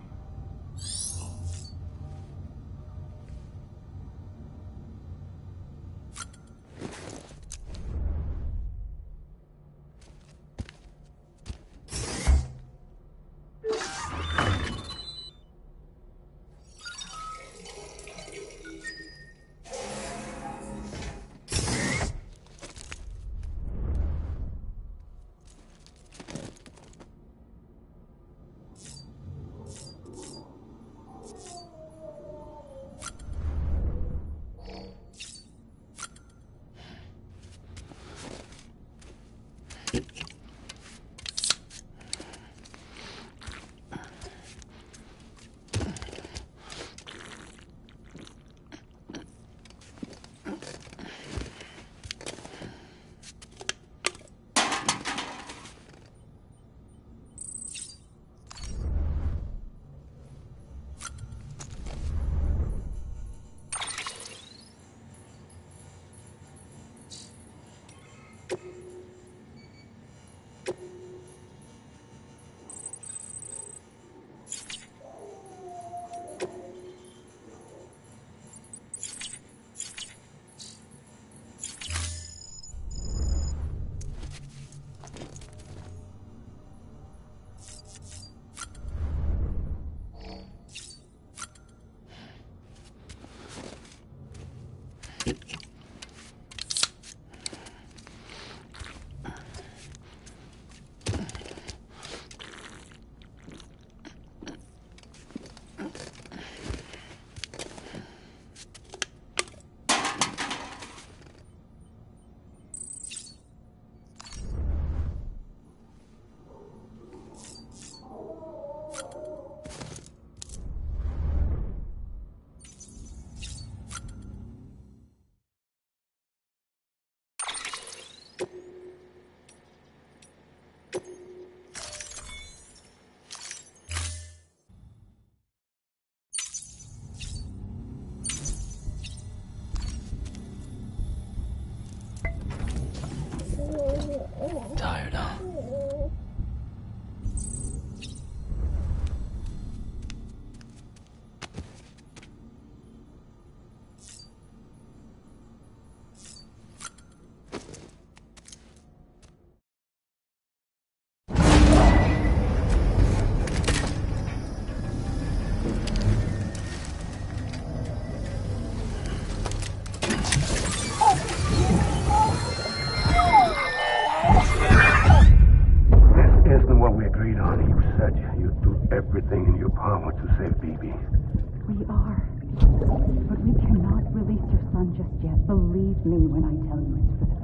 Tired, huh? Everything in your power to save BB. We are. But we cannot release your son just yet. Believe me when I tell you it's for the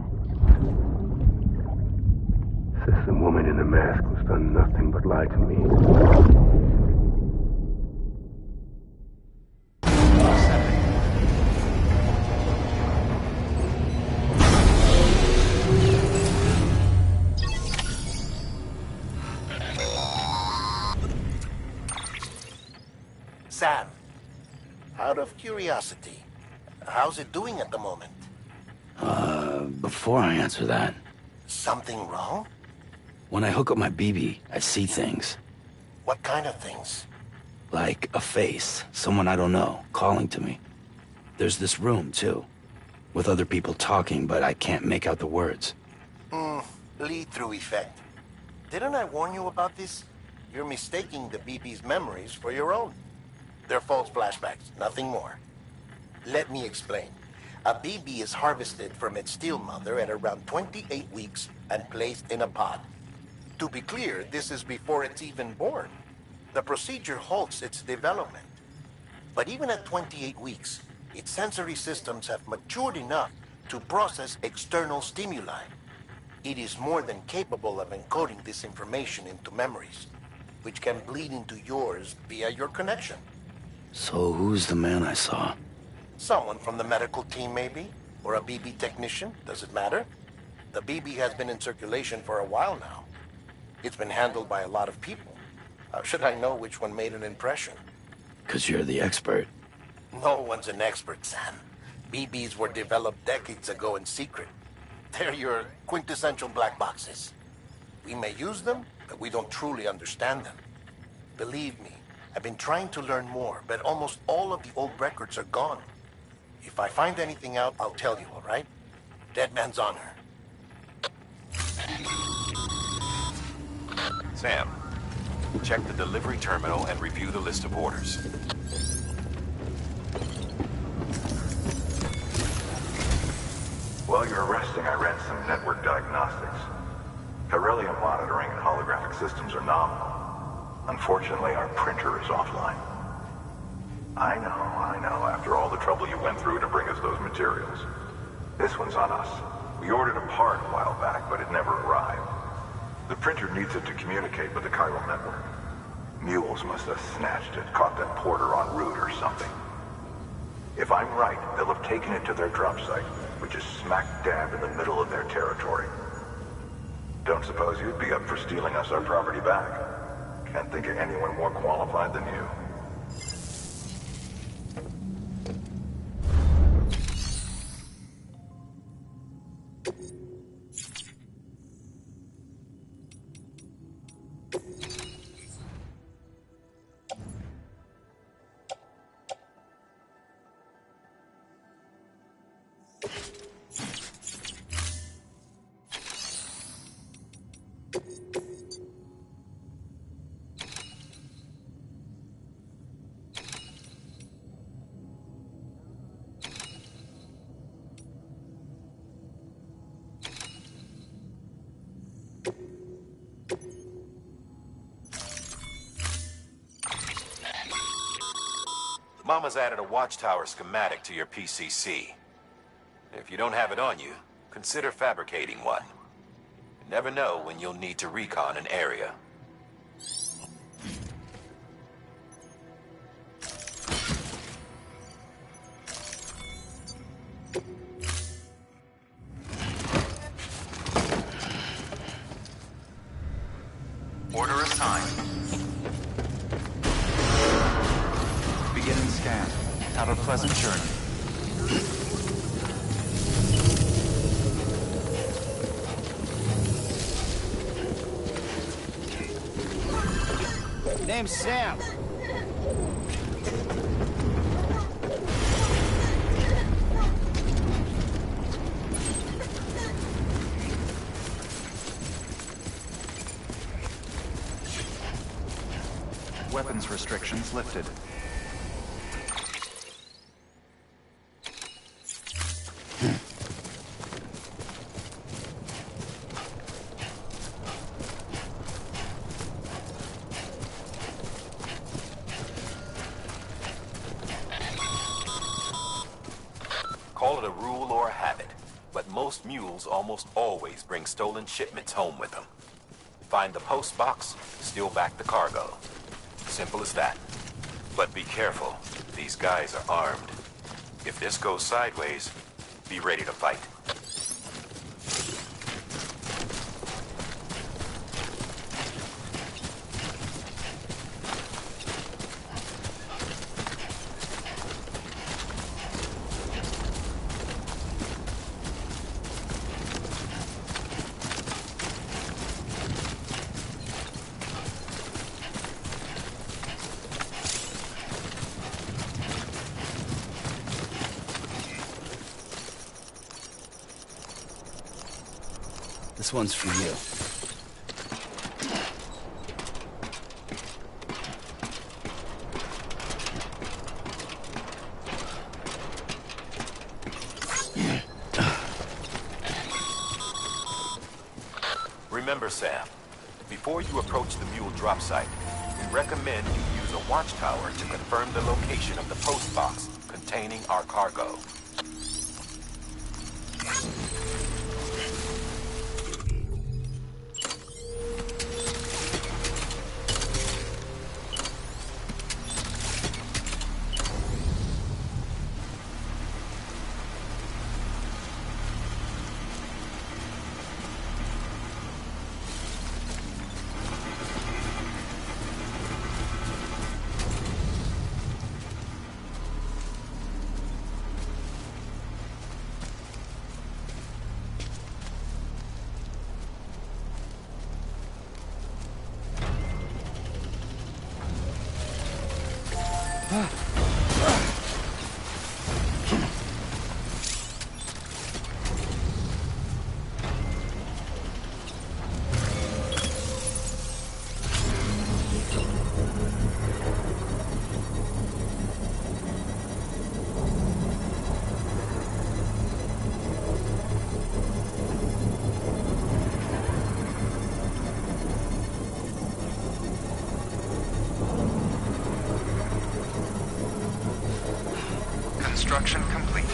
best. Sister woman in the mask who's done nothing but lie to me. Sam, out of curiosity, how's it doing at the moment? Before I answer that... Something wrong? When I hook up my BB, I see things. What kind of things? Like a face, someone I don't know, calling to me. There's this room, too, with other people talking, but I can't make out the words. Lead-through effect. Didn't I warn you about this? You're mistaking the BB's memories for your own. They're false flashbacks, nothing more. Let me explain. A BB is harvested from its steel mother at around 28 weeks and placed in a pod. To be clear, this is before it's even born. The procedure halts its development. But even at 28 weeks, its sensory systems have matured enough to process external stimuli. It is more than capable of encoding this information into memories, which can bleed into yours via your connection. So who's the man I saw? Someone from the medical team, maybe? Or a BB technician? Does it matter? The BB has been in circulation for a while now. It's been handled by a lot of people. How should I know which one made an impression? 'Cause you're the expert. No one's an expert, Sam. BBs were developed decades ago in secret. They're your quintessential black boxes. We may use them, but we don't truly understand them. Believe me, I've been trying to learn more, but almost all of the old records are gone. If I find anything out, I'll tell you, all right? Dead man's honor. Sam, check the delivery terminal and review the list of orders. While you're resting, I ran some network diagnostics. Beryllium monitoring and holographic systems are nominal. Unfortunately, our printer is offline. I know. After all the trouble you went through to bring us those materials. This one's on us. We ordered a part a while back, but it never arrived. The printer needs it to communicate with the chiral network. Mules must have snatched it, caught that porter en route or something. If I'm right, they'll have taken it to their drop site, which is smack dab in the middle of their territory. Don't suppose you'd be up for stealing us our property back? Can't think of anyone more qualified than you. Mama's added a watchtower schematic to your PCC. If you don't have it on you, consider fabricating one. You never know when you'll need to recon an area. Order assigned. Beginning scan. Have a pleasant journey. Name's Sam. Weapons restrictions lifted. Call it a rule or a habit, but most mules almost always bring stolen shipments home with them. Find the post box, steal back the cargo. Simple as that. But be careful. These guys are armed. If this goes sideways, be ready to fight. This one's for you. Remember, Sam, before you approach the mule drop site, we recommend you use a watchtower to confirm the location of the post box containing our cargo. Construction complete.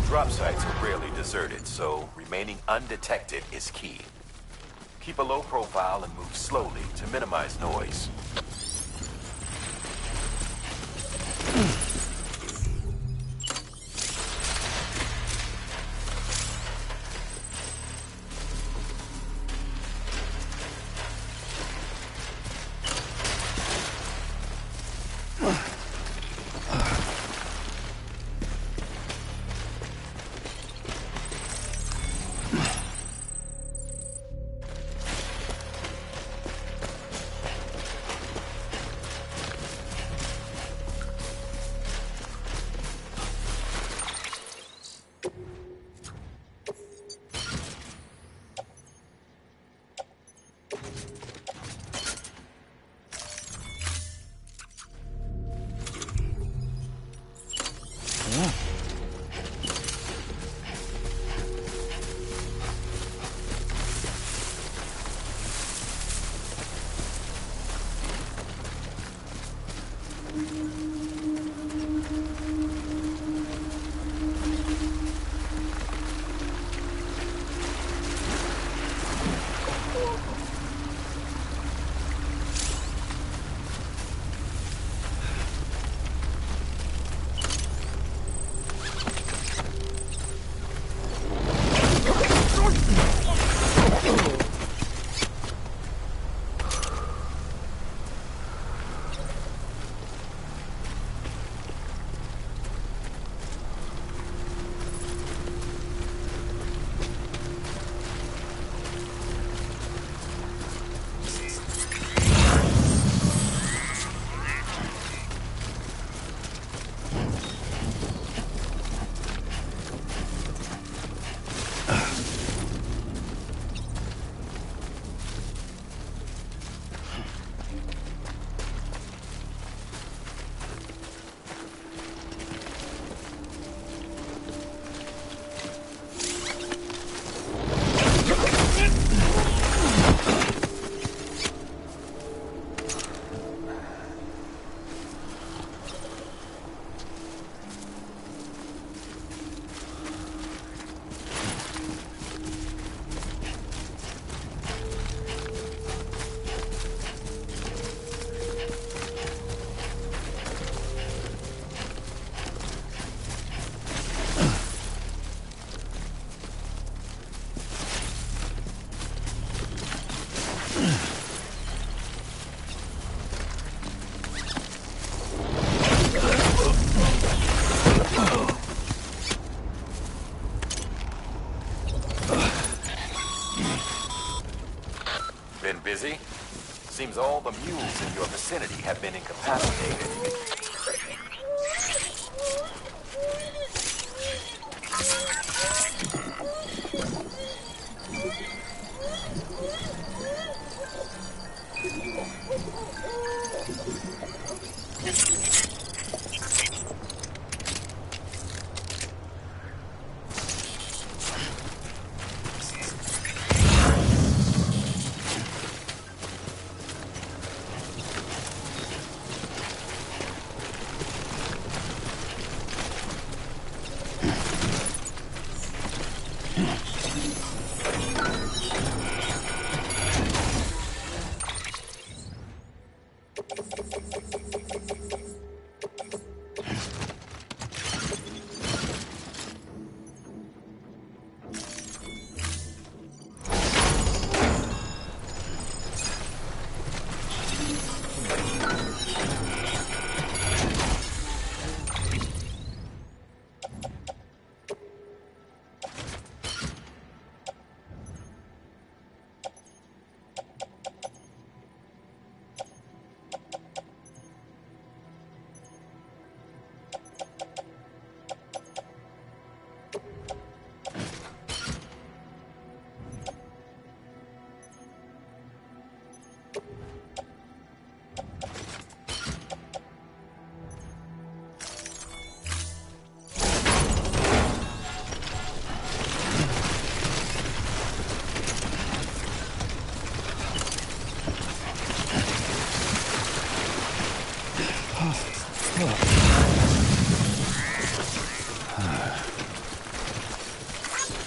Drop sites are rarely deserted, so remaining undetected is key. Keep a low profile and move slowly to minimize noise. Busy? Seems all the mules in your vicinity have been incapacitated.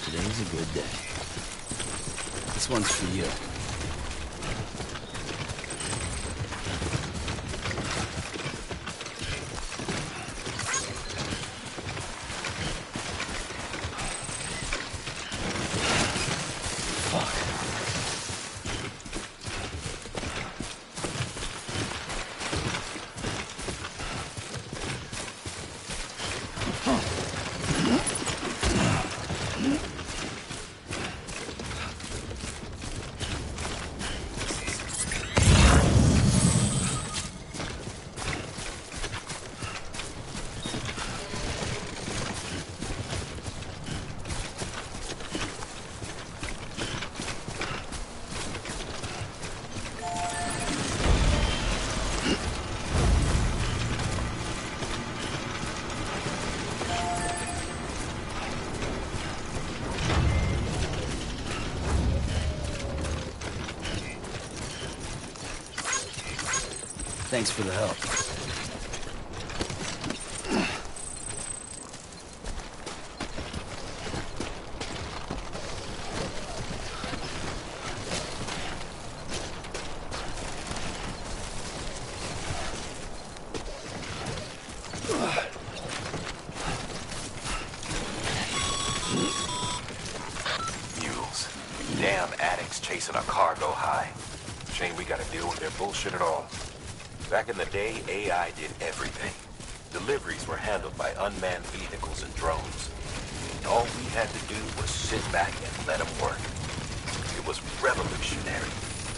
Today's a good day. This one's for you. Thanks for the help. Mules. Damn addicts chasing a cargo high. Shame we gotta deal with their bullshit at all. Back in the day, AI did everything. Deliveries were handled by unmanned vehicles and drones. And all we had to do was sit back and let them work. It was revolutionary,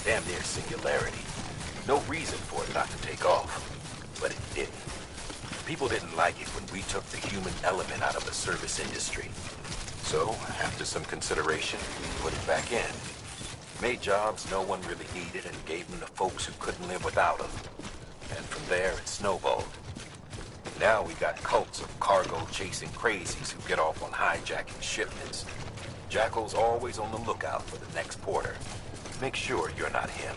damn near singularity. No reason for it not to take off, but it didn't. People didn't like it when we took the human element out of the service industry. So, after some consideration, we put it back in. Made jobs no one really needed and gave them to folks who couldn't live without them. And from there, it snowballed. Now we got cults of cargo-chasing crazies who get off on hijacking shipments. Jackal's always on the lookout for the next porter. Make sure you're not him.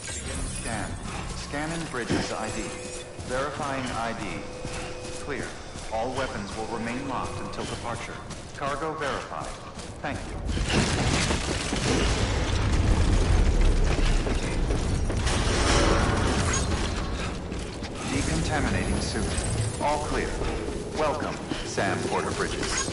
Begin scan. Scanning Bridges ID. Verifying ID. Clear. All weapons will remain locked until departure. Cargo verified. Thank you. Decontaminating suit. All clear. Welcome, Sam Porter Bridges.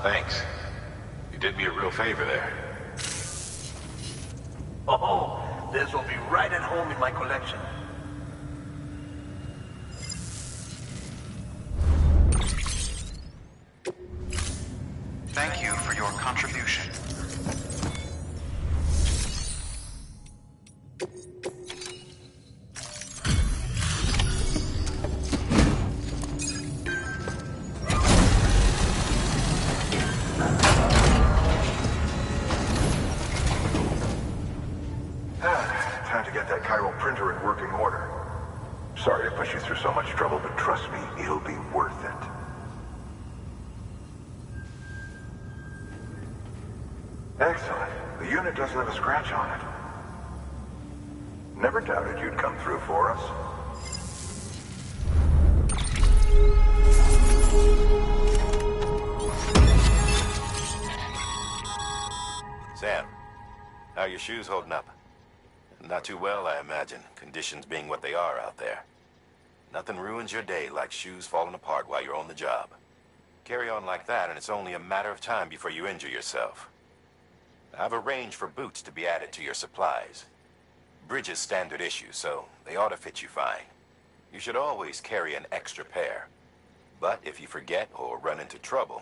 Thanks. You did me a real favor there. Oh, this will be right at home in my collection. Thank you for your contribution. Time to get that chiral printer in working order. Sorry to push you through so much trouble, but trust me, it'll be worth it. Excellent. The unit doesn't have a scratch on it. Never doubted you'd come through for us. Sam, how are your shoes holding up? Not too well, I imagine, conditions being what they are out there. Nothing ruins your day like shoes falling apart while you're on the job. Carry on like that, and it's only a matter of time before you injure yourself. I've arranged for boots to be added to your supplies. Bridges standard issue, so they ought to fit you fine. You should always carry an extra pair. But if you forget or run into trouble,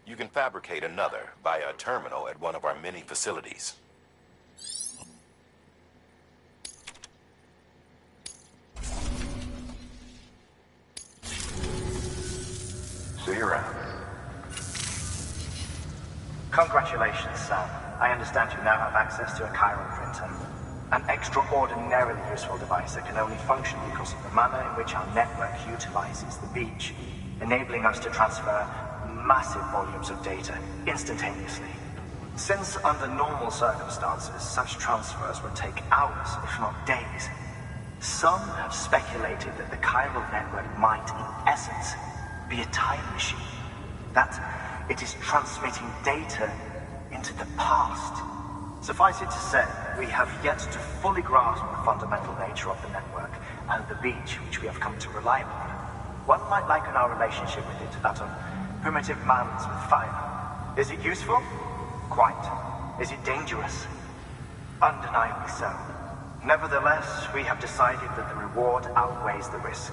you can fabricate another via a terminal at one of our many facilities. See you around. Congratulations, Sam. I understand you now have access to a chiral printer. An extraordinarily useful device that can only function because of the manner in which our network utilizes the beach, enabling us to transfer massive volumes of data instantaneously. Since under normal circumstances, such transfers would take hours, if not days, some have speculated that the chiral network might, in essence, be a time machine. That it is transmitting data into the past. Suffice it to say, we have yet to fully grasp the fundamental nature of the network and the beach which we have come to rely upon. One might liken our relationship with it to that of primitive mans with fire. Is it useful? Quite. Is it dangerous? Undeniably so. Nevertheless, we have decided that the reward outweighs the risk.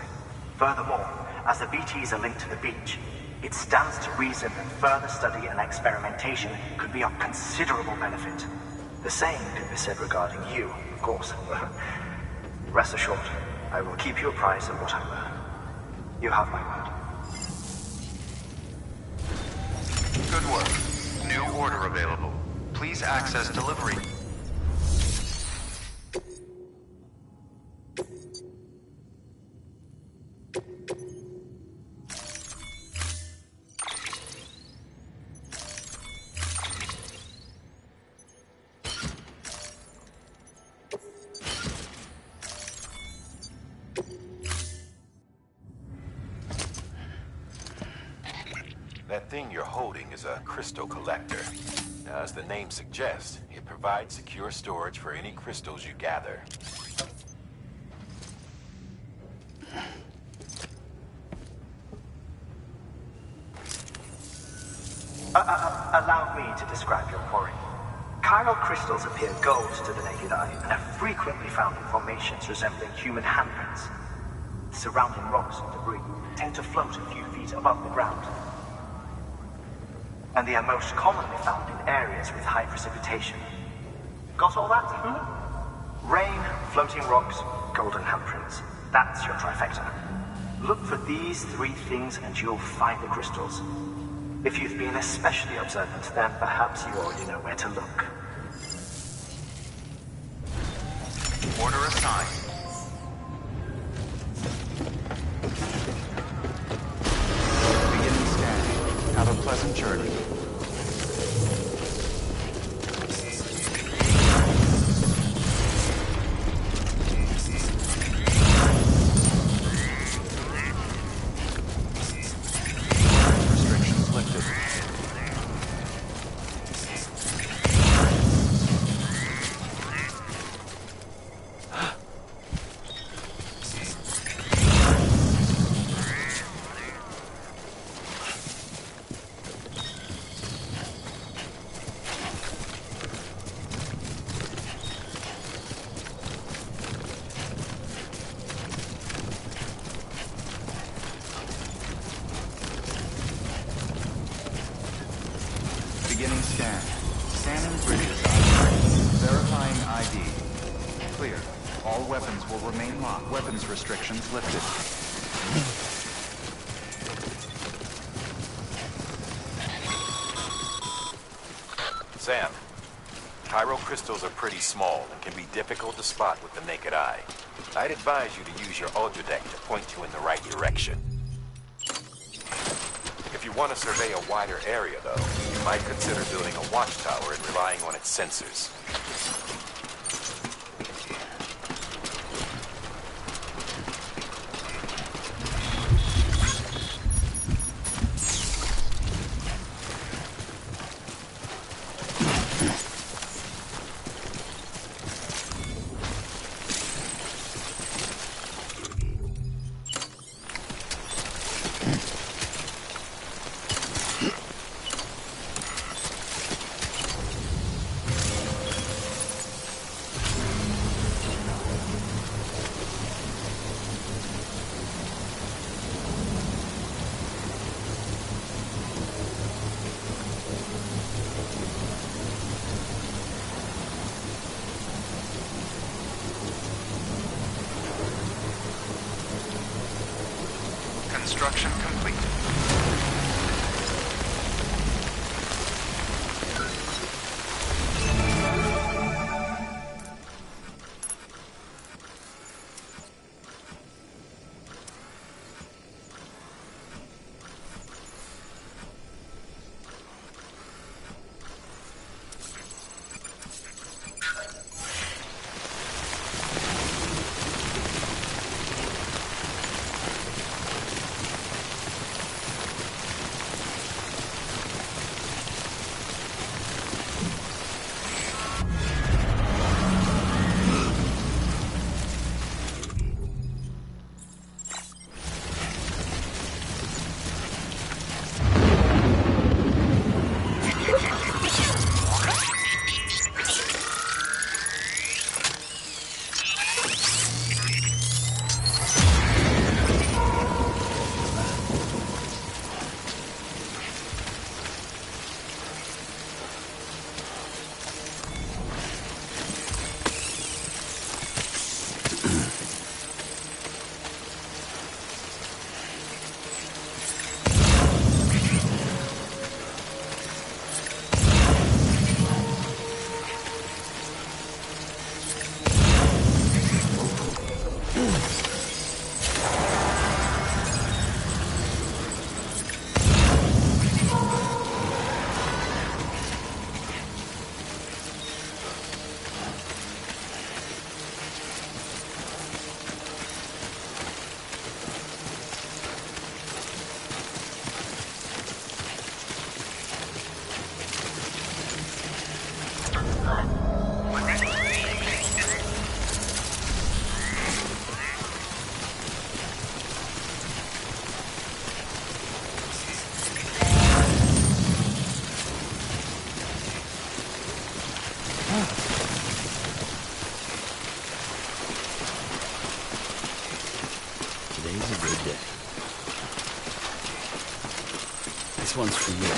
Furthermore, as the BTs are linked to the beach, it stands to reason that further study and experimentation could be of considerable benefit. The same can be said regarding you, of course. Rest assured, I will keep you apprised of what I learn. You have my word. Good work. New order available. Please access delivery. That thing you're holding is a crystal collector. Now, as the name suggests, it provides secure storage for any crystals you gather. Allow me to describe your quarry. Chiral crystals appear gold to the naked eye and are frequently found in formations resembling human handprints. The surrounding rocks and debris tend to float a few feet above the ground. And they are most commonly found in areas with high precipitation. Got all that? Rain, floating rocks, golden handprints. That's your trifecta. Look for these three things and you'll find the crystals. If you've been especially observant, then perhaps you already know where to look. Order assigned. Beginning scanning. Have a pleasant journey. Restrictions lifted. All weapons will remain locked. Weapons restrictions lifted. Sam, Cairo crystals are pretty small and can be difficult to spot with the naked eye. I'd advise you to use your Ultra Deck to point you in the right direction. If you want to survey a wider area, though, you might consider building a watchtower and relying on its sensors. Construction complete. Today's a good day. This one's for you.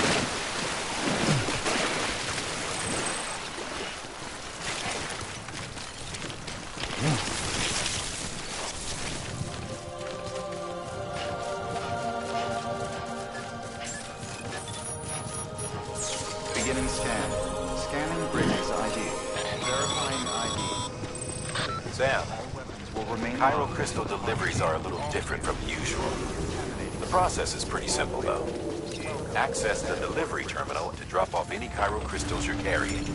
Beginning scan. Scanning Bridges ID. Verifying ID. Sam, will remain Cairo crystal deliveries are a little different from usual. The process is pretty simple, though. Access the delivery terminal to drop off any Cairo crystals you're carrying.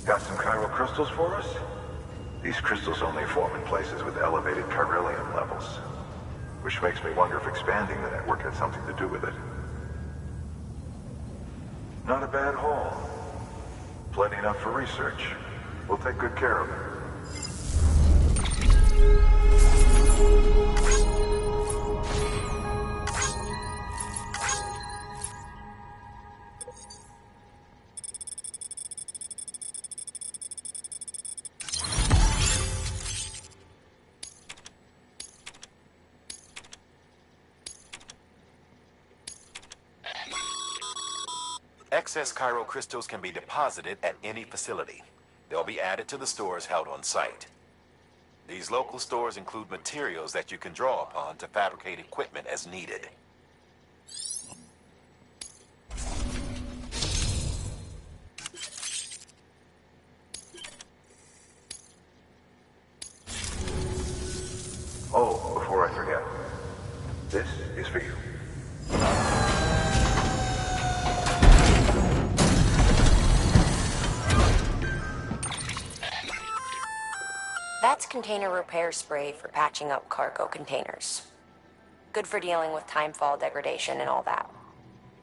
Got some chiral crystals for us? These crystals only form in places with elevated chiralium levels, which makes me wonder if expanding the network had something to do with it. Not a bad haul. Plenty enough for research. We'll take good care of it. Excess Cairo crystals can be deposited at any facility. They'll be added to the stores held on site. These local stores include materials that you can draw upon to fabricate equipment as needed. Oh, before I forget, this is for you. That's container repair spray for patching up cargo containers. Good for dealing with timefall degradation and all that.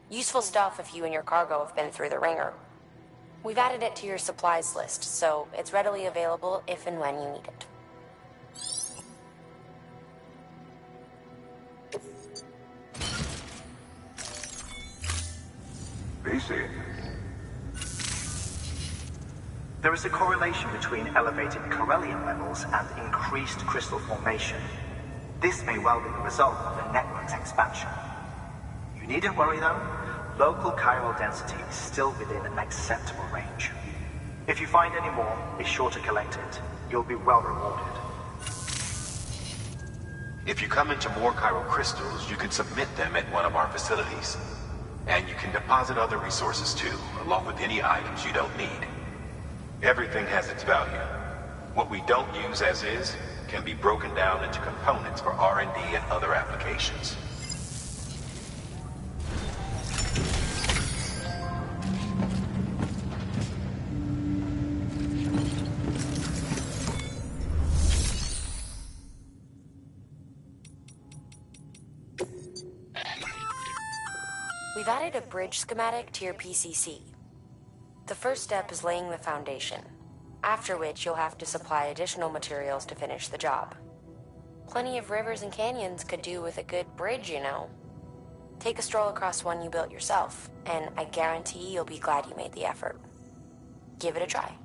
Useful stuff if you and your cargo have been through the ringer. We've added it to your supplies list, so it's readily available if and when you need it. BC. There is a correlation between elevated Corellium levels and increased crystal formation. This may well be the result of the network's expansion. You needn't worry though. Local chiral density is still within an acceptable range. If you find any more, be sure to collect it. You'll be well rewarded. If you come into more chiral crystals, you can submit them at one of our facilities. And you can deposit other resources too, along with any items you don't need. Everything has its value. What we don't use as is can be broken down into components for R&D and other applications. We've added a bridge schematic to your PCC. The first step is laying the foundation, after which you'll have to supply additional materials to finish the job. Plenty of rivers and canyons could do with a good bridge, you know. Take a stroll across one you built yourself, and I guarantee you'll be glad you made the effort. Give it a try.